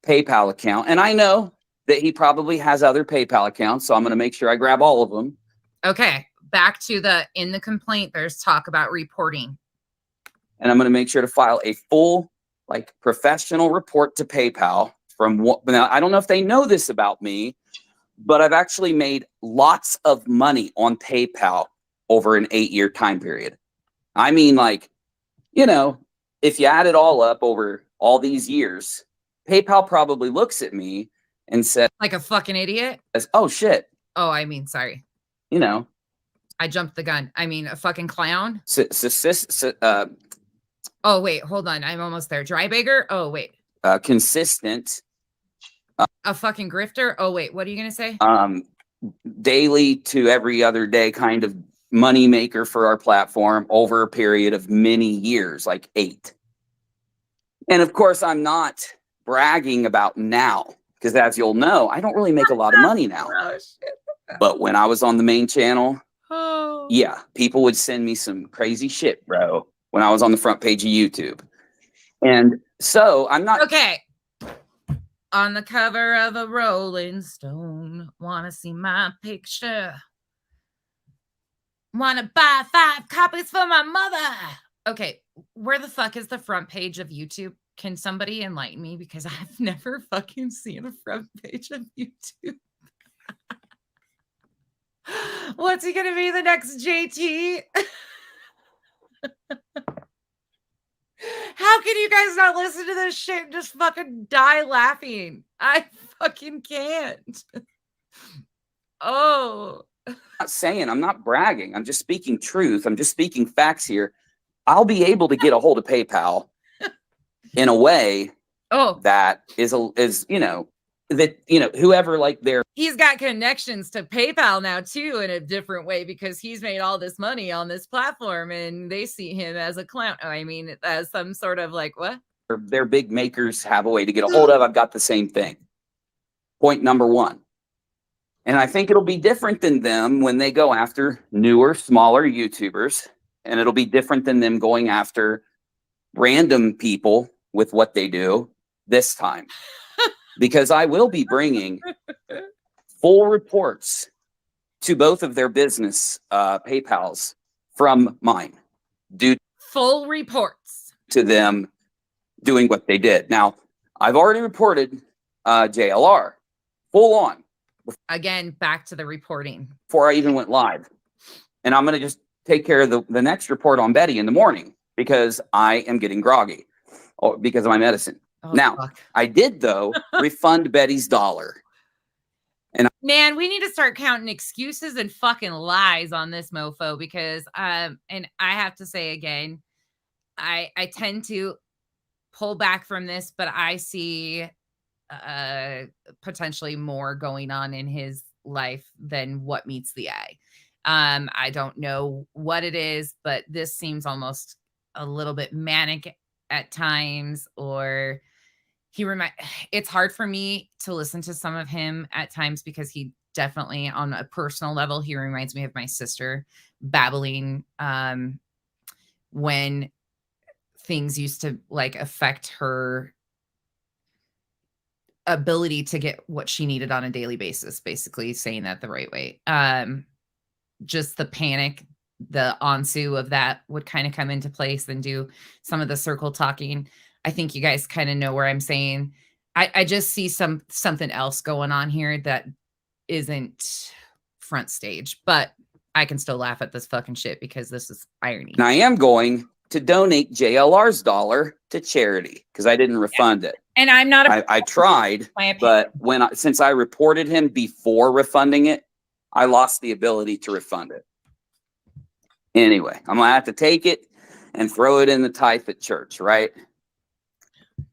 PayPal account. And I know that he probably has other PayPal accounts. So I'm going to make sure I grab all of them. Okay. Back to in the complaint, there's talk about reporting. And I'm going to make sure to file a full, professional report to PayPal now, I don't know if they know this about me, but I've actually made lots of money on PayPal over an 8-year time period. I mean, if you add it all up over all these years, PayPal probably looks at me and says, like a fucking idiot. Oh shit. Oh, I mean, sorry. I jumped the gun. I mean, a fucking clown. Oh wait, hold on. I'm almost there. Dry bagger. Oh wait. Consistent. A fucking grifter. Oh wait, what are you gonna say? Daily to every other day kind of money maker for our platform over a period of many years, like 8. And of course, I'm not bragging about now, because as you'll know, I don't really make a lot of money now. Oh, shit. But when I was on the main channel, Oh. yeah, people would send me some crazy shit, bro, when I was on the front page of YouTube. And so I'm not okay. On the cover of a Rolling Stone, wanna see my picture? Wanna buy 5 copies for my mother? Okay, where the fuck is the front page of YouTube? Can somebody enlighten me? Because I've never fucking seen a front page of YouTube. What's he gonna be, the next JT? How can you guys not listen to this shit and just fucking die laughing? I fucking can't. Oh. I'm not saying, I'm not bragging. I'm just speaking truth. I'm just speaking facts here. I'll be able to get a hold of PayPal in a way that is whoever, like, their he's got connections to PayPal now too in a different way, because he's made all this money on this platform and they see him as a clown. I mean, as some sort of like, what? Their big makers have a way to get a hold of. I've got the same thing. Point number 1. And I think it'll be different than them when they go after newer, smaller YouTubers. And it'll be different than them going after random people with what they do this time. Because I will be bringing full reports to both of their business PayPals from mine. Full reports to them doing what they did. Now, I've already reported JLR full on. Again, back to the reporting. Before I even went live. And I'm going to just take care of the next report on Betty in the morning because I am getting groggy because of my medicine. Oh, now, fuck. I did, though, refund Betty's $1. And man, we need to start counting excuses and fucking lies on this mofo, because and I have to say again, I tend to pull back from this, but I see potentially more going on in his life than what meets the eye. I don't know what it is, but this seems almost a little bit manic at times, or it's hard for me to listen to some of him at times because he definitely, on a personal level, he reminds me of my sister babbling when things used to like affect her ability to get what she needed on a daily basis, basically saying that the right way. Just the panic, the onsu of that would kind of come into place and do some of the circle talking. I think you guys kind of know where I'm saying. I just see something else going on here that isn't front stage, but I can still laugh at this fucking shit because this is irony. I am going to donate JLR's $1 to charity because I didn't refund it. And I'm not. I tried, but since I reported him before refunding it, I lost the ability to refund it. Anyway, I'm gonna have to take it and throw it in the tithe at church, right?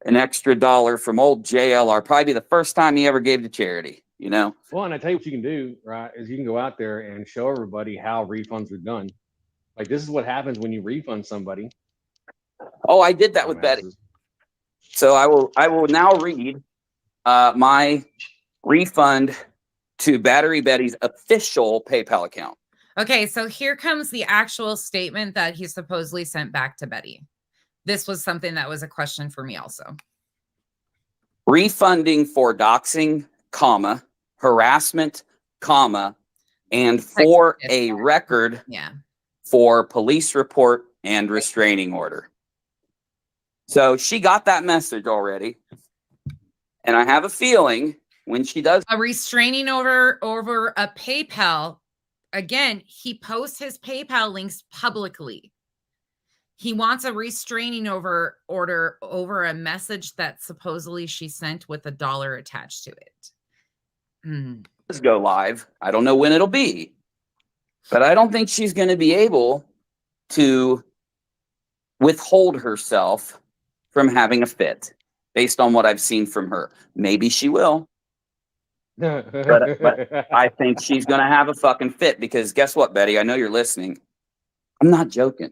An extra $1 from old JLR, probably the first time he ever gave to charity, you know? Well, and I tell you what you can do, right, is you can go out there and show everybody how refunds are done. Like, this is what happens when you refund somebody. Oh, I did that with Betty. So I will now read my refund to Battery Betty's official PayPal account. Okay, so here comes the actual statement that he supposedly sent back to Betty. This was something that was a question for me also. Refunding for doxing, comma, harassment, comma, and for a record for police report and restraining order. So she got that message already. And I have a feeling when she does a restraining order over a PayPal, again, he posts his PayPal links publicly. He wants a restraining order over a message that supposedly she sent with $1 attached to it. Let's go live. I don't know when it'll be, but I don't think she's going to be able to withhold herself from having a fit based on what I've seen from her. Maybe she will. But I think she's going to have a fucking fit because guess what, Betty? I know you're listening. I'm not joking.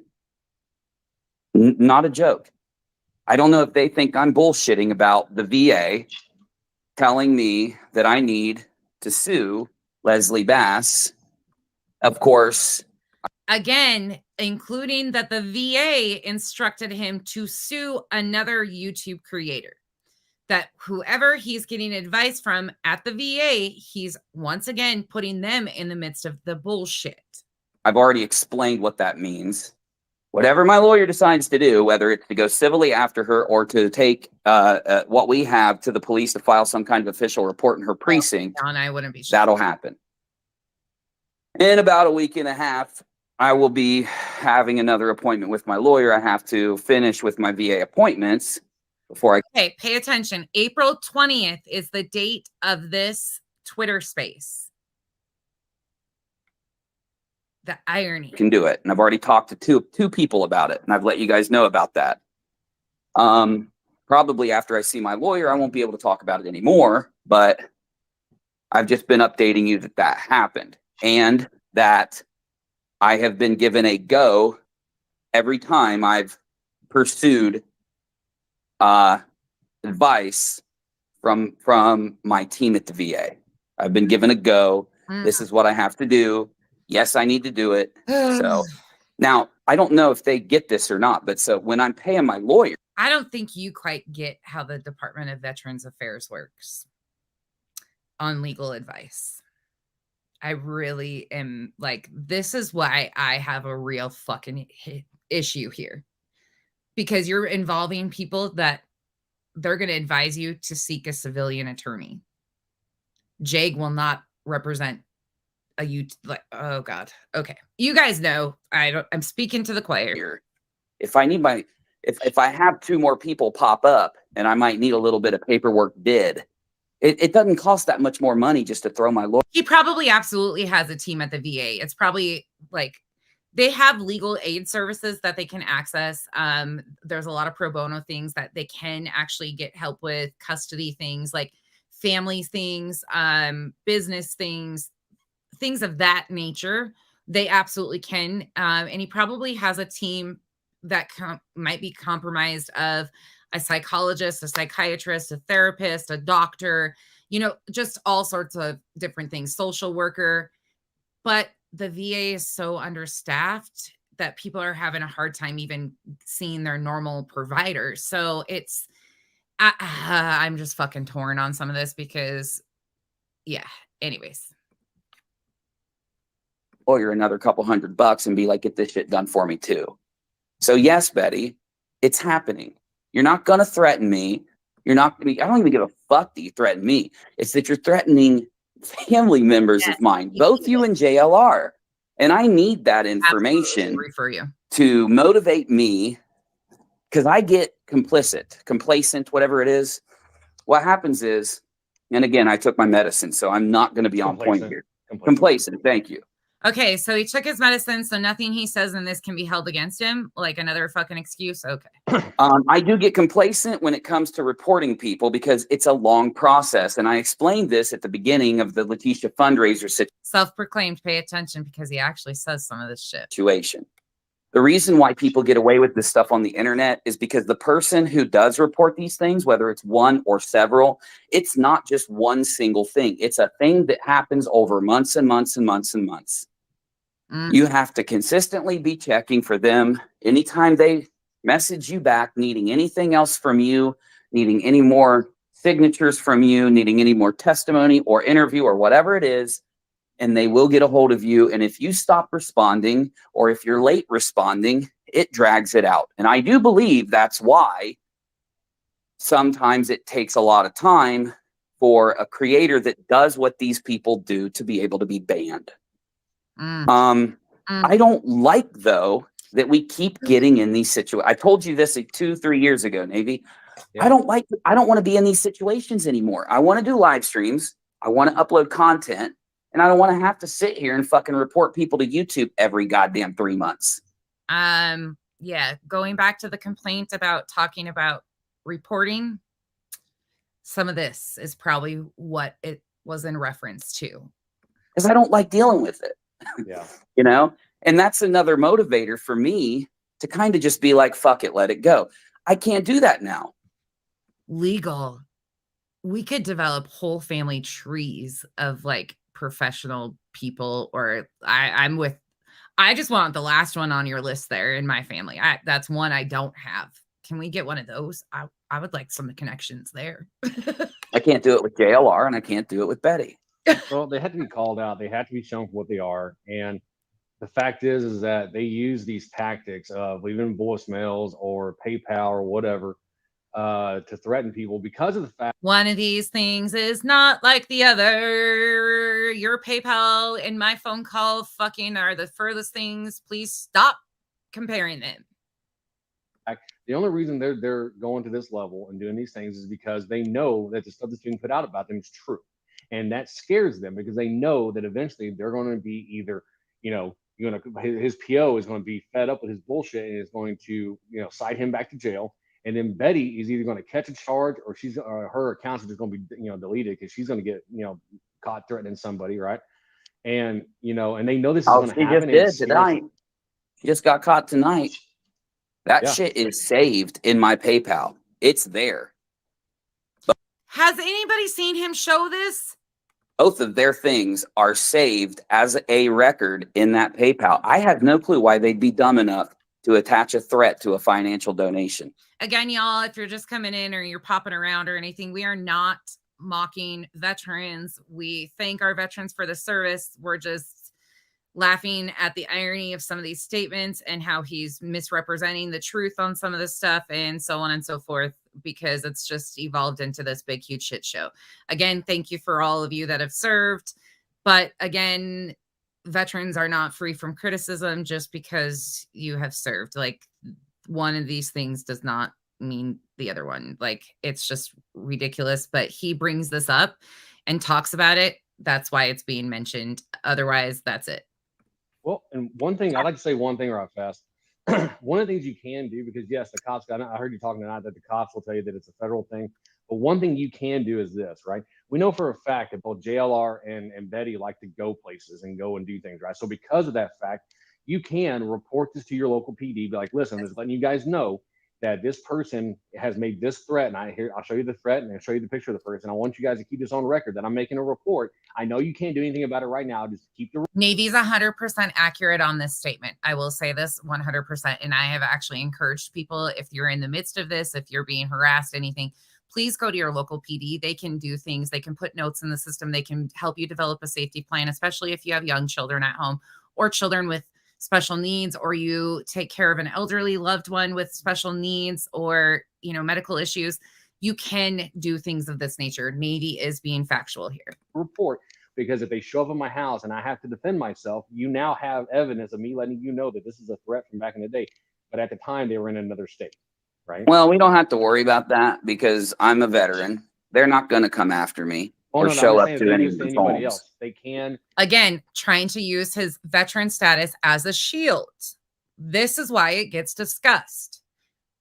Not a joke. I don't know if they think I'm bullshitting about the VA telling me that I need to sue Leslie Bass. Of course. Again, including that the VA instructed him to sue another YouTube creator. That whoever he's getting advice from at the VA, he's once again putting them in the midst of the bullshit. I've already explained what that means. Whatever my lawyer decides to do, whether it's to go civilly after her or to take what we have to the police to file some kind of official report in her precinct, and I wouldn't be sure. That'll happen. In about a week and a half, I will be having another appointment with my lawyer. I have to finish with my VA appointments before I... Okay, pay attention. April 20th is the date of this Twitter space. The irony. Can do it. And I've already talked to two people about it. And I've let you guys know about that. Probably after I see my lawyer, I won't be able to talk about it anymore. But I've just been updating you that that happened. And that I have been given a go every time I've pursued advice from my team at the VA. I've been given a go. This is what I have to do. Yes, I need to do it. So now I don't know if they get this or not, but so when I'm paying my lawyer, I don't think you quite get how the Department of Veterans Affairs works on legal advice. I really am like, this is why I have a real fucking issue here, because you're involving people that they're going to advise you to seek a civilian attorney. JAG will not represent like, oh God. Okay. You guys know, I'm speaking to the choir. If I need if I have two more people pop up and I might need a little bit of paperwork did, it doesn't cost that much more money just to throw my lawyer. He probably absolutely has a team at the VA. It's probably like they have legal aid services that they can access. There's a lot of pro bono things that they can actually get help with, custody things like family things, business things of that nature. They absolutely can. And he probably has a team that might be comprised of a psychologist, a psychiatrist, a therapist, a doctor, just all sorts of different things, social worker. But the VA is so understaffed that people are having a hard time even seeing their normal providers. So it's, I'm just fucking torn on some of this because, yeah, anyways. Lawyer another couple $100 and be like, get this shit done for me too. So yes, Betty, it's happening. You're not going to threaten me. You're not going to be, I don't even give a fuck that you threaten me. It's that you're threatening family members of mine, both you and JLR. And I need that information for you to motivate me because I get complacent, whatever it is. What happens is, and again, I took my medicine, so I'm not going to be on point here. Complacent. Thank you. Okay, so he took his medicine, so nothing he says in this can be held against him, like another fucking excuse. Okay. I do get complacent when it comes to reporting people because it's a long process, and I explained this at the beginning of the Letitia fundraiser Self-proclaimed, pay attention because he actually says some of this shit. Situation. The reason why people get away with this stuff on the internet is because the person who does report these things, whether it's one or several, it's not just one single thing. It's a thing that happens over months and months and months and months. You have to consistently be checking for them anytime they message you back, needing anything else from you, needing any more signatures from you, needing any more testimony or interview or whatever it is, and they will get a hold of you. And if you stop responding or if you're late responding, it drags it out. And I do believe that's why sometimes it takes a lot of time for a creator that does what these people do to be able to be banned. I don't like, though, that we keep getting in these situations. I told you this like 2-3 years ago, Navy. Yeah. I don't want to be in these situations anymore. I want to do live streams. I want to upload content. And I don't want to have to sit here and fucking report people to YouTube every goddamn 3 months. Yeah. Going back to the complaint about talking about reporting, some of this is probably what was in reference to. Because I don't like dealing with it. Yeah. You know? And that's another motivator for me to kind of just be like, fuck it, let it go. I can't do that now. Legal. We could develop whole family trees of like professional people, or I just want the last one on your list there in my family. That's one I don't have. Can we get one of those? I would like some connections there. I can't do it with JLR and I can't do it with Betty. Well, they have to be called out. They have to be shown for what they are. And the fact is that they use these tactics of leaving voicemails or PayPal or whatever to threaten people because of the fact one of these things is not like the other. Your PayPal and my phone call fucking are the furthest things. Please stop comparing them. the only reason they're going to this level and doing these things is because they know that the stuff that's being put out about them is true. And that scares them because they know that eventually they're going to be either, his PO is going to be fed up with his bullshit and is going to, cite him back to jail. And then Betty is either going to catch a charge or her accounts are just going to be, deleted because she's going to get, caught threatening somebody, right? And and they know this is going to happen. She just did tonight. She just got caught tonight. That shit is saved in my PayPal. It's there. But has anybody seen him show this? Both of their things are saved as a record in that PayPal. I have no clue why they'd be dumb enough to attach a threat to a financial donation. Again, y'all, if you're just coming in or you're popping around or anything, we are not mocking veterans. We thank our veterans for the service. We're just laughing at the irony of some of these statements and how he's misrepresenting the truth on some of this stuff and so on and so forth, because it's just evolved into this big, huge shit show. Again, thank you for all of you that have served. But again, veterans are not free from criticism just because you have served. Like, one of these things does not mean the other one. Like, it's just ridiculous. But he brings this up and talks about it. That's why it's being mentioned. Otherwise, that's it. Well, and one thing, I'd like to say one thing right fast. One of the things you can do, because yes, the cops I heard you talking tonight that the cops will tell you that it's a federal thing. But one thing you can do is this, right? We know for a fact that both JLR and Betty like to go places and go and do things, right? So because of that fact, you can report this to your local PD, be like, listen, I'm just letting you guys know that this person has made this threat, and I'll show you the threat and I'll show you the picture of the person. I want you guys to keep this on record that I'm making a report. I know you can't do anything about it right now. Just keep the Navy's 100% accurate on this statement. I will say this 100%. And I have actually encouraged people, if you're in the midst of this, if you're being harassed, anything, please go to your local PD. They can do things. They can put notes in the system. They can help you develop a safety plan, especially if you have young children at home or children with special needs, or you take care of an elderly loved one with special needs or, medical issues. You can do things of this nature. Navy is being factual here. Report, because if they show up in my house and I have to defend myself, you now have evidence of me letting you know that this is a threat from back in the day. But at the time, they were in another state, right? Well, we don't have to worry about that because I'm a veteran. They're not going to come after me or show up to anybody else. They can. Again, trying to use his veteran status as a shield. This is why it gets discussed.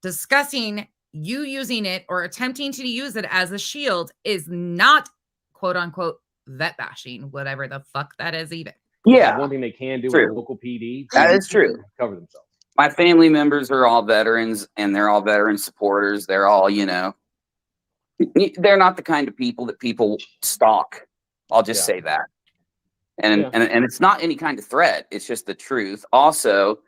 Discussing you using it or attempting to use it as a shield is not, quote unquote, vet bashing, whatever the fuck that is even. Yeah. One thing they can do with the local PD. That is true. Cover themselves. My family members are all veterans and they're all veteran supporters. They're all, they're not the kind of people that people stalk. I'll just say that. And it's not any kind of threat. It's just the truth. Also,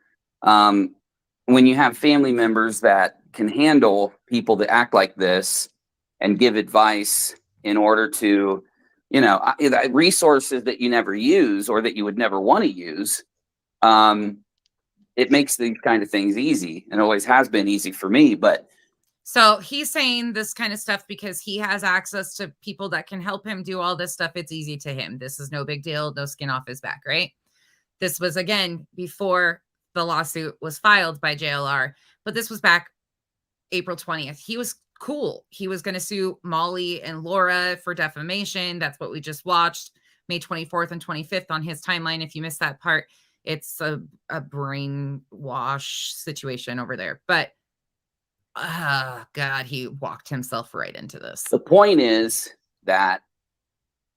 when you have family members that can handle people that act like this and give advice in order to, resources that you never use or that you would never want to use, it makes these kind of things easy, and always has been easy for me. But so he's saying this kind of stuff because he has access to people that can help him do all this stuff. It's easy to him. This is no big deal. No skin off his back, right? This was, again, before the lawsuit was filed by JLR, but this was back April 20th. He was cool. He was going to sue Molly and Laura for defamation. That's what we just watched, May 24th and 25th on his timeline. If you missed that part, it's a brainwash situation over there. But God, he walked himself right into this. The point is that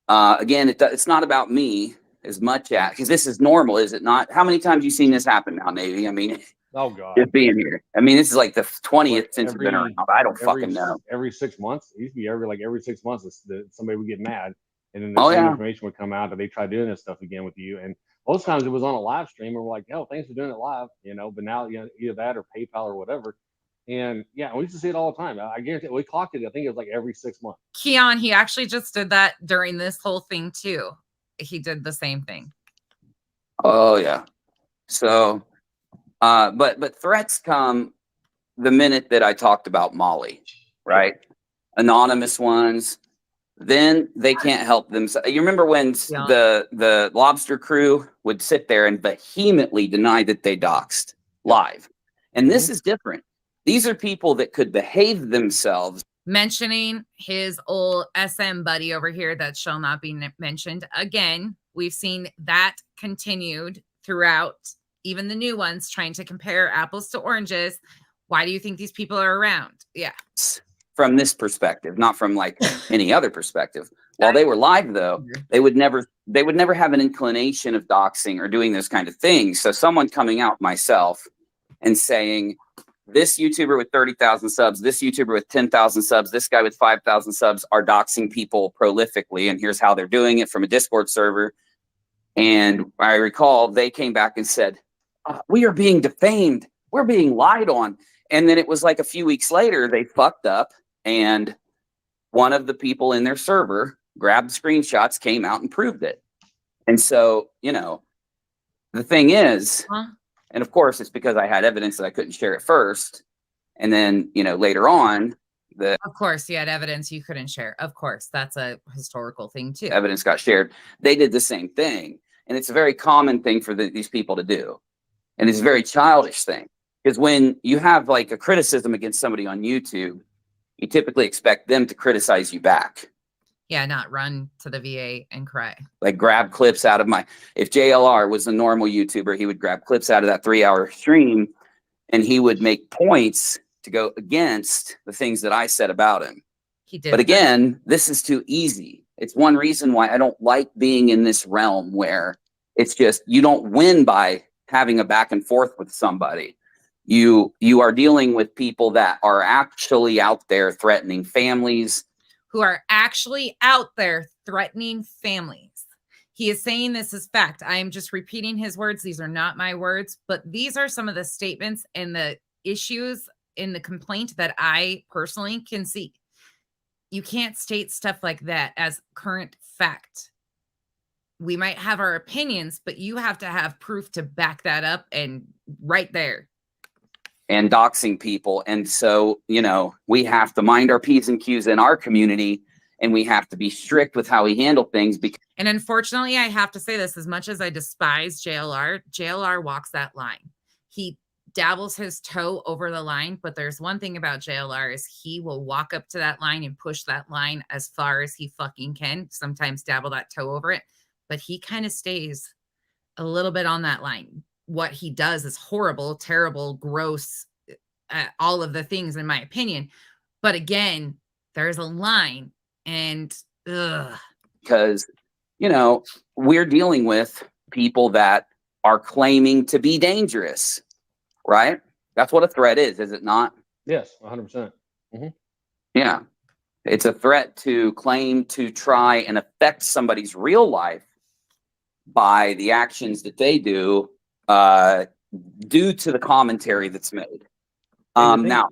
Again, it's not about me as much as, because this is normal, is it not? How many times you seen this happen now, Navy? I mean, oh god, just being here. I mean, this is like the 20th since we've been around. I don't fucking know. Every 6 months, it used to be every 6 months that somebody would get mad, and then the same information would come out that they tried doing this stuff again with you. And most times it was on a live stream, and we're like, "Oh, thanks for doing it live," you know. But now, you know, either that or PayPal or whatever. And yeah, we used to see it all the time. I guarantee we clocked it. I think it was like every 6 months. Keon, he actually just did that during this whole thing too. He did the same thing. Oh yeah. So, but threats come the minute that I talked about Molly, right? Anonymous ones. Then they can't help themselves. You remember when the lobster crew would sit there and vehemently deny that they doxed live, and this is different. These are people that could behave themselves. Mentioning his old SM buddy over here that shall not be mentioned. Again, we've seen that continued throughout, even the new ones trying to compare apples to oranges. Why do you think these people are around? Yeah. From this perspective, not from like any other perspective. While they were live though, they would never have an inclination of doxing or doing those kind of things. So someone coming out, myself, and saying, this YouTuber with 30,000 subs, this YouTuber with 10,000 subs, this guy with 5,000 subs are doxing people prolifically. And here's how they're doing it from a Discord server. And I recall they came back and said, we are being defamed. We're being lied on. And then it was like a few weeks later, they fucked up. And one of the people in their server grabbed screenshots, came out and proved it. And so, you know, the thing is, and of course, it's because I had evidence that I couldn't share it first. And then, you know, later on, of course, you had evidence you couldn't share. Of course, that's a historical thing too. Evidence got shared. They did the same thing. And it's a very common thing for these people to do. And it's a very childish thing. Because when you have like a criticism against somebody on YouTube, you typically expect them to criticize you back. Yeah, not run to the VA and cry. Like grab clips out of if JLR was a normal YouTuber, he would grab clips out of that 3-hour stream and he would make points to go against the things that I said about him. He did. But again, this is too easy. It's one reason why I don't like being in this realm where it's just, you don't win by having a back and forth with somebody. You are dealing with people that are actually out there threatening families. Who are actually out there threatening families. He is saying this is fact. I am just repeating his words. These are not my words, but these are some of the statements and the issues in the complaint that I personally can see. You can't state stuff like that as current fact. We might have our opinions, but you have to have proof to back that up, and right there. And doxing people. And so, you know, we have to mind our P's and Q's in our community, and we have to be strict with how we handle things. And unfortunately, I have to say this, as much as I despise JLR walks that line. He dabbles his toe over the line, but there's one thing about JLR is he will walk up to that line and push that line as far as he fucking can, sometimes dabble that toe over it, but he kind of stays a little bit on that line. What he does is horrible, terrible, gross, all of the things, in my opinion. But again, there's a line, and because, you know, we're dealing with people that are claiming to be dangerous, right? That's what a threat is it not? Yes, 100%. Mm-hmm. Yeah. It's a threat to claim to try and affect somebody's real life by the actions that they do, due to the commentary that's made. Now,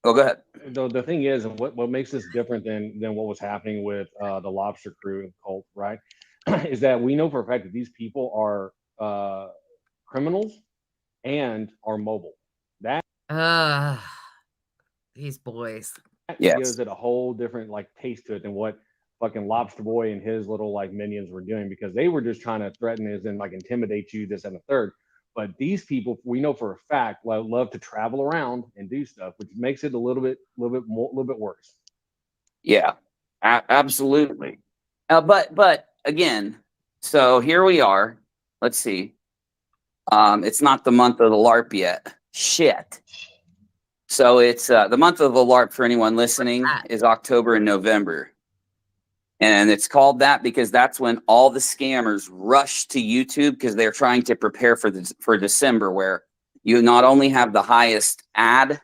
go ahead. The thing is, and what makes this different than what was happening with the lobster crew and cult, right, is that we know for a fact that these people are criminals and are mobile. That these boys. Gives it a whole different like taste to it than what fucking Lobster Boy and his little like minions were doing, because they were just trying to threaten us and like intimidate you, this and the third. But these people, we know for a fact, love to travel around and do stuff, which makes it a little bit worse. Yeah, absolutely. But again, so here we are. Let's see. It's not the month of the LARP yet. Shit. So it's the month of the LARP for anyone listening is October and November. And it's called that because that's when all the scammers rush to YouTube because they're trying to prepare for December, where you not only have the highest ad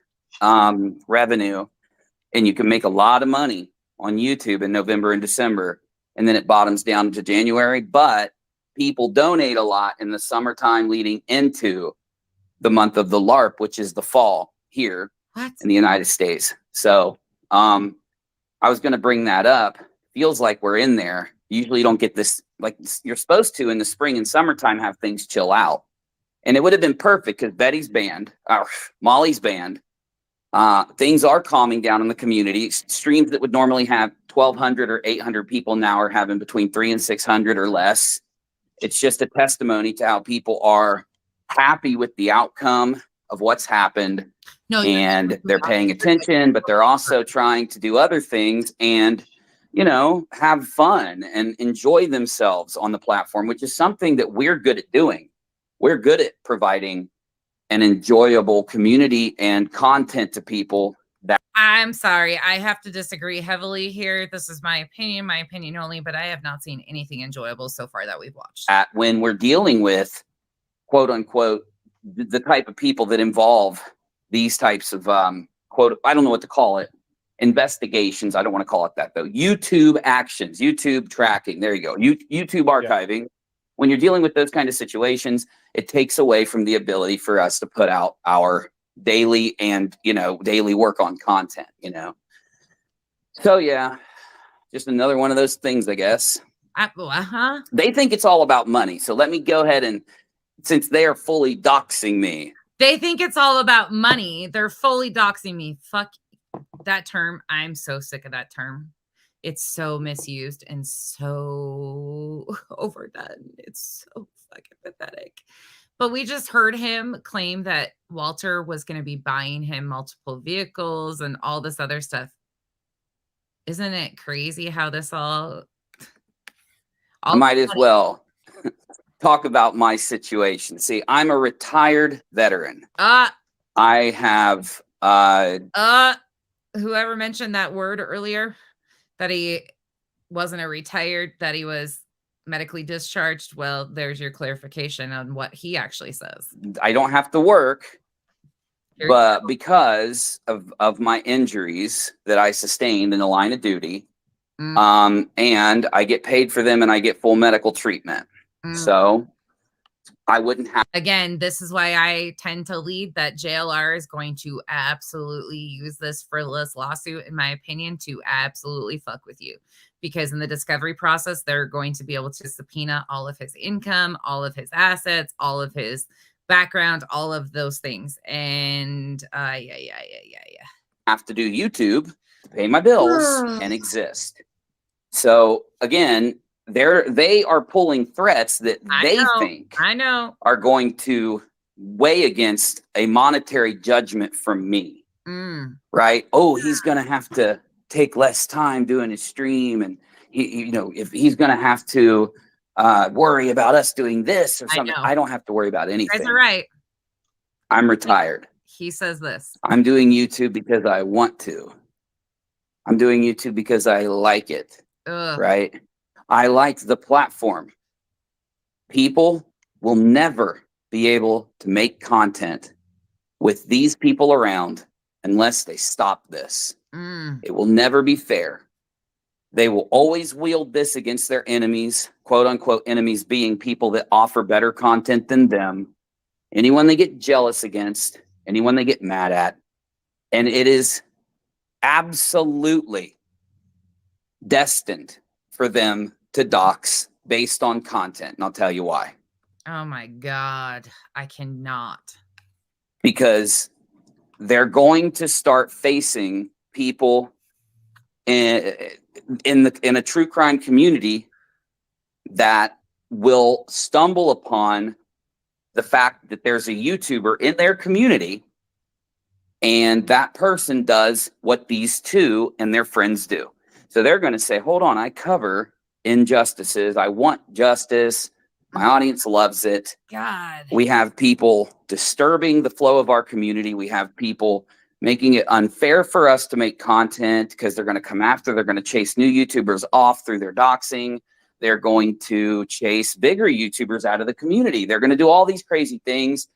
revenue, and you can make a lot of money on YouTube in November and December, and then it bottoms down to January, but people donate a lot in the summertime leading into the month of the LARP, which is the fall here in the United States. So I was going to bring that up. Feels like we're in there. Usually you don't get this, like you're supposed to in the spring and summertime have things chill out. And it would have been perfect because Betty's band, Molly's band, things are calming down in the community. Streams that would normally have 1,200 or 800 people now are having between 300 and 600 or less. It's just a testimony to how people are happy with the outcome of what's happened. And they're paying attention, but they're also trying to do other things and, you know, have fun and enjoy themselves on the platform, which is something that we're good at doing. We're good at providing an enjoyable community and content to people. I'm sorry, I have to disagree heavily here. This is my opinion only, but I have not seen anything enjoyable so far that we've watched. When we're dealing with, quote unquote, the type of people that involve these types of, quote, I don't know what to call it, investigations. I don't want to call it that, though. YouTube actions, YouTube tracking. There you go. YouTube archiving. Yeah. When you're dealing with those kind of situations, it takes away from the ability for us to put out our daily and, you know, daily work on content, you know. So, yeah, just another one of those things, I guess. They think it's all about money. So let me go ahead and, since they are fully doxing me. They think it's all about money. They're fully doxing me. Fuck that term. I'm so sick of that term. It's so misused and so overdone. It's so fucking pathetic. But we just heard him claim that Walter was going to be buying him multiple vehicles and all this other stuff. Isn't it crazy how this all I might as well talk about my situation. See, I'm a retired veteran. I have whoever mentioned that word earlier, that he wasn't a retired, that he was medically discharged. Well, there's your clarification on what he actually says. I don't have to work, but because of my injuries that I sustained in the line of duty, and I get paid for them and I get full medical treatment. So I wouldn't have. Again, this is why I tend to lead that JLR is going to absolutely use this frivolous lawsuit, in my opinion, to absolutely fuck with you. Because in the discovery process, they're going to be able to subpoena all of his income, all of his assets, all of his background, all of those things. And yeah. Have to do YouTube to pay my bills and exist. So again, they are pulling threats that they think are going to weigh against a monetary judgment from me. Right? Oh, he's going to have to take less time doing his stream, and he, you know, if he's going to have to worry about us doing this or something. I don't have to worry about anything. That's right. I'm retired. He says this. I'm doing YouTube because I want to. I'm doing YouTube because I like it. Right? I like the platform. People will never be able to make content with these people around unless they stop this. It will never be fair. They will always wield this against their enemies, quote unquote enemies being people that offer better content than them, anyone they get jealous against, anyone they get mad at. And it is absolutely destined for them to dox based on content. And I'll tell you why. Oh my God. I cannot. Because they're going to start facing people in a true crime community that will stumble upon the fact that there's a YouTuber in their community and that person does what these two and their friends do. So they're going to say, hold on, I cover injustices. I want justice. My audience loves it. God. We have people disturbing the flow of our community. We have people making it unfair for us to make content because they're going to come after, they're going to chase new YouTubers off through their doxing. They're going to chase bigger YouTubers out of the community. They're going to do all these crazy things,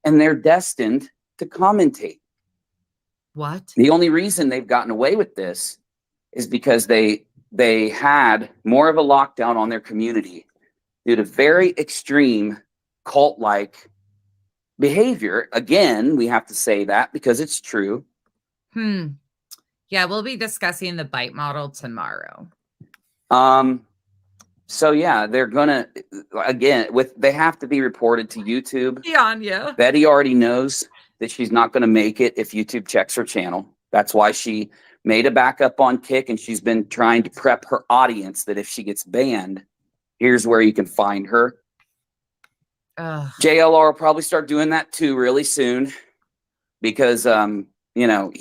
and they're destined to commentate. What? The only reason they've gotten away with this is because they had more of a lockdown on their community due to very extreme cult-like behavior. Again, we have to say that because it's true. Yeah, we'll be discussing the bite model tomorrow. So yeah, they're gonna they have to be reported to YouTube. Beyond you. Betty already knows that she's not gonna make it if YouTube checks her channel. That's why she made a backup on Kick, and she's been trying to prep her audience that if she gets banned, here's where you can find her. JLR will probably start doing that too really soon because, you know,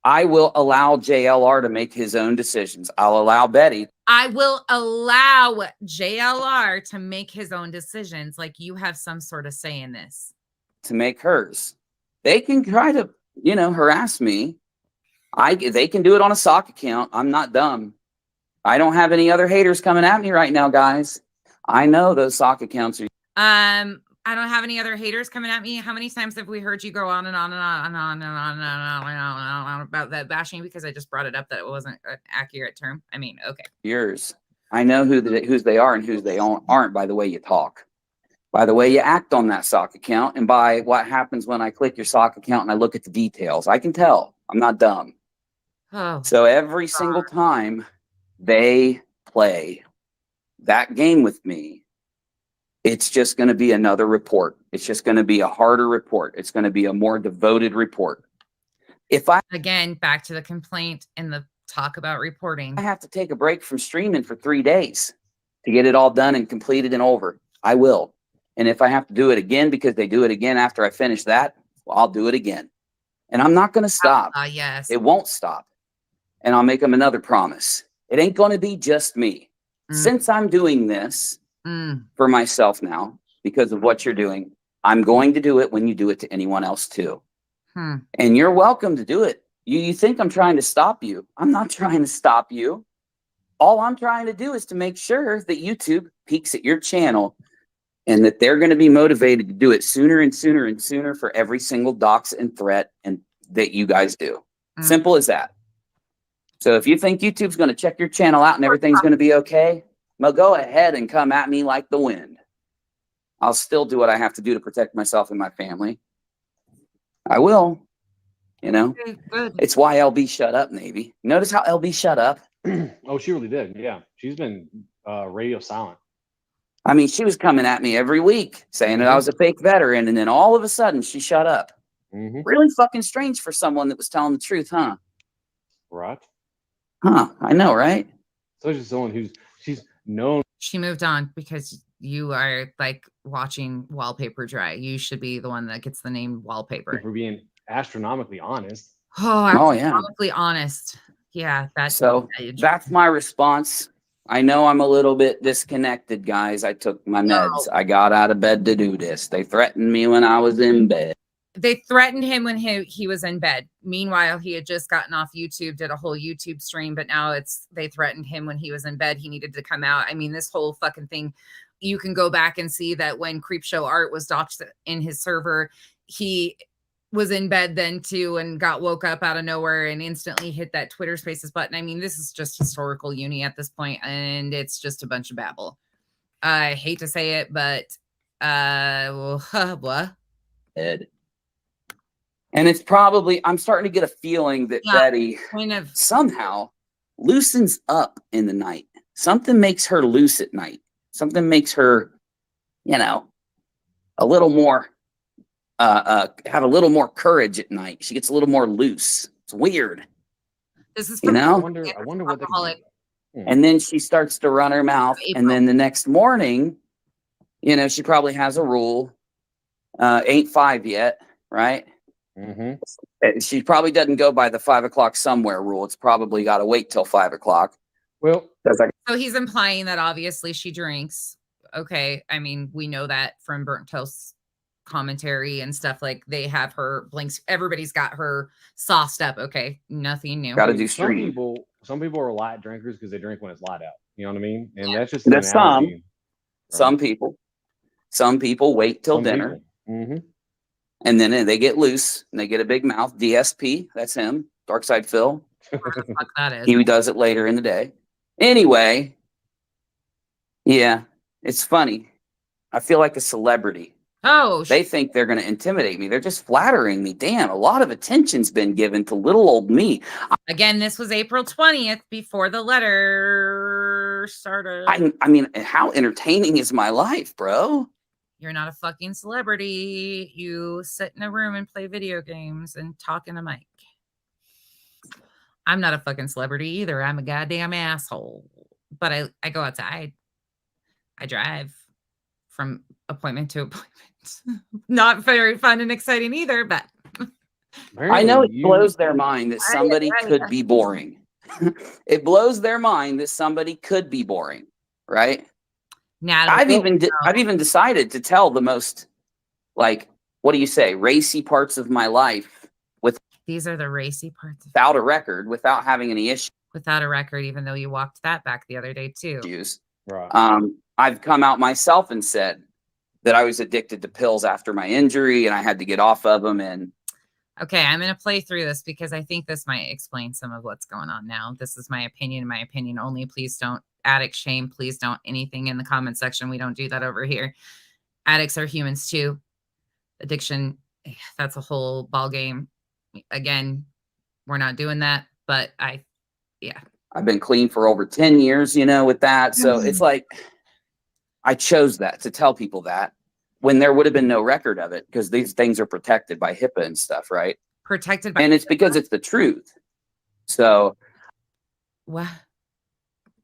I will allow JLR to make his own decisions. I'll allow Betty. I will allow JLR to make his own decisions. Like you have some sort of say in this. To make hers. They can try to, you know, harass me. They can do it on a sock account. I'm not dumb. I don't have any other haters coming at me right now, guys. I know those sock accounts are. I don't have any other haters coming at me. How many times have we heard you go on and on and on and on and on and on and on about that bashing because I just brought it up that it wasn't an accurate term? I mean, okay. Yours. I know whose they are and whose they aren't by the way you talk, by the way you act on that sock account, and by what happens when I click your sock account and I look at the details. I can tell. I'm not dumb. Oh, so every single time they play that game with me, it's just going to be another report. It's just going to be a harder report. It's going to be a more devoted report. Again, back to the complaint and the talk about reporting. I have to take a break from streaming for 3 days to get it all done and completed and over. I will. And if I have to do it again because they do it again after I finish that, well, I'll do it again. And I'm not going to stop. Yes. It won't stop. And I'll make them another promise. It ain't going to be just me. Since I'm doing this for myself now, because of what you're doing, I'm going to do it when you do it to anyone else too. And you're welcome to do it. You think I'm trying to stop you. I'm not trying to stop you. All I'm trying to do is to make sure that YouTube peeks at your channel and that they're going to be motivated to do it sooner and sooner and sooner for every single dox and threat and that you guys do. Simple as that. So if you think YouTube's going to check your channel out and everything's going to be okay, well, go ahead and come at me like the wind. I'll still do what I have to do to protect myself and my family. I will. You know, it's why LB shut up, Navy. Notice how LB shut up? Oh, she really did. Yeah. She's been radio silent. I mean, she was coming at me every week saying that I was a fake veteran. And then all of a sudden she shut up. Really fucking strange for someone that was telling the truth, huh? Right. Huh. I know, right? So she's someone she's known. She moved on because you are like watching wallpaper dry. You should be the one that gets the name wallpaper. For being astronomically honest. Oh, yeah. Astronomically honest. Yeah. That's my response. I know I'm a little bit disconnected, guys. I took my meds. I got out of bed to do this. They threatened me when I was in bed. They threatened him when he was in bed. Meanwhile, he had just gotten off YouTube, did a whole YouTube stream, but now they threatened him when he was in bed. He needed to come out. I mean, this whole fucking thing, you can go back and see that when Creepshow Art was doxed in his server, he was in bed then too and got woke up out of nowhere and instantly hit that Twitter Spaces button. I mean, this is just historical uni at this point, and it's just a bunch of babble. I hate to say it, but what? Ed. And it's probably, I'm starting to get a feeling that Betty somehow loosens up in the night. Something makes her loose at night. Something makes her, you know, a little more, have a little more courage at night. She gets a little more loose. It's weird. This is, I wonder what and then she starts to run her mouth. And then the next morning, you know, she probably has a rule. Ain't 5 yet, right? She probably doesn't go by the 5 o'clock somewhere rule. It's probably got to wait till 5 o'clock. Well, so he's implying that obviously she drinks. Okay. I mean, we know that from Burnt Toast commentary and stuff. Like they have her blinks. Everybody's got her sauced up. Okay, nothing new. Got to do Some stream. people are light drinkers because they drink when it's light out. You know what I mean? And that's just That's an analogy. Right? Some people wait till dinner. Mm-hmm. And then they get loose and they get a big mouth. DSP, that's him. Dark Side Phil. What the fuck that is. He does it later in the day. Anyway, yeah, it's funny. I feel like a celebrity. Oh, they think they're going to intimidate me. They're just flattering me. Damn, a lot of attention's been given to little old me. Again, this was April 20th before the letter started. I mean, how entertaining is my life, bro? You're not a fucking celebrity. You sit in a room and play video games and talk in a mic. I'm not a fucking celebrity either. I'm a goddamn asshole. But I go outside. I drive from appointment to appointment. Not very fun and exciting either, but I know it blows their mind that somebody could be boring. It blows their mind that somebody could be boring, right? I've even decided to tell the most, like, what do you say, racy parts of my life with these are the racy parts without a record, without having any issues. Without a record, even though you walked that back the other day too. Right. I've come out myself and said that I was addicted to pills after my injury and I had to get off of them. And okay, I'm going to play through this because I think this might explain some of what's going on now. This is my opinion only. Please don't addict shame. Please don't anything in the comment section. We don't do that over here. Addicts are humans too. Addiction, that's a whole ball game. Again, we're not doing that, but I've been clean for over 10 years, with that. So it's like, I chose that to tell people that when there would have been no record of it, because these things are protected by HIPAA and stuff, right? Protected by and it's because it's the truth. So what?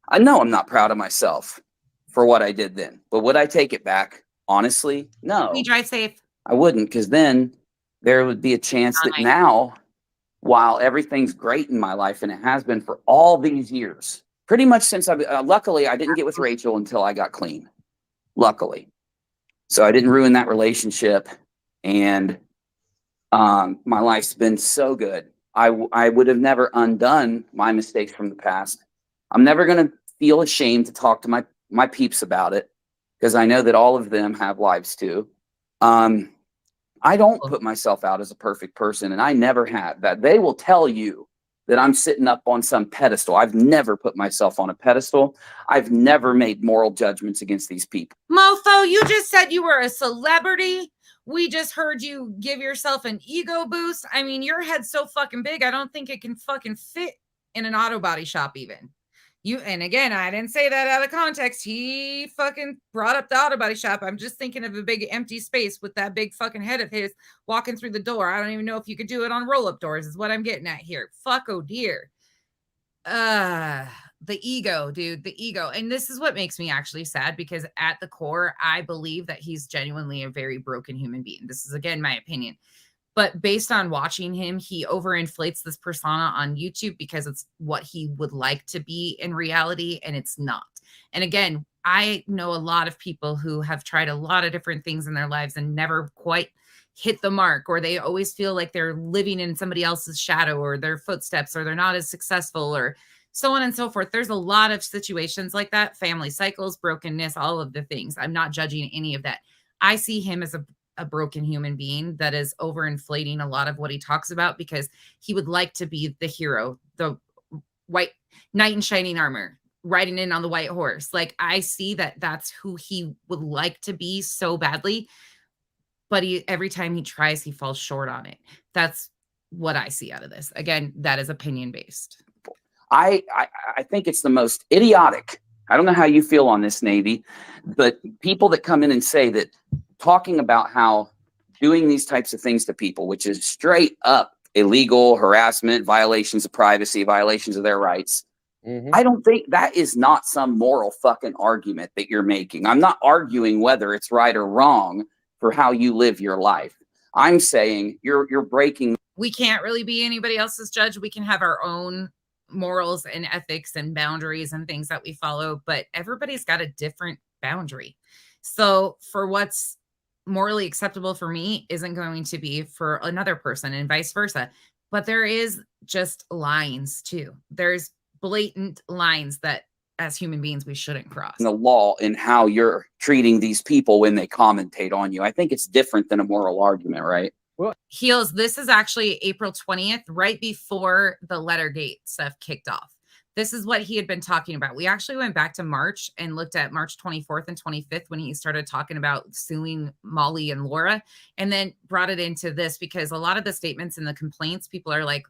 I know I'm not proud of myself for what I did then, but would I take it back? Honestly, no. We drive safe. I wouldn't, because then there would be a chance that now, while everything's great in my life, and it has been for all these years, pretty much since luckily I didn't get with Rachel until I got clean. Luckily. So I didn't ruin that relationship, and my life's been so good. I would have never undone my mistakes from the past. I'm never going to feel ashamed to talk to my peeps about it, because I know that all of them have lives too. I don't put myself out as a perfect person, and I never have. That they will tell you that I'm sitting up on some pedestal. I've never put myself on a pedestal. I've never made moral judgments against these people. Mofo, you just said you were a celebrity. We just heard you give yourself an ego boost. I mean, your head's so fucking big, I don't think it can fucking fit in an auto body shop even. And again, I didn't say that out of context. He fucking brought up the auto body shop. I'm just thinking of a big empty space with that big fucking head of his walking through the door. I don't even know if you could do it on roll-up doors is what I'm getting at here. Fuck, oh dear. The ego, dude, the ego. And this is what makes me actually sad, because at the core, I believe that he's genuinely a very broken human being. This is, again, my opinion. But based on watching him, he overinflates this persona on YouTube because it's what he would like to be in reality, and it's not. And again, I know a lot of people who have tried a lot of different things in their lives and never quite hit the mark, or they always feel like they're living in somebody else's shadow or their footsteps, or they're not as successful, or so on and so forth. There's a lot of situations like that, family cycles, brokenness, all of the things. I'm not judging any of that. I see him as a broken human being that is overinflating a lot of what he talks about, because he would like to be the hero, the white knight in shining armor, riding in on the white horse. Like, I see that that's who he would like to be so badly, but every time he tries, he falls short on it. That's what I see out of this. Again, that is opinion based. I think it's the most idiotic. I don't know how you feel on this, Navy, but people that come in and say that talking about how doing these types of things to people, which is straight up illegal, harassment, violations of privacy, violations of their rights. Mm-hmm. I don't think that is not some moral fucking argument that you're making. I'm not arguing whether it's right or wrong for how you live your life. I'm saying you're breaking. We can't really be anybody else's judge. We can have our own morals and ethics and boundaries and things that we follow, but everybody's got a different boundary. So for what's morally acceptable for me isn't going to be for another person, and vice versa. But there is just lines too. There's blatant lines that as human beings we shouldn't cross. The law and how you're treating these people when they commentate on you. I think it's different than a moral argument, right? Well, Heels, this is actually April 20th, right before the Lettergate stuff kicked off. This is what he had been talking about. We actually went back to March and looked at March 24th and 25th when he started talking about suing Molly and Laura, and then brought it into this because a lot of the statements and the complaints, people are like,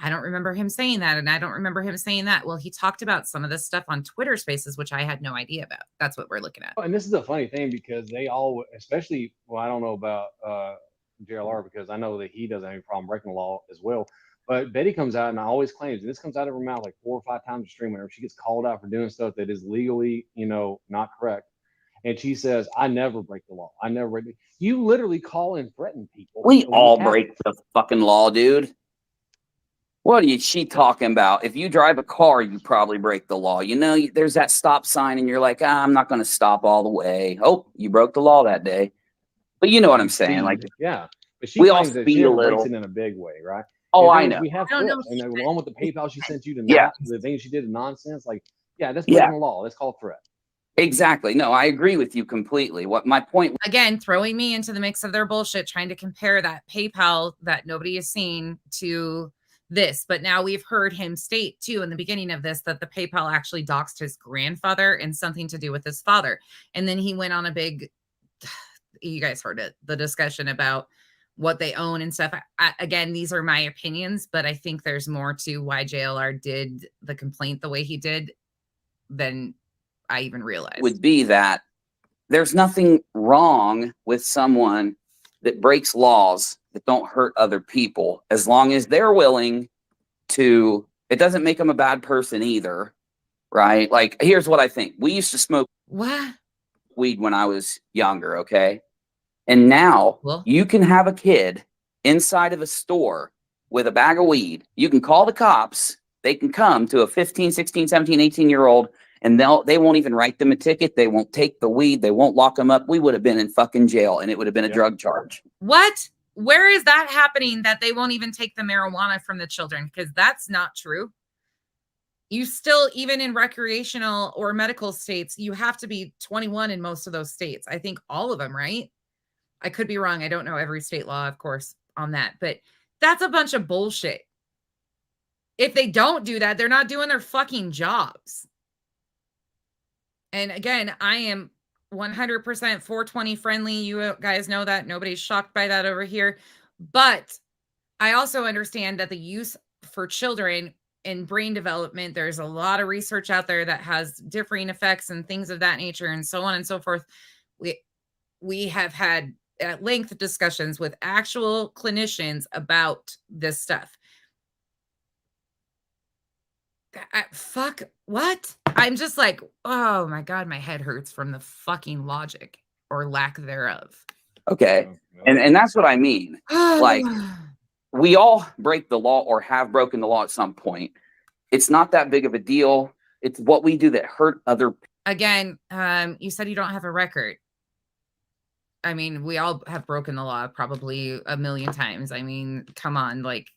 I don't remember him saying that, and I don't remember him saying that. Well, he talked about some of this stuff on Twitter Spaces, which I had no idea about. That's what we're looking at. And this is a funny thing because they all, especially, well, I don't know about JLR because I know that he doesn't have any problem breaking the law as well. But Betty comes out and always claims, and this comes out of her mouth like 4 or 5 times a stream whenever she gets called out for doing stuff that is legally, not correct. And she says, I never break the law. I never break it. You literally call and threaten people. We all break the fucking law, dude. What is she talking about? If you drive a car, you probably break the law. There's that stop sign and you're like, I'm not going to stop all the way. Oh, you broke the law that day. But you know what I'm saying? Like, yeah. But we all speed a little. Breaks it in a big way, right? Oh, I know. We have and the one with the PayPal she sent you to the thing she did, nonsense. Like, that's breaking the law. That's called threat. Exactly. No, I agree with you completely. What my point again, throwing me into the mix of their bullshit, trying to compare that PayPal that nobody has seen to this. But now we've heard him state too in the beginning of this that the PayPal actually doxed his grandfather and something to do with his father. And then he went on a big, you guys heard it, the discussion about what they own and stuff. Again, these are my opinions, but I think there's more to why JLR did the complaint the way he did than I even realized. Would be that there's nothing wrong with someone that breaks laws that don't hurt other people, as long as they're willing to. It doesn't make them a bad person either, right? Like, here's what I think. We used to smoke weed when I was younger, okay? And now you can have a kid inside of a store with a bag of weed. You can call the cops. They can come to a 15, 16, 17, 18-year-old, and they won't even write them a ticket. They won't take the weed. They won't lock them up. We would have been in fucking jail, and it would have been a drug charge. What? Where is that happening that they won't even take the marijuana from the children? Because that's not true. You still, even in recreational or medical states, you have to be 21 in most of those states. I think all of them, right? I could be wrong. I don't know every state law, of course, on that. But that's a bunch of bullshit. If they don't do that, they're not doing their fucking jobs. And again, I am 100% 420 friendly. You guys know that. Nobody's shocked by that over here. But I also understand that the use for children in brain development, there's a lot of research out there that has differing effects and things of that nature and so on and so forth. We have had at length discussions with actual clinicians about this stuff. Fuck, what? I'm just like, oh my God, my head hurts from the fucking logic or lack thereof. Okay. And that's what I mean. Like, we all break the law or have broken the law at some point. It's not that big of a deal. It's what we do that hurt other people. Again, you said you don't have a record. I mean, we all have broken the law probably a million times. I mean, come on, like,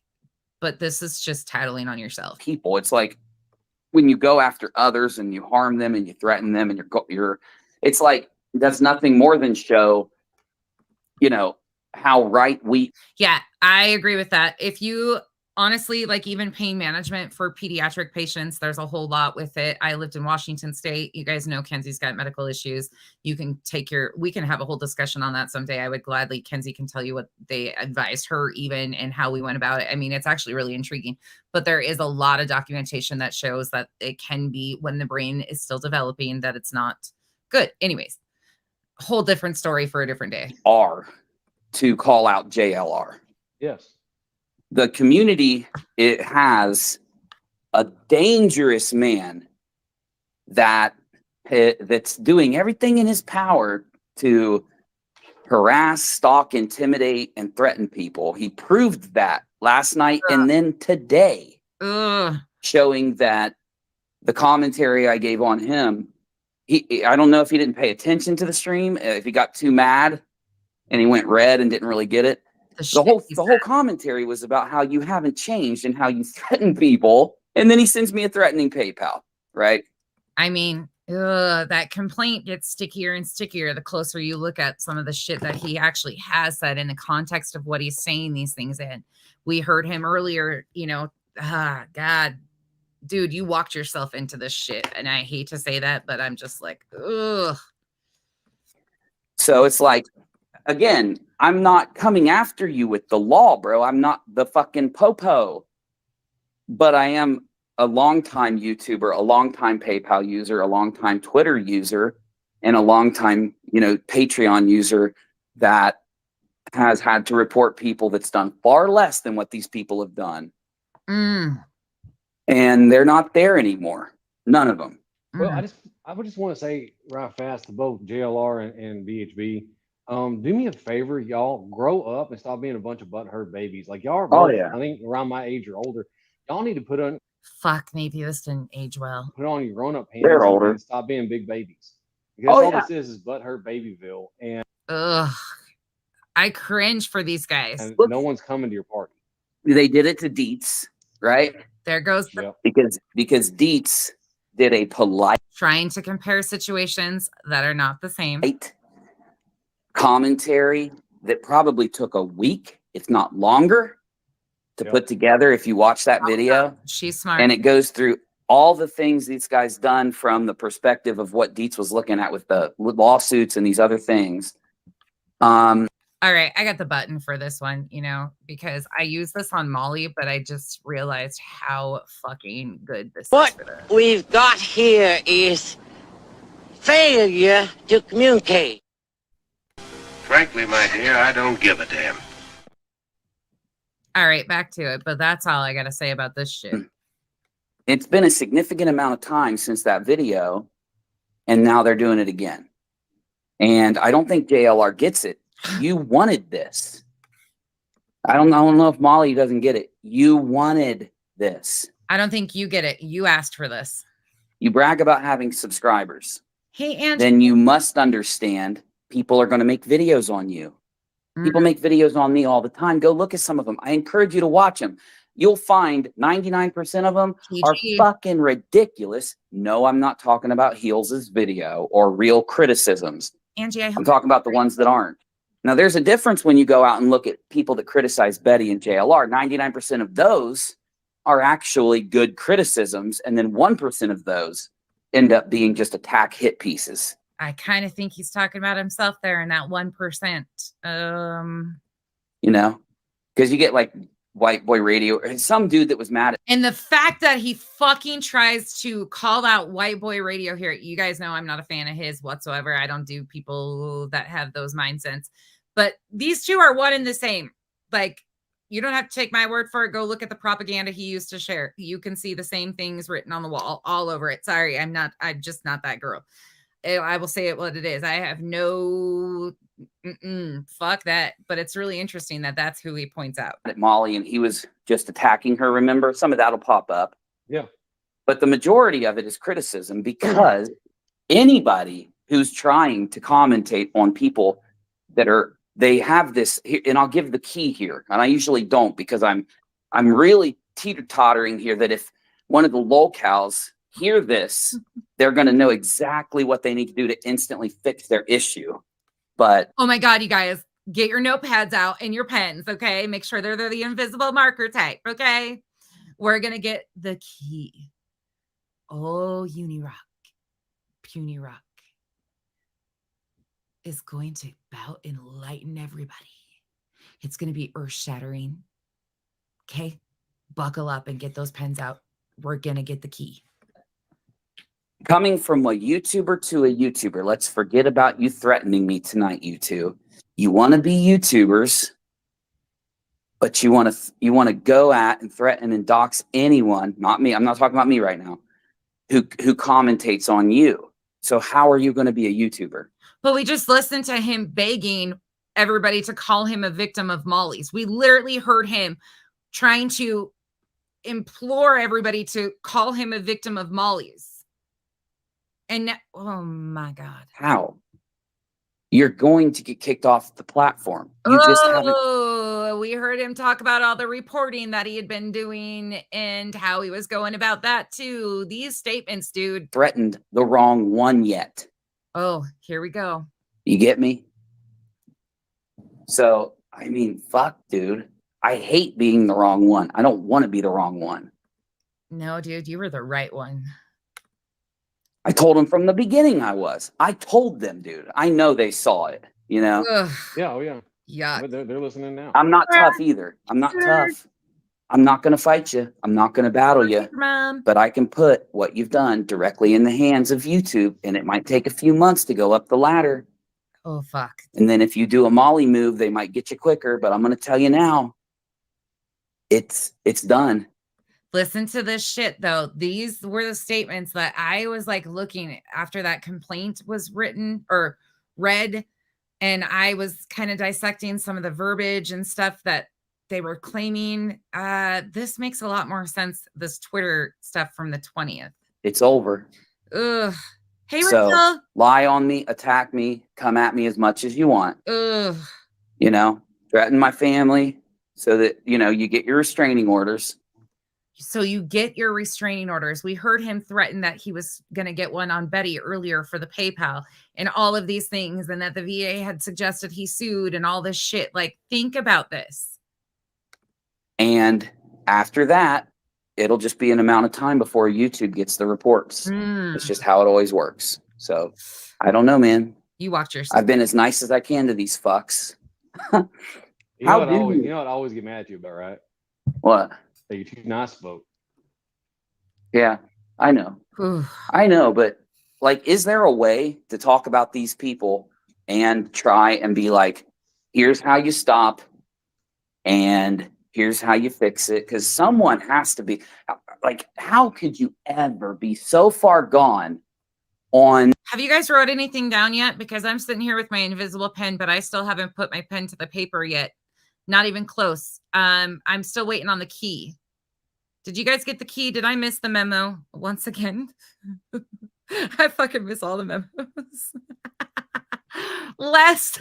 but this is just tattling on yourself. People, it's like when you go after others and you harm them and you threaten them and you're it's like, that's nothing more than show, how right we. Yeah, I agree with that. If you honestly, like even pain management for pediatric patients, there's a whole lot with it. I lived in Washington State. You guys know Kenzie's got medical issues. You can we can have a whole discussion on that someday. I would gladly, Kenzie can tell you what they advised her even and how we went about it. I mean, it's actually really intriguing, but there is a lot of documentation that shows that it can be, when the brain is still developing, that it's not good. Anyways, whole different story for a different day. To call out JLR. Yes. The community, it has a dangerous man that's doing everything in his power to harass, stalk, intimidate, and threaten people. He proved that last night and then today, showing that the commentary I gave on him, I don't know if he didn't pay attention to the stream, if he got too mad. and he went red and didn't really get it. The whole commentary was about how you haven't changed and how you threaten people. And then he sends me a threatening PayPal, right? I mean, that complaint gets stickier and stickier the closer you look at some of the shit that he actually has said in the context of what he's saying these things in. We heard him earlier, you know, God, dude, you walked yourself into this shit. And I hate to say that, but I'm just like, ugh. So it's like, again, I'm not coming after you with the law, bro. I'm not the fucking popo. But I am a longtime YouTuber, a longtime PayPal user, a longtime Twitter user, and a longtime, you know, Patreon user that has had to report people that's done far less than what these people have done. And they're not there anymore. None of them. Well, I would just want to say right fast to both JLR and BHB, do me a favor, y'all, grow up and stop being a bunch of butthurt babies. Like y'all are both, I think around my age or older. Y'all need to put on. Fuck, maybe this didn't age well. Put on your grown-up pants. They're older. And stop being big babies. Because all this is butthurt babyville. And I cringe for these guys. And no one's coming to your party. They did it to Dietz, right? There goes because Dietz did a polite trying to compare situations that are not the same. Commentary that probably took a week, if not longer, to put together. If you watch that video, she's smart, and it goes through all the things these guys done from the perspective of what Dietz was looking at with the lawsuits and these other things. All right, I got the button for this one, you know, because I use this on Molly, but I just realized how fucking good this is. What we've got here is failure to communicate. Frankly, my dear, I don't give a damn. All right, back to it, but that's all I got to say about this shit. It's been a significant amount of time since that video, and now they're doing it again. And I don't think JLR gets it. You wanted this. I don't know if Molly doesn't get it. You wanted this. I don't think you get it. You asked for this. You brag about having subscribers. Hey, Angie. Then you must understand people are going to make videos on you. People make videos on me all the time. Go look at some of them. I encourage you to watch them. You'll find 99% of them are fucking ridiculous. No, I'm not talking about Heels' video or real criticisms. Angie, I'm talking about the ones that aren't. Now, there's a difference when you go out and look at people that criticize Betty and JLR. 99% of those are actually good criticisms, and then 1% of those end up being just attack hit pieces. I kind of think he's talking about himself there in that 1%. You know, because you get like White Boy Radio or some dude that was mad at. And the fact that he fucking tries to call out White Boy Radio here, you guys know I'm not a fan of his whatsoever. I don't do people that have those mindsets. But these two are one and the same. Like, you don't have to take my word for it. Go look at the propaganda he used to share. You can see the same things written on the wall all over it. Sorry, I'm just not that girl. I will say it what it is. I have no fuck that. But it's really interesting that that's who he points out. At Molly, and he was just attacking her. Remember, some of that'll pop up. Yeah. But the majority of it is criticism, because anybody who's trying to commentate on people that they have this, and I'll give the key here, and I usually don't, because I'm really teeter-tottering here that if one of the locals hear this, they're going to know exactly what they need to do to instantly fix their issue. But oh my God, you guys, get your notepads out and your pens, okay? Make sure they're the invisible marker type, okay? We're going to get the key. Oh, Puny Rock is going to about enlighten everybody. It's going to be earth-shattering. Okay? Buckle up and get those pens out. We're going to get the key. Coming from a YouTuber to a YouTuber, let's forget about you threatening me tonight, you two. You want to be YouTubers, but you want to go at and threaten and dox anyone, not me. I'm not talking about me right now, who commentates on you. So how are you going to be a YouTuber? But we just listened to him begging everybody to call him a victim of Molly's. We literally heard him trying to implore everybody to call him a victim of Molly's. And oh my God. How? you're going to get kicked off the platform. You just haven't. Oh, we heard him talk about all the reporting that he had been doing and how he was going about that too. These statements, dude. Threatened the wrong one yet. Oh, here we go. You get me? So, I mean, fuck, dude. I hate being the wrong one. I don't want to be the wrong one. No, dude, you were the right one. I told them from the beginning I was. I told them, dude. I know they saw it, you know? Ugh. Yeah, oh yeah. Yeah. They're listening now. I'm not tough either. I'm not tough. I'm not going to fight you. I'm not going to battle you. But I can put what you've done directly in the hands of YouTube, and it might take a few months to go up the ladder. Oh, fuck. And then if you do a Molly move, they might get you quicker. But I'm going to tell you now, it's done. Listen to this shit, though. These were the statements that I was like looking after that complaint was written or read. And I was kind of dissecting some of the verbiage and stuff that they were claiming. This makes a lot more sense. This Twitter stuff from the 20th. It's over. Ugh. Hey, so Rachel. Lie on me, attack me, come at me as much as you want. Ugh. You know, threaten my family so that, you know, you get your restraining orders. So you get your restraining orders. We heard him threaten that he was going to get one on Betty earlier for the PayPal and all of these things, and that the VA had suggested he sued and all this shit. Like, think about this. And after that, it'll just be an amount of time before YouTube gets the reports. It's just how it always works. So I don't know, man. You watch yourself. I've been as nice as I can to these fucks. You know what I always get mad at you about, right? What? That you're too nice to vote. Yeah, I know. I know, but like, is there a way to talk about these people and try and be like, here's how you stop and here's how you fix it? Because someone has to be like, how could you ever be so far gone on? Have you guys wrote anything down yet? Because I'm sitting here with my invisible pen, but I still haven't put my pen to the paper yet. Not even close. I'm still waiting on the key. Did you guys get the key? Did I miss the memo once again? I fucking miss all the memos. Les,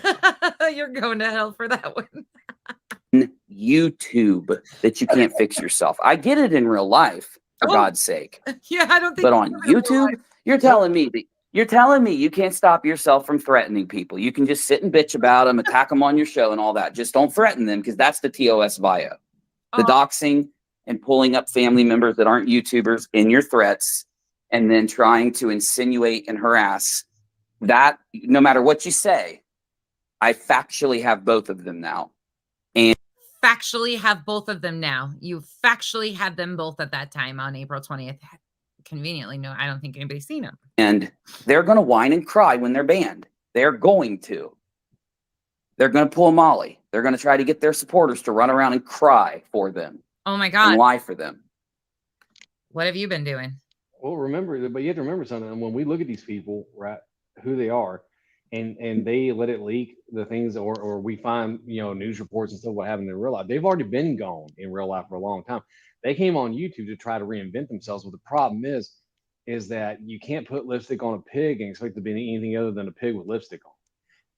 you're going to hell for that one. YouTube that you can't fix yourself. I get it in real life, for God's sake. Yeah, I don't think. But on YouTube, you're telling me you can't stop yourself from threatening people. You can just sit and bitch about them, attack them on your show and all that. Just don't threaten them, because that's the TOS bio. The doxing and pulling up family members that aren't YouTubers in your threats and then trying to insinuate and harass. That, no matter what you say, I factually have both of them now. And factually have both of them now. You factually had them both at that time on April 20th. Conveniently, no, I don't think anybody's seen them. And they're going to whine and cry when they're banned. They're going to. They're going to pull a Molly. They're going to try to get their supporters to run around and cry for them. Oh my God. And lie for them. What have you been doing? Well, remember, but you have to remember something. When we look at these people, right, who they are, and they let it leak the things, or we find, you know, news reports and stuff what happened in real life. They've already been gone in real life for a long time. They came on YouTube to try to reinvent themselves. But the problem is that you can't put lipstick on a pig and expect to be anything other than a pig with lipstick on.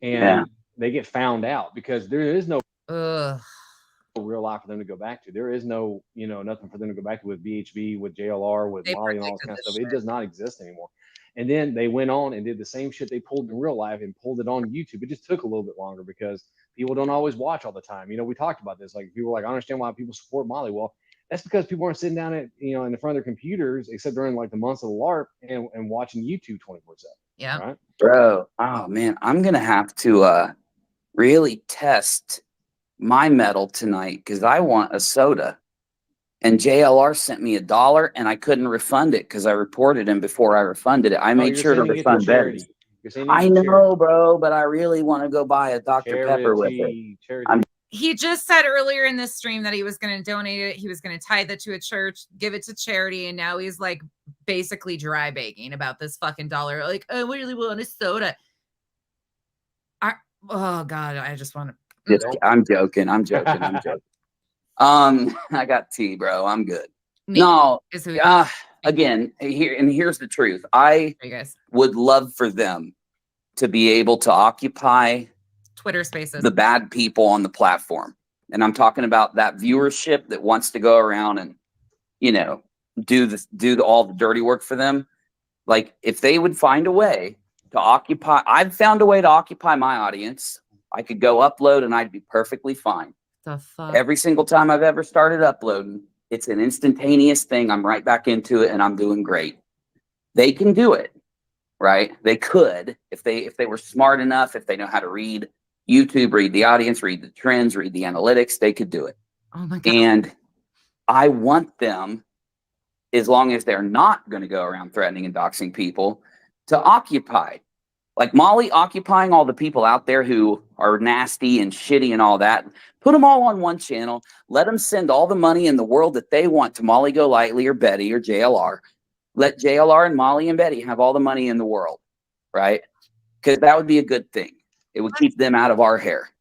And they get found out because there is no real life for them to go back to. There is no, you know, nothing for them to go back to with BHB, with JLR, with Molly and all this kind of stuff. It does not exist anymore. And then they went on and did the same shit they pulled in real life and pulled it on YouTube. It just took a little bit longer because people don't always watch all the time. You know, we talked about this. Like, people were like, I understand why people support Molly. Well, that's because people aren't sitting down at, you know, in the front of their computers, except during like the months of the LARP and watching YouTube 24/7. Yeah. Right? Bro, oh man, I'm going to have to really test my metal tonight because I want a soda. And JLR sent me $1 and I couldn't refund it because I reported him before I refunded it. I made sure to refund Betty. I know, bro, but I really want to go buy a Dr. Pepper with it. He just said earlier in this stream that he was going to donate it. He was going to tithe it to a church, give it to charity. And now he's like basically dry begging about this fucking $1. Like, I really want a soda. Oh God, I just want to. I'm joking. I got tea, bro. I'm good. No, again, here's the truth. I would love for them to be able to occupy Twitter Spaces, the bad people on the platform. And I'm talking about that viewership that wants to go around and, you know, do all the dirty work for them. Like, if they would find a way to occupy, I've found a way to occupy my audience. I could go upload and I'd be perfectly fine. The fuck? Every single time I've ever started uploading, it's an instantaneous thing. I'm right back into it and I'm doing great. They can do it, right? They could, if they were smart enough, if they know how to read YouTube, read the audience, read the trends, read the analytics, they could do it. Oh my God. And I want them, as long as they're not going to go around threatening and doxing people, to occupy. Like Molly occupying all the people out there who are nasty and shitty and all that. Put them all on one channel. Let them send all the money in the world that they want to Molly Golightly or Betty or JLR. Let JLR and Molly and Betty have all the money in the world, right? Because that would be a good thing. It would keep them out of our hair.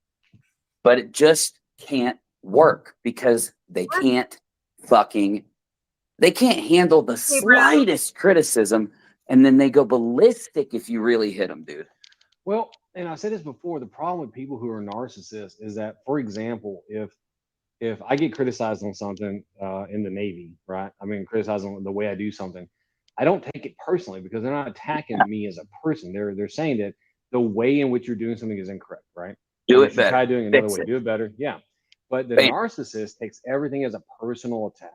But it just can't work because they can't handle the slightest criticism, and then they go ballistic if you really hit them, dude. Well, and I've said this before, the problem with people who are narcissists is that, for example, if I get criticized on something in the Navy, right? I mean, criticized on the way I do something, I don't take it personally because they're not attacking me as a person. They're saying that the way in which you're doing something is incorrect, right? Do it better. Try doing another way. Do it better. Yeah. But the narcissist takes everything as a personal attack.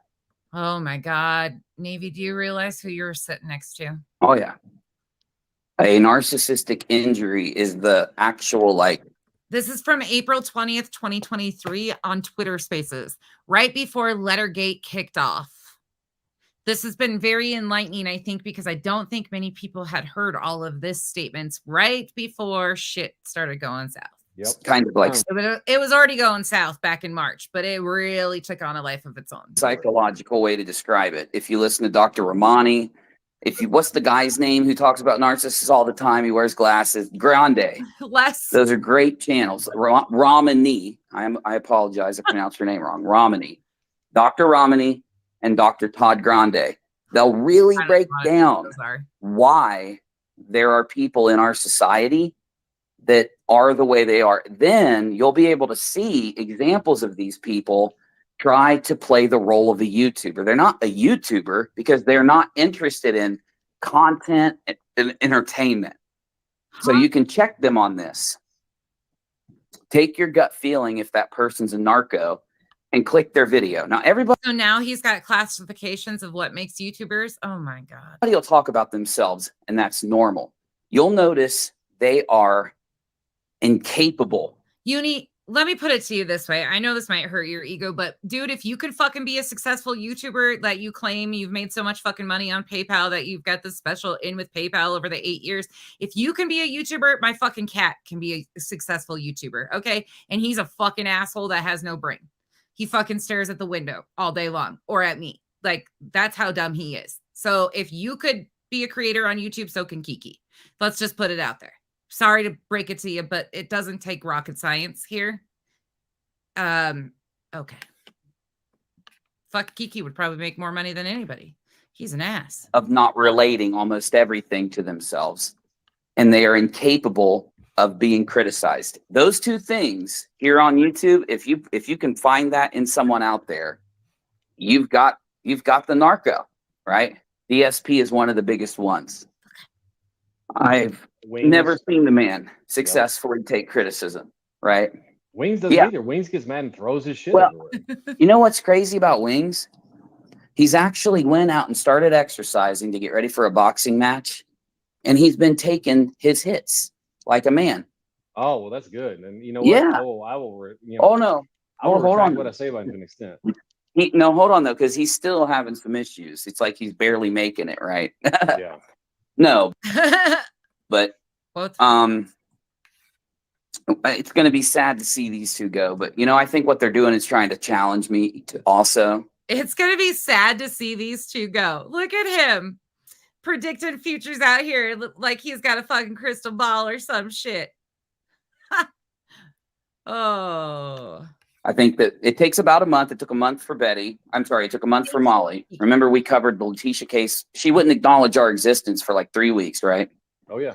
Oh my God. Navy, do you realize who you're sitting next to? Oh, yeah. A narcissistic injury is the actual, like. This is from April 20th, 2023 on Twitter Spaces, right before Lettergate kicked off. This has been very enlightening, I think, because I don't think many people had heard all of this statements right before shit started going south. Yep. Kind of like it was already going south back in March, but it really took on a life of its own. Psychological way to describe it. If you listen to Dr. Ramani, what's the guy's name who talks about narcissists all the time? He wears glasses. Grande. Those are great channels. Ramani. I apologize. I pronounced her name wrong. Ramani. Dr. Ramani and Dr. Todd Grande. They'll really break down why there are people in our society that are the way they are. Then you'll be able to see examples of these people try to play the role of a YouTuber. They're not a YouTuber because they're not interested in content and entertainment. So you can check them on this. Take your gut feeling if that person's a narco and click their video. Now, everybody. So now he's got classifications of what makes YouTubers. Oh my God. Everybody will talk about themselves, and that's normal. You'll notice they are incapable. Let me put it to you this way. I know this might hurt your ego, but dude, if you could fucking be a successful YouTuber that you claim you've made so much fucking money on PayPal that you've got this special in with PayPal over the 8 years, if you can be a YouTuber, my fucking cat can be a successful YouTuber. Okay. And he's a fucking asshole that has no brain. He fucking stares at the window all day long or at me. Like, that's how dumb he is. So if you could be a creator on YouTube, so can Kiki. Let's just put it out there. Sorry to break it to you, but it doesn't take rocket science here. Okay. Fuck, Kiki would probably make more money than anybody. He's an ass. Of not relating almost everything to themselves. And they are incapable of being criticized. Those two things here on YouTube, if you can find that in someone out there, you've got the narco, right? DSP is one of the biggest ones. I've never seen the man successfully take criticism, right? Wings doesn't either. Wings gets mad and throws his shit everywhere. You know what's crazy about Wings? He's actually went out and started exercising to get ready for a boxing match, and he's been taking his hits like a man. Oh, well, that's good. And you know what? Yeah. I will oh, no. I will hold on. what I say about him to an extent. No, hold on, though, because he's still having some issues. It's like he's barely making it, right? Yeah. No. But it's going to be sad to see these two go. But, I think what they're doing is trying to challenge me to also. It's going to be sad to see these two go. Look at him predicting futures out here like he's got a fucking crystal ball or some shit. Oh. I think that it takes about a month. It took a month for Betty. I'm sorry. It took a month for Molly. Remember, we covered the Letitia case. She wouldn't acknowledge our existence for like 3 weeks, right? Oh yeah.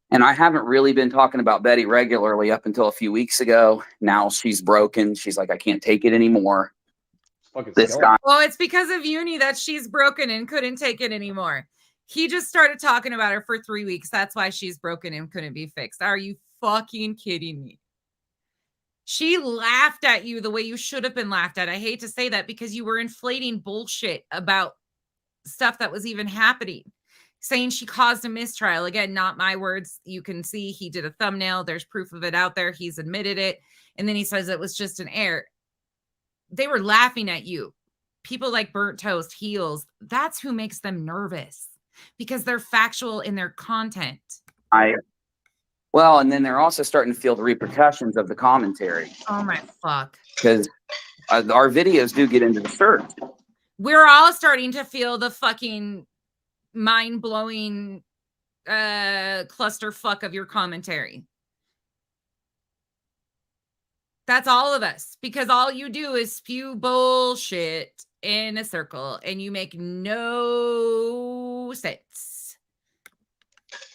And I haven't really been talking about Betty regularly up until a few weeks ago. Now she's broken. She's like, I can't take it anymore. This guy. Well, it's because of Uni that she's broken and couldn't take it anymore. He just started talking about her for 3 weeks. That's why she's broken and couldn't be fixed. Are you fucking kidding me? She laughed at you the way you should have been laughed at. I hate to say that because you were inflating bullshit about stuff that was even happening. Saying she caused a mistrial. Again, not my words. You can see he did a thumbnail. There's proof of it out there. He's admitted it. And then he says it was just an error. They were laughing at you. People like Burnt Toast, Heels, that's who makes them nervous because they're factual in their content. Well, and then they're also starting to feel the repercussions of the commentary. Oh my fuck. Because our videos do get into the search. We're all starting to feel the fucking mind-blowing clusterfuck of your commentary. That's all of us, because all you do is spew bullshit in a circle and you make no sense.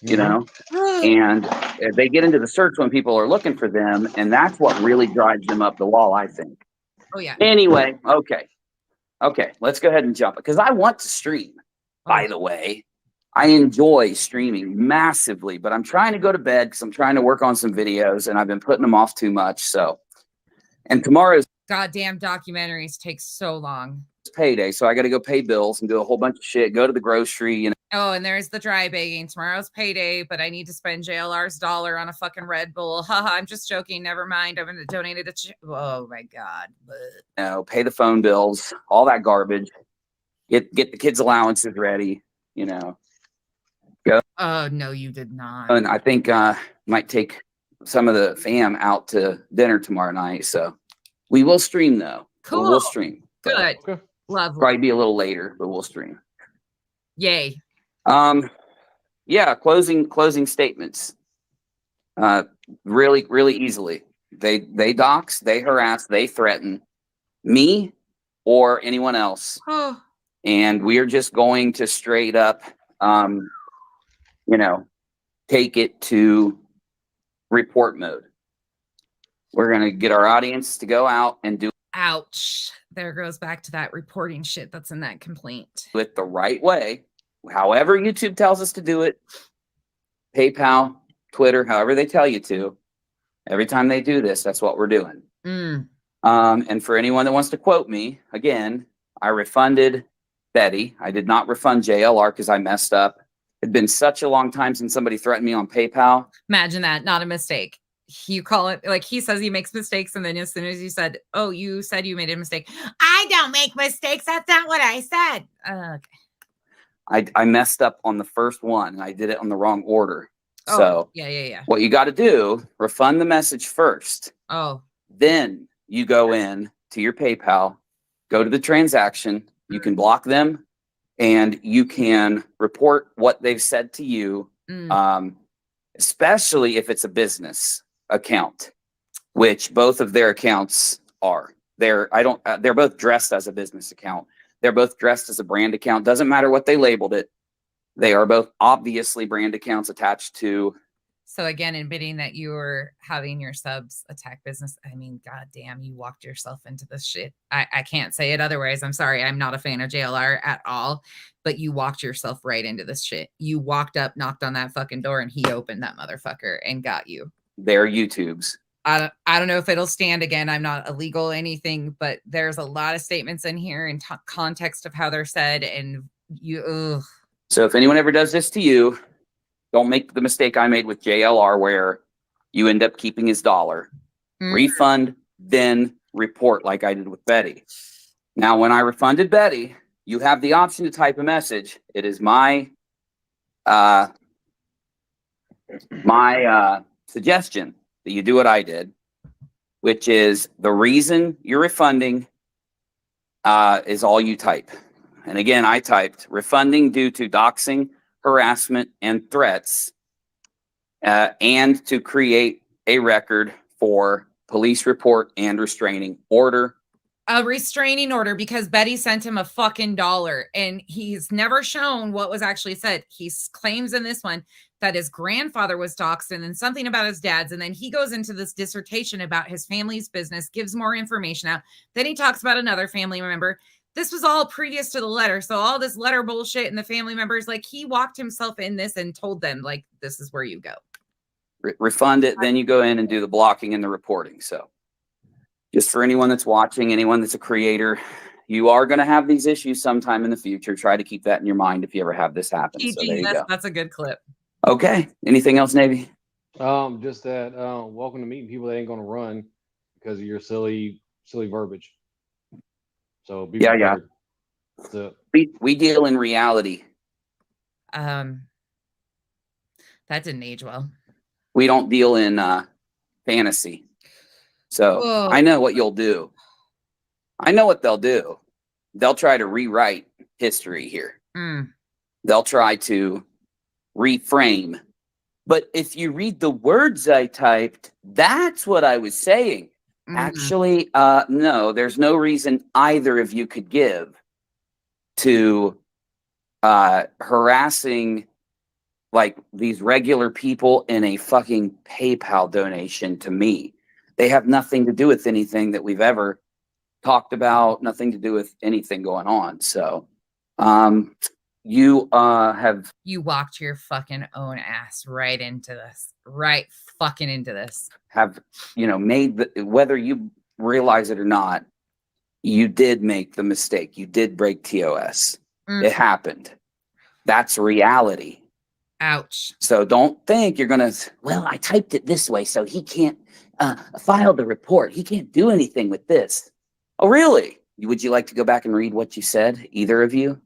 You know, and they get into the search when people are looking for them, and that's what really drives them up the wall, I think. Oh yeah. Anyway, okay, let's go ahead and jump it because I want to stream. By the way, I enjoy streaming massively, but I'm trying to go to bed because I'm trying to work on some videos, and I've been putting them off too much. So, and tomorrow's goddamn documentaries take so long. Payday, so I got to go pay bills and do a whole bunch of shit. Go to the grocery, you know. Oh, and there's the dry bagging. Tomorrow's payday, but I need to spend JLR's $1 on a fucking Red Bull. Haha, I'm just joking. Never mind. I'm going to donate it to. Oh my god. No, pay the phone bills, all that garbage. Get the kids' allowances ready. You know. Go. Oh no, you did not. And I think might take some of the fam out to dinner tomorrow night. So we will stream though. Cool. We'll stream. Good. Okay. Lovely. Probably be a little later, but we'll stream. Yay. Yeah, closing statements. Really easily. They dox, they harass, they threaten me or anyone else. Oh. And we are just going to straight up take it to report mode. We're gonna get our audience to go out and do. Ouch. There goes back to that reporting shit that's in that complaint. Do it the right way. However YouTube tells us to do it. PayPal, Twitter, however they tell you to. Every time they do this, that's what we're doing. And for anyone that wants to quote me, again, I refunded Betty. I did not refund JLR because I messed up. It'd been such a long time since somebody threatened me on PayPal. Imagine that. Not a mistake. You call it like he says he makes mistakes, and then as soon as you said, "Oh, you said you made a mistake," I don't make mistakes. That's not what I said. Okay. I messed up on the first one, and I did it on the wrong order. Oh, so yeah. What you got to do: refund the message first. Oh. Then you go in to your PayPal, go to the transaction. You can block them, and you can report what they've said to you. Especially if it's a business account, which both of their accounts are. They're both dressed as a business account. They're both dressed as a brand account. Doesn't matter what they labeled it. They are both obviously brand accounts attached to. So again, admitting that you were having your subs attack business. I mean, goddamn, you walked yourself into this shit. I can't say it otherwise. I'm sorry. I'm not a fan of JLR at all, but you walked yourself right into this shit. You walked up, knocked on that fucking door, and he opened that motherfucker and got you. They're YouTubes. I don't know if it'll stand again. I'm not illegal anything, but there's a lot of statements in here in context of how they're said, and you. Ugh. So if anyone ever does this to you, don't make the mistake I made with JLR where you end up keeping his $1. Refund, then report like I did with Betty. Now, when I refunded Betty, you have the option to type a message. It is my suggestion that you do what I did, which is the reason you're refunding is all you type. And again, I typed refunding due to doxing, harassment, and threats, and to create a record for police report and restraining order. A restraining order because Betty sent him a fucking $1 and he's never shown what was actually said. He claims in this one that his grandfather was doxxed and then something about his dad's. And then he goes into this dissertation about his family's business, gives more information out. Then he talks about another family member. This was all previous to the letter. So all this letter bullshit and the family members, like he walked himself in this and told them, like, this is where you go. Refund it. Then you go in and do the blocking and the reporting. So just for anyone that's watching, anyone that's a creator, you are going to have these issues sometime in the future. Try to keep that in your mind if you ever have this happen. So there you go. That's a good clip. Okay. Anything else, Navy? Just that welcome to meeting people that ain't gonna run because of your silly verbiage. So be prepared. So we deal in reality. That didn't age well. We don't deal in fantasy. So Whoa. I know what you'll do. I know what they'll do. They'll try to rewrite history here. They'll try to reframe. But if you read the words I typed, that's what I was saying. Actually, no, there's no reason either of you could give to harassing like these regular people in a fucking PayPal donation to me. They have nothing to do with anything that we've ever talked about, nothing to do with anything going on. So, you walked your fucking own ass right into this, right fucking into this. Have, made whether you realize it or not, you did make the mistake. You did break TOS. It happened. That's reality. Ouch. So don't think you're going to, well, I typed it this way, so he can't file the report. He can't do anything with this. Oh, really? Would you like to go back and read what you said, either of you?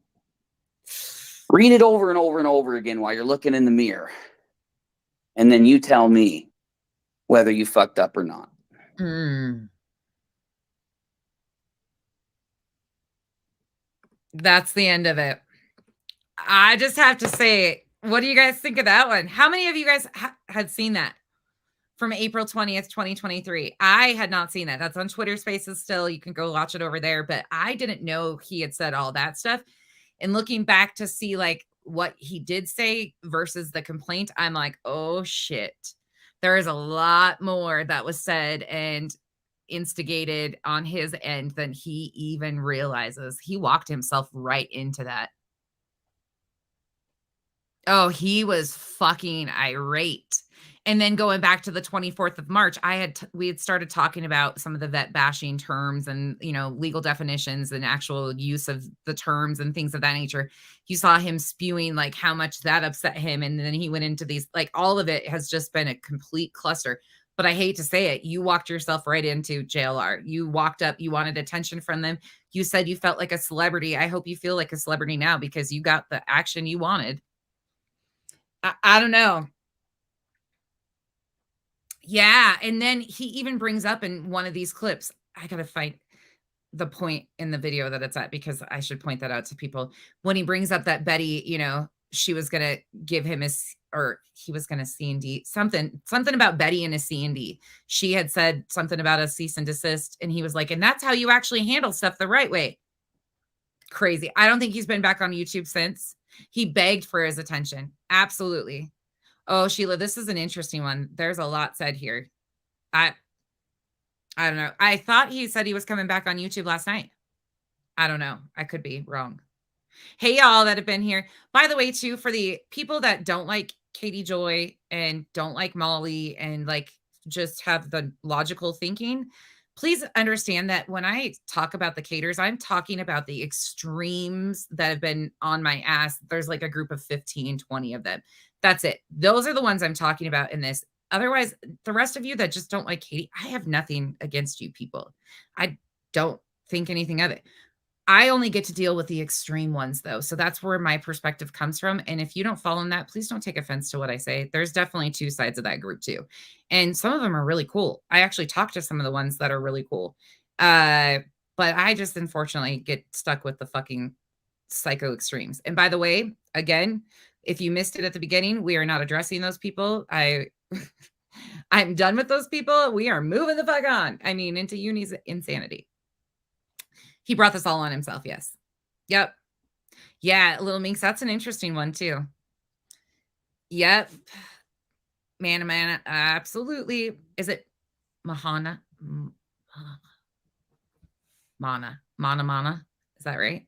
Read it over and over and over again while you're looking in the mirror. And then you tell me whether you fucked up or not. That's the end of it. I just have to say, what do you guys think of that one? How many of you guys had seen that from April 20th, 2023? I had not seen that. That's on Twitter Spaces still. You can go watch it over there. But I didn't know he had said all that stuff. And looking back to see like what he did say versus the complaint, I'm like, oh shit. There is a lot more that was said and instigated on his end than he even realizes. He walked himself right into that. Oh, he was fucking irate. And then going back to the 24th of March, we had started talking about some of the vet bashing terms and, legal definitions and actual use of the terms and things of that nature. You saw him spewing like how much that upset him. And then he went into these, like all of it has just been a complete cluster. But I hate to say it, you walked yourself right into JLR. You walked up, you wanted attention from them. You said you felt like a celebrity. I hope you feel like a celebrity now because you got the action you wanted. I don't know. Yeah. And then he even brings up in one of these clips, I got to find the point in the video that it's at because I should point that out to people. When he brings up that Betty, she was going to give him he was going to C&D something about Betty and a C&D. She had said something about a cease and desist. And he was like, and that's how you actually handle stuff the right way. Crazy. I don't think he's been back on YouTube since. He begged for his attention. Absolutely. Oh, Sheila, this is an interesting one. There's a lot said here. I don't know. I thought he said he was coming back on YouTube last night. I don't know. I could be wrong. Hey, y'all that have been here. By the way, too, for the people that don't like Katie Joy and don't like Molly and like just have the logical thinking, please understand that when I talk about the caters, I'm talking about the extremes that have been on my ass. There's like a group of 15, 20 of them. That's it. Those are the ones I'm talking about in this. Otherwise, the rest of you that just don't like Katie, I have nothing against you people. I don't think anything of it. I only get to deal with the extreme ones, though. So that's where my perspective comes from. And if you don't follow in that, please don't take offense to what I say. There's definitely two sides of that group, too. And some of them are really cool. I actually talked to some of the ones that are really cool. But I just unfortunately get stuck with the fucking psycho extremes. And by the way, again, if you missed it at the beginning, we are not addressing those people. I'm done with those people. We are moving the fuck on. I mean, into Uni's insanity. He brought this all on himself. Yes. Yep. Yeah. Little Minx. That's an interesting one too. Yep. Man, absolutely. Is it Mahana? Mana? Is that right?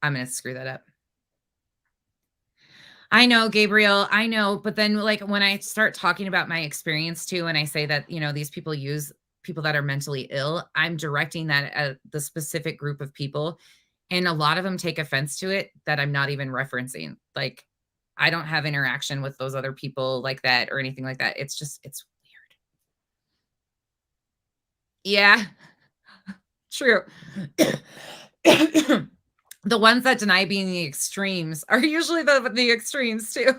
I'm going to screw that up. I know, Gabriel, I know. But then like when I start talking about my experience too, and I say that, you know, these people use people that are mentally ill, I'm directing that at the specific group of people. And a lot of them take offense to it that I'm not even referencing. Like, I don't have interaction with those other people like that or anything like that. It's just, it's weird. Yeah, true. The ones that deny being the extremes are usually the extremes too.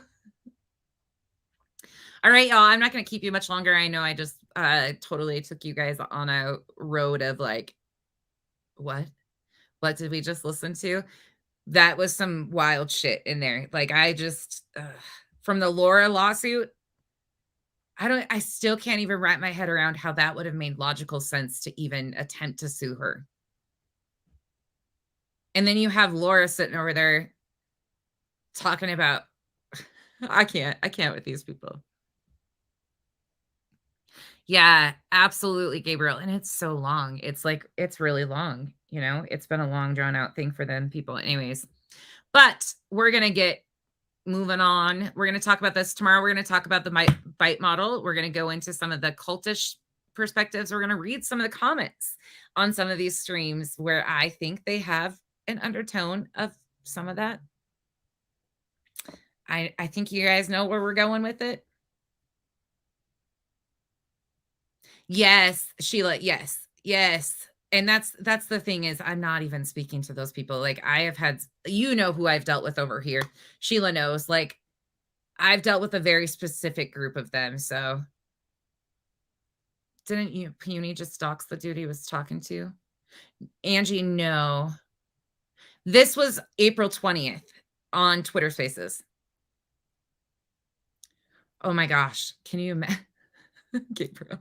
All right, y'all. I'm not going to keep you much longer. I know I just totally took you guys on a road of like, what did we just listen to? That was some wild shit in there. Like, I just, from the Laura lawsuit, I still can't even wrap my head around how that would have made logical sense to even attempt to sue her. And then you have Laura sitting over there talking about, I can't with these people. Yeah, absolutely, Gabriel. And it's so long. It's like, it's really long. You know, it's been a long drawn out thing for them people anyways. But we're going to get moving on. We're going to talk about this tomorrow. We're going to talk about the bite model. We're going to go into some of the cultish perspectives. We're going to read some of the comments on some of these streams where I think they have an undertone of some of that. I think you guys know where we're going with it. Yes, Sheila. Yes. And that's the thing is I'm not even speaking to those people. Like I have had, you know, who I've dealt with over here. Sheila knows, like I've dealt with a very specific group of them. So didn't you, Puny, just dox the dude he was talking to? Angie, no. This was April 20th on Twitter Spaces. Oh my gosh. Can you imagine? Gabriel.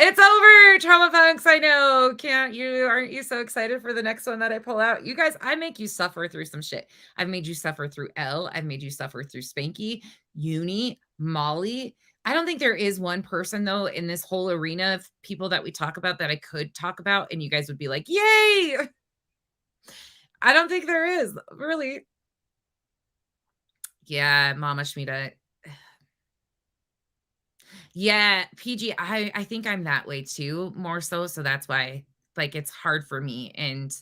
It's over, Trauma Punks. I know. Aren't you so excited for the next one that I pull out? You guys, I make you suffer through some shit. I've made you suffer through Elle. I've made you suffer through Spanky, Uni, Molly. I don't think there is one person though in this whole arena of people that we talk about that I could talk about and you guys would be like, yay. I don't think there is, really. Yeah, Mama Shmita. Yeah, PG, I think I'm that way too, more so. So that's why, like, it's hard for me. And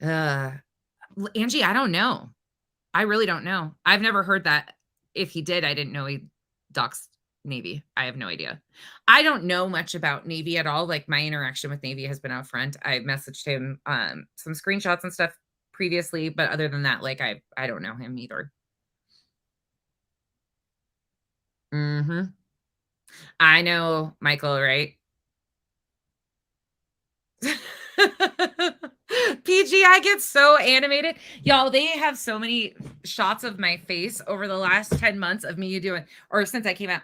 Angie, I don't know. I really don't know. I've never heard that. If he did, I didn't know he doxed Navy. I have no idea. I don't know much about Navy at all. Like, my interaction with Navy has been out front. I messaged him some screenshots and stuff previously, but other than that, like, I don't know him either. Mm-hmm. I know, Michael, right? PG, I get so animated. Y'all, they have so many shots of my face over the last 10 months of me doing, or since I came out.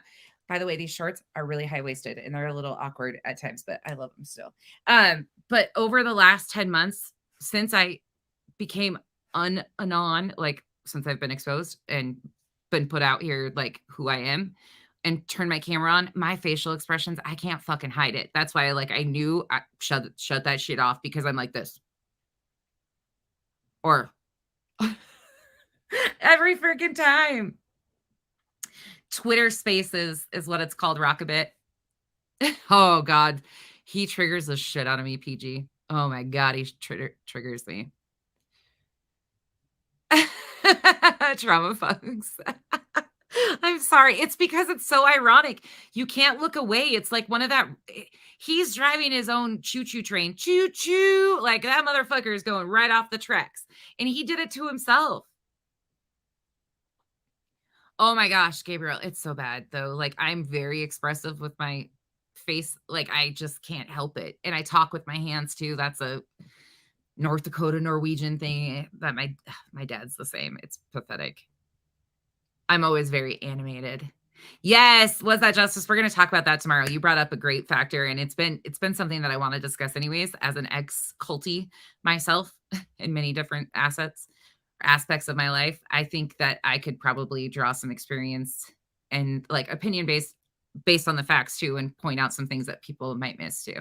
By the way, these shorts are really high-waisted and they're a little awkward at times, but I love them still. But over the last 10 months, since I became anon, like since I've been exposed and been put out here, like who I am, and turn my camera on, my facial expressions, I can't fucking hide it. That's why, like, I knew I shut that shit off because I'm like this. Or every freaking time. Twitter Spaces is what it's called, Rockabit. Oh, God. He triggers the shit out of me, PG. Oh, my God. He triggers me. Trauma Funks. I'm sorry. It's because it's so ironic. You can't look away. It's like one of that. He's driving his own choo-choo train. Choo-choo. Like that motherfucker is going right off the tracks. And he did it to himself. Oh my gosh, Gabriel. It's so bad though. Like I'm very expressive with my face. Like I just can't help it. And I talk with my hands too. That's a North Dakota Norwegian thing that my dad's the same. It's pathetic. I'm always very animated. Yes, was that justice? We're going to talk about that tomorrow. You brought up a great factor, and it's been something that I want to discuss anyways, as an ex-culty myself in many different assets. aspects of my life, I think that I could probably draw some experience and like opinion based on the facts too, and point out some things that people might miss too.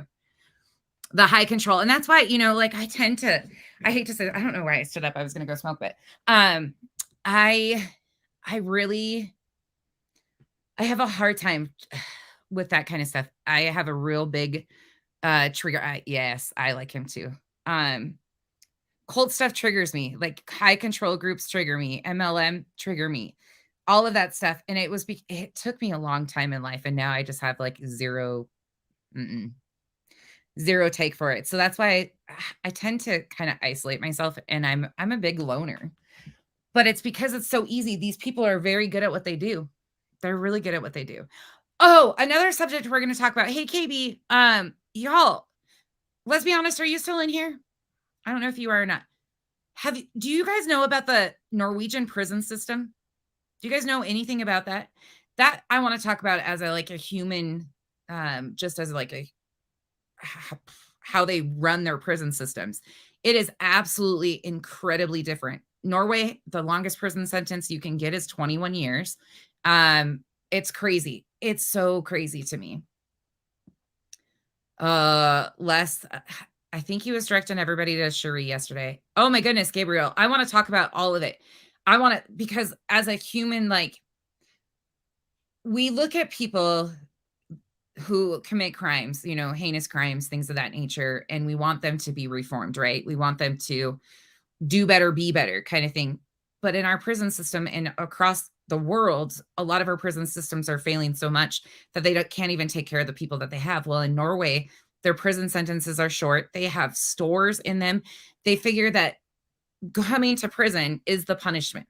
The high control. And that's why, you know, like I hate to say, I don't know why I stood up. I was going to go smoke, but I have a hard time with that kind of stuff. I have a real big trigger. Yes, I like him too. Cult stuff triggers me. Like high control groups trigger me. MLM trigger me. All of that stuff. And it took me a long time in life. And now I just have like zero take for it. So that's why I tend to kind of isolate myself, and I'm a big loner. But it's because it's so easy. These people are very good at what they do. They're really good at what they do. Oh, another subject we're going to talk about. Hey, KB, y'all, let's be honest. Are you still in here? I don't know if you are or not. Do you guys know about the Norwegian prison system? Do you guys know anything about that? That I want to talk about as a human, just as how they run their prison systems. It is absolutely incredibly different. Norway, the longest prison sentence you can get is 21 years. It's crazy. It's so crazy to me. I think he was directing everybody to Cherie yesterday. Oh my goodness, Gabriel. I want to talk about all of it. Because as a human, like, we look at people who commit crimes, you know, heinous crimes, things of that nature, and we want them to be reformed, right? We want them to do better, be better kind of thing. But in our prison system and across the world, a lot of our prison systems are failing so much that they can't even take care of the people that they have. Well, in Norway, their prison sentences are short. They have stores in them. They figure that coming to prison is the punishment.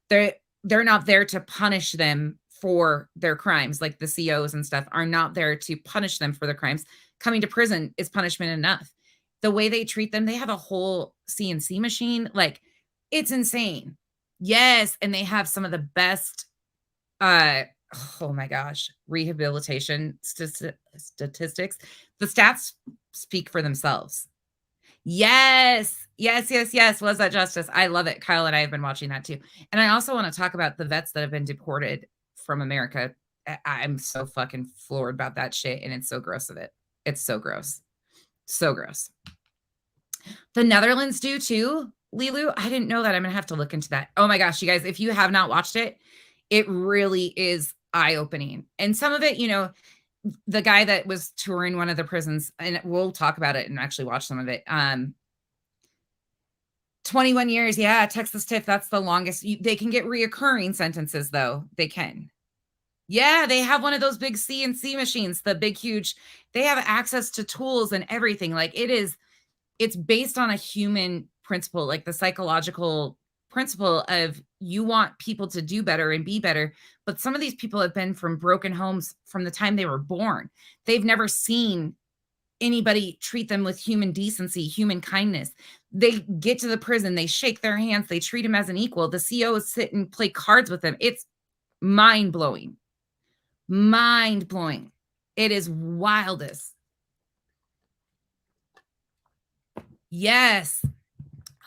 They're not there to punish them for their crimes. Like the COs and stuff are not there to punish them for their crimes. Coming to prison is punishment enough. The way they treat them, they have a whole CNC machine. Like, it's insane. Yes. And they have some of the best, oh my gosh, rehabilitation statistics. The stats speak for themselves. Yes. Was that justice? I love it. Kyle and I have been watching that too. And I also want to talk about the vets that have been deported from America. I'm so fucking floored about that shit. And it's so gross of it. It's so gross. So gross. The Netherlands do too, Lilu. I didn't know that. I'm going to have to look into that. Oh my gosh, you guys, if you have not watched it, it really is eye-opening. And some of it, you know, the guy that was touring one of the prisons, and we'll talk about it and actually watch some of it. 21 years. Yeah. Texas TIF. That's the longest. They can get reoccurring sentences though. They can. Yeah. They have one of those big CNC machines, the big, huge, they have access to tools and everything. Like it's based on a human principle, like the psychological principle of you want people to do better and be better. But some of these people have been from broken homes from the time they were born. They've never seen anybody treat them with human decency, human kindness. They get to the prison, they shake their hands, they treat them as an equal. The COs sit and play cards with them. It's mind-blowing. Mind-blowing. It is wildest. Yes.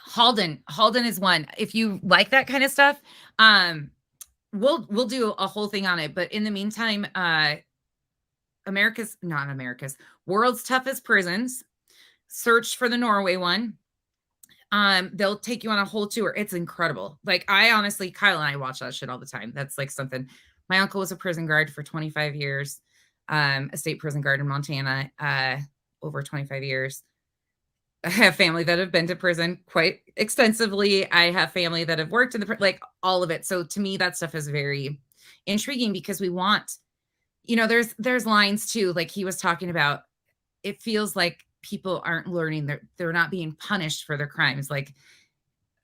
Halden is one. If you like that kind of stuff, we'll do a whole thing on it. But in the meantime, world's toughest prisons. Search for the Norway one. They'll take you on a whole tour. It's incredible. Like, I honestly, Kyle and I watch that shit all the time. That's like something. My uncle was a prison guard for 25 years, a state prison guard in Montana, over 25 years. I have family that have been to prison quite extensively. I have family that have worked in like all of it. So to me, that stuff is very intriguing because we want, you know, there's lines too, like he was talking about, it feels like people aren't learning, they're not being punished for their crimes. Like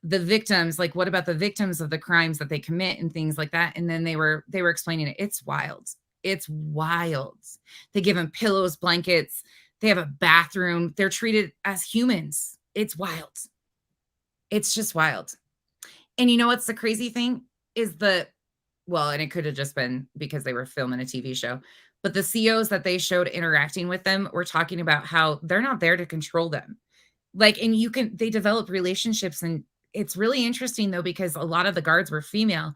the victims, like what about the victims of the crimes that they commit and things like that? And then they were explaining it. It's wild. It's wild. They give them pillows, blankets. They have a bathroom. They're treated as humans. It's wild. It's just wild. And you know what's the crazy thing is and it could have just been because they were filming a TV show, but the COs that they showed interacting with them were talking about how they're not there to control them. Like, and they develop relationships and it's really interesting though, because a lot of the guards were female,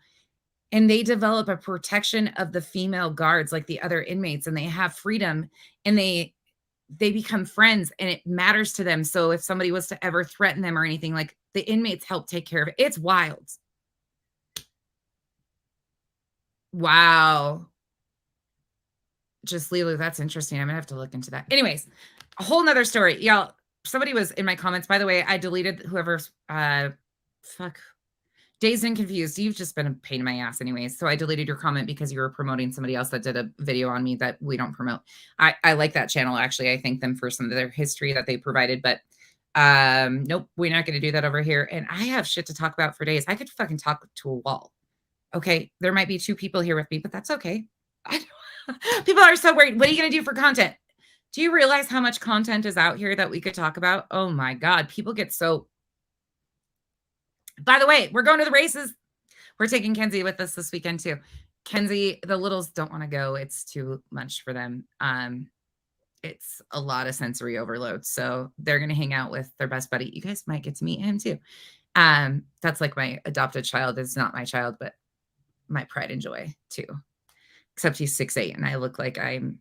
and they develop a protection of the female guards, like the other inmates, and they have freedom, and they become friends, and it matters to them. So if somebody was to ever threaten them or anything, like the inmates help take care of it. It's wild. Wow. Just Lulu, that's interesting. I'm gonna have to look into that. Anyways, a whole nother story. Y'all, somebody was in my comments. By the way, I deleted whoever's Dazed and Confused. You've just been a pain in my ass anyways. So I deleted your comment because you were promoting somebody else that did a video on me that we don't promote. I like that channel, actually. I thank them for some of their history that they provided, but nope, we're not going to do that over here. And I have shit to talk about for days. I could fucking talk to a wall. Okay, there might be 2 people here with me, but that's okay. People are so worried. What are you going to do for content? Do you realize how much content is out here that we could talk about? Oh my God, people get so... By the way, we're going to the races. We're taking Kenzie with us this weekend too. Kenzie, the littles don't want to go. It's too much for them. It's a lot of sensory overload. So they're going to hang out with their best buddy. You guys might get to meet him too. That's like my adopted child. It's not my child, but my pride and joy too. Except he's 6'8", and I look like I'm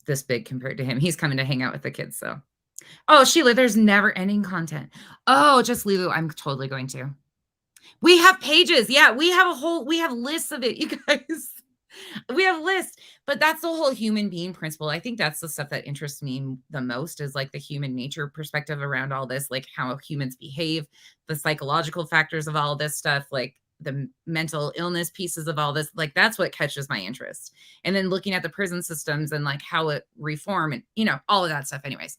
this big compared to him. He's coming to hang out with the kids. So, oh, Sheila, there's never ending content. Oh, just Lulu. I'm totally going to. We have pages. Yeah, we have lists of it, you guys. We have lists, but that's the whole human being principle. I think that's the stuff that interests me the most, is like the human nature perspective around all this, like how humans behave, the psychological factors of all this stuff, like the mental illness pieces of all this. Like that's what catches my interest. And then looking at the prison systems and like how it reform and, you know, all of that stuff. Anyways,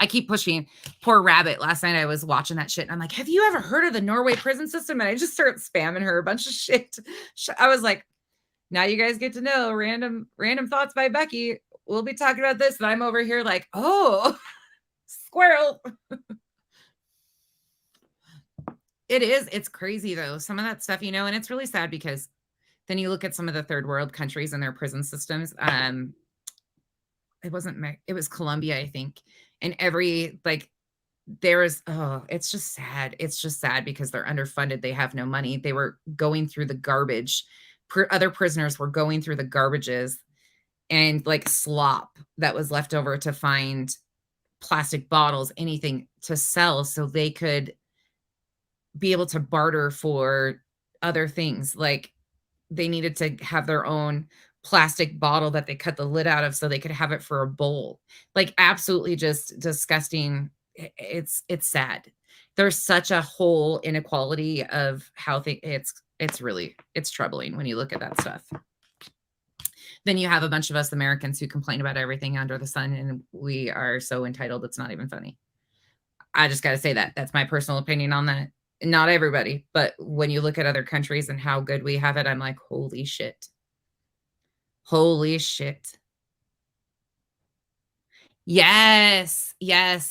I keep pushing. Poor Rabbit. Last night I was watching that shit and I'm like, have you ever heard of the Norway prison system? And I just started spamming her a bunch of shit. I was like, now you guys get to know random thoughts by Becky. We'll be talking about this. And I'm over here like, oh, squirrel. It's crazy though. Some of that stuff, you know, and it's really sad because then you look at some of the third world countries and their prison systems. It was Colombia, I think. And it's just sad. It's just sad because they're underfunded. They have no money. They were going through the garbage. Other prisoners were going through the garbages and like slop that was left over to find plastic bottles, anything to sell so they could be able to barter for other things. Like they needed to have their own plastic bottle that they cut the lid out of so they could have it for a bowl. Like absolutely just disgusting. It's sad. There's such a whole inequality of how it's troubling when you look at that stuff. Then you have a bunch of us Americans who complain about everything under the sun, and we are so entitled it's not even funny. I just got to say that's my personal opinion on that. Not everybody, but when you look at other countries and how good we have it, I'm like, holy shit. Holy shit. Yes,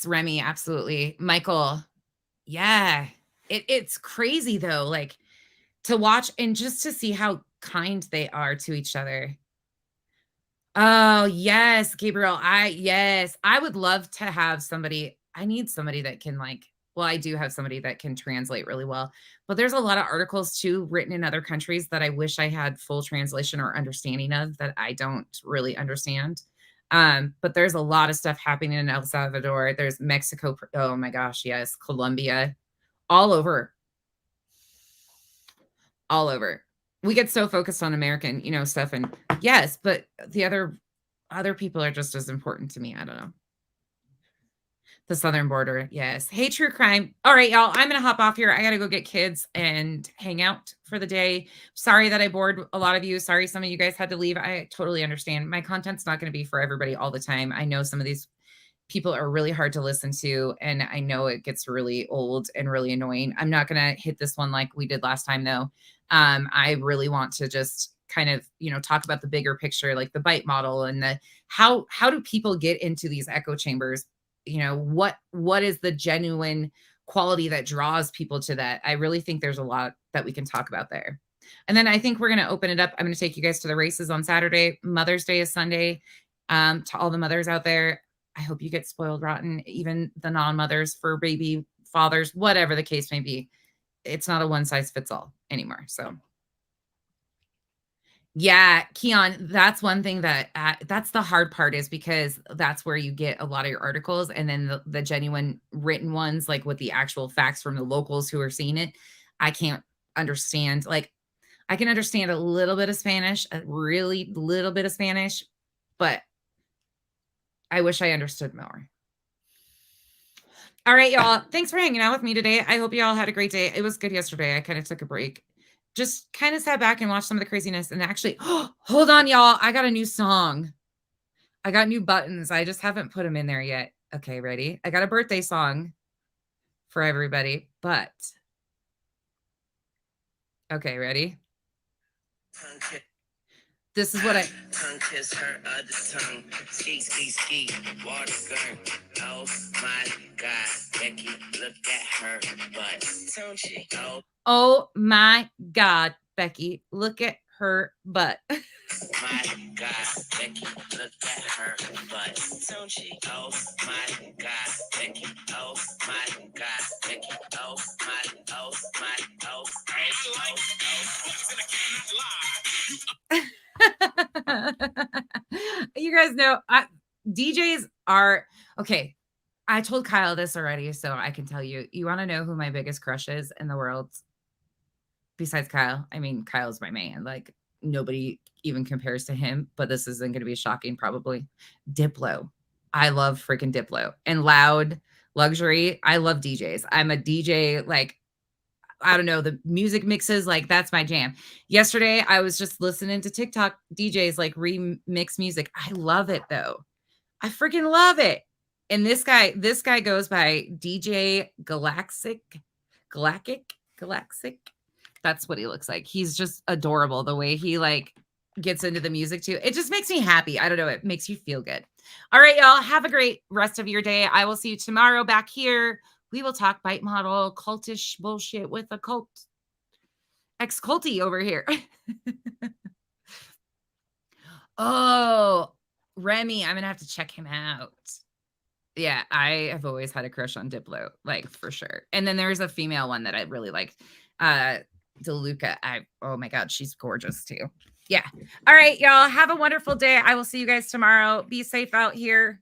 Remy, absolutely. Michael, yeah. It's crazy though, like to watch and just to see how kind they are to each other. Oh, yes, Gabriel. I would love to have somebody. I need somebody that can I do have somebody that can translate really well, but there's a lot of articles too written in other countries that I wish I had full translation or understanding of that I don't really understand. But there's a lot of stuff happening in El Salvador. There's Mexico. Oh my gosh. Yes. Colombia, all over. We get so focused on American, stuff, and yes, but the other people are just as important to me. I don't know. The southern border. Yes. Hey, true crime. All right, y'all. I'm going to hop off here. I got to go get kids and hang out for the day. Sorry that I bored a lot of you. Sorry some of you guys had to leave. I totally understand. My content's not going to be for everybody all the time. I know some of these people are really hard to listen to, and I know it gets really old and really annoying. I'm not going to hit this one like we did last time, though. I really want to just kind of, talk about the bigger picture, like the bite model and how do people get into these echo chambers? What is the genuine quality that draws people to that? I really think there's a lot that we can talk about there. And then I think we're going to open it up. I'm going to take you guys to the races on Saturday. Mother's Day is Sunday. To all the mothers out there, I hope you get spoiled rotten, even the non-mothers, for baby fathers, whatever the case may be. It's not a one size fits all anymore. So yeah, Keon, that's one thing that that's the hard part, is because that's where you get a lot of your articles, and then the genuine written ones, like with the actual facts from the locals who are seeing it. I can't understand. Like, I can understand a little bit of Spanish, a really little bit of Spanish, but I wish I understood more. All right, y'all. Thanks for hanging out with me today. I hope you all had a great day. It was good yesterday. I kind of took a break. Just kind of sat back and watched some of the craziness. And actually, hold on, y'all. I got a new song. I got new buttons. I just haven't put them in there yet. Okay, ready? I got a birthday song for everybody, but okay, ready? This is what I tongue kiss her other tongue. Ski, ski, ski, water gun. Oh my God, Becky, look at her butt. Don't she? Oh my God, Becky, look at her butt. My God, Becky, look at her butt. Don't she? Oh my God, Becky. Oh my God, Becky. Oh my, oh my, oh, you guys know, DJs are okay. I told Kyle this already, so I can tell you. You want to know who my biggest crush is in the world? Besides Kyle. I mean, Kyle's my man. Like, nobody even compares to him, but this isn't going to be shocking, probably. Diplo. I love freaking Diplo. And Loud Luxury. I love DJs. I'm a DJ, like, I don't know, the music mixes, like, that's my jam. Yesterday, I was just listening to TikTok DJs like remix music. I love it though. I freaking love it. And this guy goes by DJ Galactic. That's what he looks like. He's just adorable. The way he like gets into the music too. It just makes me happy. I don't know. It makes you feel good. All right, y'all. Have a great rest of your day. I will see you tomorrow back here. We will talk bite model, cultish bullshit with a cult. Ex-culty over here. Oh, Remy. I'm going to have to check him out. Yeah, I have always had a crush on Diplo, like, for sure. And then there's a female one that I really liked. DeLuca. Oh my God, she's gorgeous too. Yeah. All right, y'all. Have a wonderful day. I will see you guys tomorrow. Be safe out here.